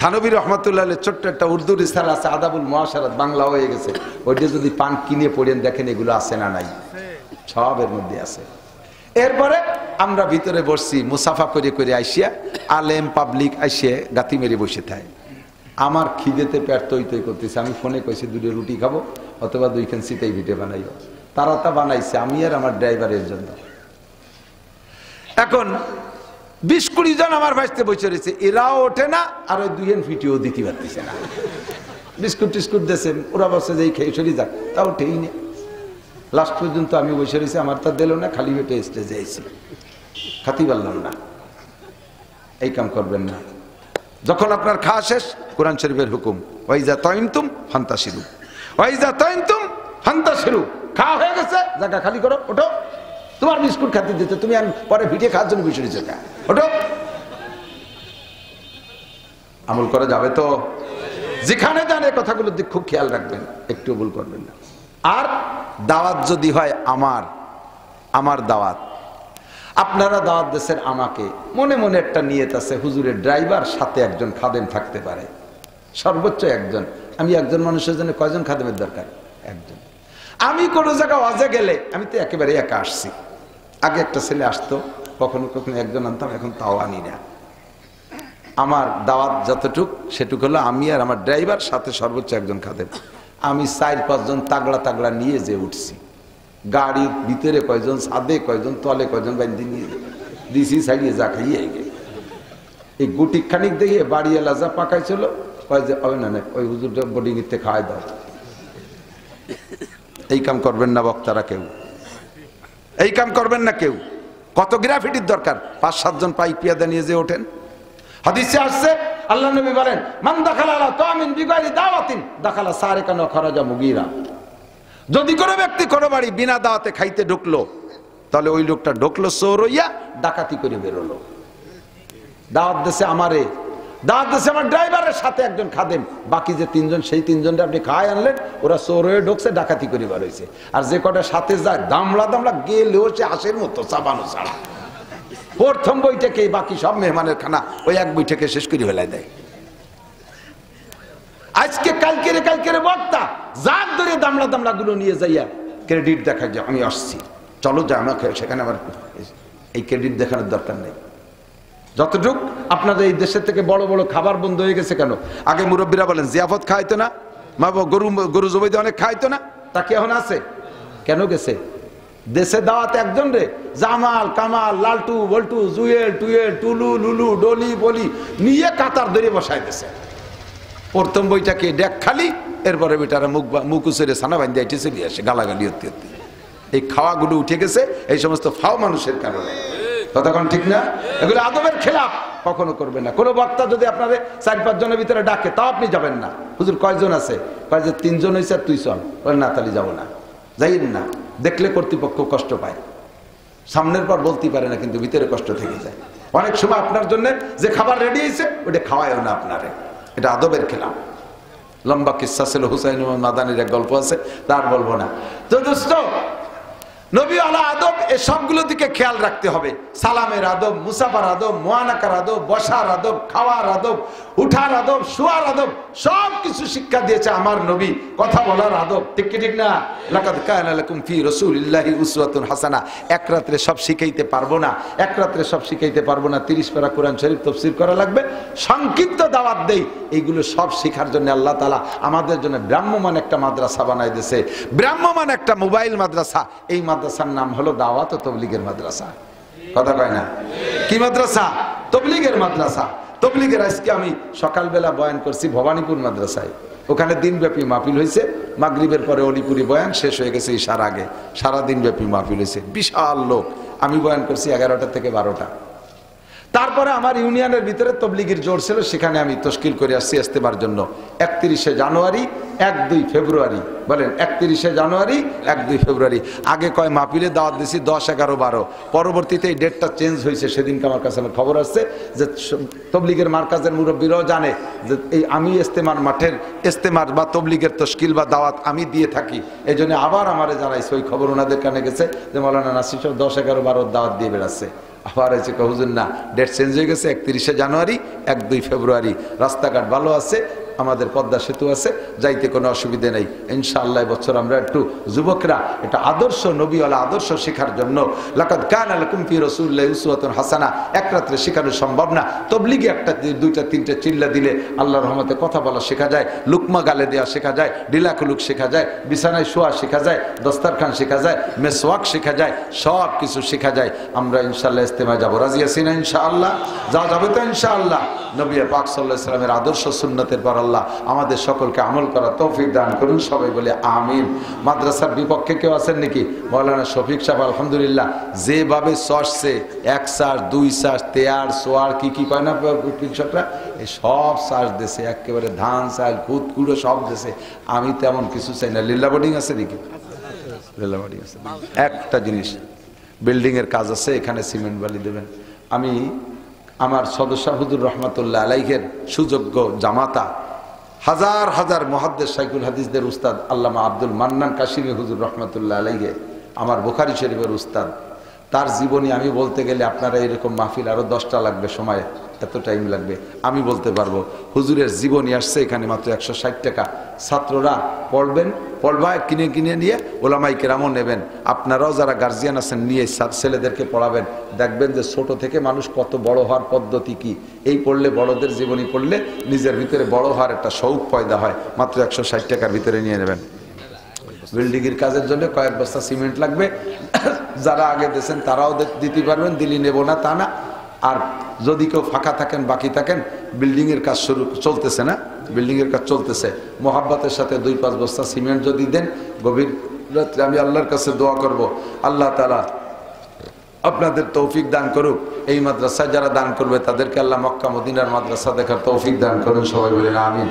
থানবী রহমাতুল্লাহ ছোট্ট একটা উর্দু রিসালা আছে, আদাবুল মুআশারাত, বাংলা হয়ে গেছে। ওইটা যদি পান কিনে পড়েন, দেখেন এগুলো আছে না নাই, সব এর মধ্যে আছে। এরপরে আমরা ভিতরে বসছি, মুসাফা করে করে আইসিয়া আলেম পাবলিক আইসিয়ে গাতি মেরে বসে থাকে। আমার খিদেতে পেট তৈ তৈ করতেছে, আমি ফোনে কইছি 2 রুটি খাবো অথবা 2 খান সিটাই ভিটে বানাইও। তারা তা বানাইছে আমি আর আমার ড্রাইভারের জন্য। এখন 20-20 জন আমার ভাইতে বসে রয়েছে, এরাও ওঠে না, আর ওই 2 হেন ফিটিও দিতে পারতেছে না। বিস্কুট টিস্কুট দিয়েছে, ওরা বসে যে খেয়ে সরি যাক, তা ওঠেই না। লাস্ট পর্যন্ত আমি বসে রয়েছি, আমার তা দিল না, খালি পেটে স্টেজে আইছি, খাতি পারলাম না। এই কাম করবেন না। যখন আপনার খাওয়া শেষ, কোরআন শরীফের হুকুম, ওয়াইজা তাইমতুম ফান্তাশিরু, ওয়াইজা তাইমতুম ফান্তাশিরু। খাওয়া হয়ে গেছে, জায়গা খালি করো, ওঠো। তোমার বিস্কুট খাতে দিতে, তুমি পরে ভিটে খাওয়ার জন্য বসে রয়েছে, ওঠো। আমল করা যাবে তো? যেখানে যান এই কথাগুলোর দিক খুব খেয়াল রাখবেন, একটু ভুল করবেন না। আর দাওয়াত যদি হয় আমার দাওয়াত, আপনারা দাওয়াত দেশের, আমাকে মনে মনে একটা নিয়ত আছে, হুজুরের ড্রাইভার সাথে একজন খাদেম থাকতে পারে, সর্বোচ্চ একজন। আমি একজন মানুষের জন্য কয়জন খাদেমের দরকার? একজন। আমি কোনো জায়গায় ওয়াজে গেলে, আমি তো একেবারে একা আসছি, আগে একটা ছেলে আসতো, কখনো কখনো একজন আনতাম, এখন তাও আনি না। আমার দাওয়াত যতটুক সেটুক হলো আমি আর আমার ড্রাইভার সাথে সর্বোচ্চ একজন খাদেম। আমি 4-5 জন তাগড়া তাগড়া নিয়ে যে উঠছি, গাড়ির ভিতরে কয়জন, ছাদে কয়জন, তলে কয়জন বান্ধি নিয়ে দিছি, ছাড়িয়ে যা খাইয়ে গে। এই গুটি খানিক দেখে বাড়ি এলা যা পাকাইছিল, কয় যে না না, ওই হুজুরটা বোর্ডিং এতে খাওয়াই দাও। এই কাম করবেন না বক্তারা, কেউ এই কাম করবেন না কেউ। কত গ্রাফিটির দরকার? 5-7 জন পাইক পিয়াদা নিয়ে যে ওঠেন। হাদিসে আসছে, আল্লাহ নবী বলেন, মান দাখালা আলা তামিন বিগাইরি দাওয়াতিন দাখালা সারিকান ওয়া খারাজা মুগীরা। যদি কোনো ব্যক্তি কোনো বাড়ি বিনা দাওয়াতে খাইতে ঢুকলো, তাহলে ওই লোকটা ঢুকলো চোর হইয়া, ডাকাতি করে বেরোলো। দাওয়াত দেশে আমারে, দাওয়াত দেশে আমার ড্রাইভারের সাথে একজন খাদেম, বাকি যে 3 জন, সেই 3 জনটা আপনি খাওয়াই আনলেন, ওরা চোর হয়ে ঢুকছে, ডাকাতি করে বার হয়েছে। আর যে কটা সাথে যায়, দামলা দামলা গেলেও সে হাসের মতো চাবানো ছাড়া। প্রথম বইটাকে, বাকি সব মেহমানের খানা ওই 1 বইটাকে শেষ করে ফেলাই দেয়। আজকে কালকের বক্তা যার ধরে দামলা দামলা গুলো নিয়ে যাইয়া ক্রেডিট দেখায় যে আমি আসছি, চলো যা, আমাকে সেখানে আমার এই ক্রেডিট দেখানোর দরকার নেই। যতটুক আপনাদের এই দেশের থেকে বড় বড় খাবার বন্ধ হয়ে গেছে কেন? আগে মুরব্বীরা বলেন জিয়াফত খাইতো না, গরু জবাইতে অনেক খাইতো না, তা কি এখন আছে? কেন গেছে? দেশে দাওয়াত একজন রে, জামাল কামাল লালটু বল্টু জুয়েল টুয়েল টুলু লুলু ডলি বলি নিয়ে কাতার ধরে বসাই দিয়েছে। প্রথম বইটাকে ডেক খালি, এরপরে বেটারা মুখ উচেরে ছানা বান্ধে এটি চলে আসে গালাগালি হতে হতে। এই খাওয়াগুলো উঠে গেছে এই সমস্ত ফাও মানুষের কারণে। ততক্ষণ ঠিক না? এগুলো আদবের খেলাফ, কখনো করবে না। কোনো বক্তা যদি আপনাদের 4-5 জনের ভিতরে ডাকে তাও আপনি যাবেন না। হুজুর কয়জন আছে? কয় যে 3 জন হয়েছে আর তুই চল। বলেন না, তাহলে যাবো না, যাইন না। দেখলে কর্তৃপক্ষ কষ্ট পায়, সামনের পর বলতে পারে না, কিন্তু ভিতরে কষ্ট থেকে যায়। অনেক সময় আপনার জন্য যে খাবার রেডি হয়েছে ওটা খাওয়ায়ও না আপনারে, এটা আদবের খেলাফ। লম্বা কিসসা ছিল, হুসাইন মাদানির এক গল্প আছে, তার বলবো না। তো দোস্ত, নবী আলা আদব এই সবগুলো দিকে খেয়াল রাখতে হবে। সালামের আদব, মুসাফার আদব, মুআনাকার আদব, বসার আদব, খাওয়ার আদব, উঠার আদব, শোয়ার আদব, সব কিছু শিক্ষা দিয়েছে আমার নবী। কথা বলার আদব, ঠিক কি ঠিক না? লাকাদ কানা লাকুম ফি রাসূলিল্লাহি উসওয়াতুন হাসানা। এক রাত্রে সব শিখাইতে পারবো না, এক রাত্রে সব শিখাইতে পারবো না। 30 পারা কোরআন শরীফ তাফসীর করা লাগবে, সংক্ষিপ্ত দাওয়াত দেই। এইগুলো সব শেখার জন্য আল্লাহ তাআলা আমাদের জন্য ব্রাহ্মমান একটা মাদ্রাসা বানাই দিয়েছে, ব্রাহ্মমান একটা মোবাইল মাদ্রাসা। এই মাদ্রাসার নাম হলো দাওয়াত ও তবলিগের মাদ্রাসা। কথা কয় না? কি মাদ্রাসা? তবলিগের মাদ্রাসা। তবলিগের আজকে আমি সকালবেলা বয়ান করছি ভবানীপুর মাদ্রাসায়। ওখানে দিনব্যাপী মাহফিল হয়েছে, মাগরিবের পরে অলিপুরি বয়ান শেষ হয়ে গেছে ঈশার আগে। সারা দিনব্যাপী মাহফিল হয়েছে, বিশাল লোক। আমি বয়ান করছি 11টা থেকে 12টা। তারপরে আমার ইউনিয়নের ভিতরে তবলিগের জোর ছিল, সেখানে আমি তশকিল করে আসছি ইস্তেমার জন্য। 31শে জানুয়ারি, 1-2 ফেব্রুয়ারি। বলেন 31শে জানুয়ারি, 1-2 ফেব্রুয়ারি। আগে কয় মাহফিলে দাওয়াত দিছি 10, 11, 12। পরবর্তীতে এই ডেটটা চেঞ্জ হয়েছে। সেদিনকে আমার কাছে খবর আসছে যে তবলিগের মার্কাজের মুরব্বীরাও জানে যে এই আমি ইস্তেমার মাঠের ইস্তেমার বা তবলিগের তশকিল বা দাওয়াত আমি দিয়ে থাকি। এই জন্য আবার আমারে জানাইছে, ওই খবর ওনাদের কানে গেছে যে মাওলানা নাসির সাহেব 10, 11, 12 দাওয়াত দিয়ে বেড়াচ্ছে। আবার হয়েছে হুজুর না, ডেট চেঞ্জ হয়ে গেছে। 31শে জানুয়ারি, 1-2 ফেব্রুয়ারি। রাস্তাঘাট ভালো আছে, আমাদের পদ্মা সেতু আছে, যাইতে কোনো অসুবিধা নেই ইনশাআল্লাহ। বছর আমরা একটু যুবকরা এটা আদর্শ নবীওয়ালা আদর্শ শেখার জন্য লাকাদ কানা লাকুম ফি রাসূলিল্লাহি উসওয়াতুন হাসানা। এক রাত্রে শেখানো সম্ভব না। তবলিগে 1টা 2টা 3টে চিল্লা দিলে আল্লাহর রহমতে কথা বলা শেখা যায়, লুকমা গালে দেওয়া শেখা যায়, ডিলাকুলুক শেখা যায়, বিছানায় শোয়া শেখা যায়, দস্তারখান শেখা যায়, মেসওয়াক শেখা যায়, সব কিছু শেখা যায়। আমরা ইনশাআল্লাহ ইস্তেমায় যাব, রাজি আছি না? ইনশাআল্লাহ যাওয়া যাবে তো ইনশাআল্লাহ। নবী পাক সাল্লাল্লাহু আলাইহি ওয়াসাল্লামের আদর্শ সুন্নতের পর আল্লাহ আমাদের সকলকে আমল করার তৌফিক দান করুন। সবাই বলে আমিন। মাদ্রাসার বিপক্ষে কেউ আছেন নাকি? মাওলানা শফিক সাহেব আলহামদুলিল্লাহ যেভাবে চষছে, 1 চাষ 2 চাষ তেয়ার সোয়ার কি কি কয় না কৃষকরা, এই সব চাষ দেশে একেবারে ধান চাল খুদ কুড়ো সব দেশে। আমি তেমন কিছু চাই না। লিল্লা বোর্ডিং আছে নাকি? লিল্লা বোর্ডিং আছে। একটা জিনিস, বিল্ডিং এর কাজ আছে, এখানে সিমেন্ট বালি দেবেন। আমি আমার সদস্য হুজুর রহমাতুল্লাহ আলাইহের সুযোগ্য জামাতা, হাজার হাজার মুহাদ্দিস শাইখুল হাদিসদের উস্তাদ আল্লামা আব্দুল মান্নান কাশিমি হুজুর রহমাতুল্লাহ আলাইহে, আমার বুখারী শরীফের উস্তাদ। তার জীবনী আমি বলতে গেলে আপনারা এরকম মাহফিল আরো 10টা লাগবে, সময় এত টাইম লাগবে। আমি বলতে পারবো হুজুরের জীবনী আসছে এখানে মাত্র 160 টাকা। ছাত্ররা পড়বেন, পড়বা কিনে কিনে নিয়ে ওলামাই কেরামও নেবেন। আপনারাও যারা গার্জিয়ান আছেন নিয়ে ছেলেদেরকে পড়াবেন। দেখবেন যে ছোট থেকে মানুষ কত বড় হওয়ার পদ্ধতি কি। এই পড়লে, বড়দের জীবনী পড়লে নিজের ভিতরে বড় হওয়ার একটা শৌক পয়দা হয়। মাত্র 160 টাকার ভিতরে নিয়ে নেবেন। বিল্ডিং এর কাজের জন্য কয়েক বস্তা সিমেন্ট লাগবে। যারা আগে দিয়েছেন তারাও দিতে পারবেন, দিলি নেব না তা না। আর যদি কেউ ফাঁকা থাকেন, বাকি থাকেন, বিল্ডিং এর কাজ শুরু চলতেছে না, বিল্ডিং এর কাজ চলতেছে, মোহাব্বতের সাথে 2-5 বস্তা সিমেন্ট যদি দেন, গভীর রাত্রে আমি আল্লাহর কাছে দোয়া করব আল্লাহ তাআলা আপনাদের তৌফিক দান করুক। এই মাদ্রাসায় যারা দান করবে তাদেরকে আল্লাহ মক্কা মদিনার মাদ্রাসা দেখার তৌফিক দান করুন। সবাই বলেন আমিন।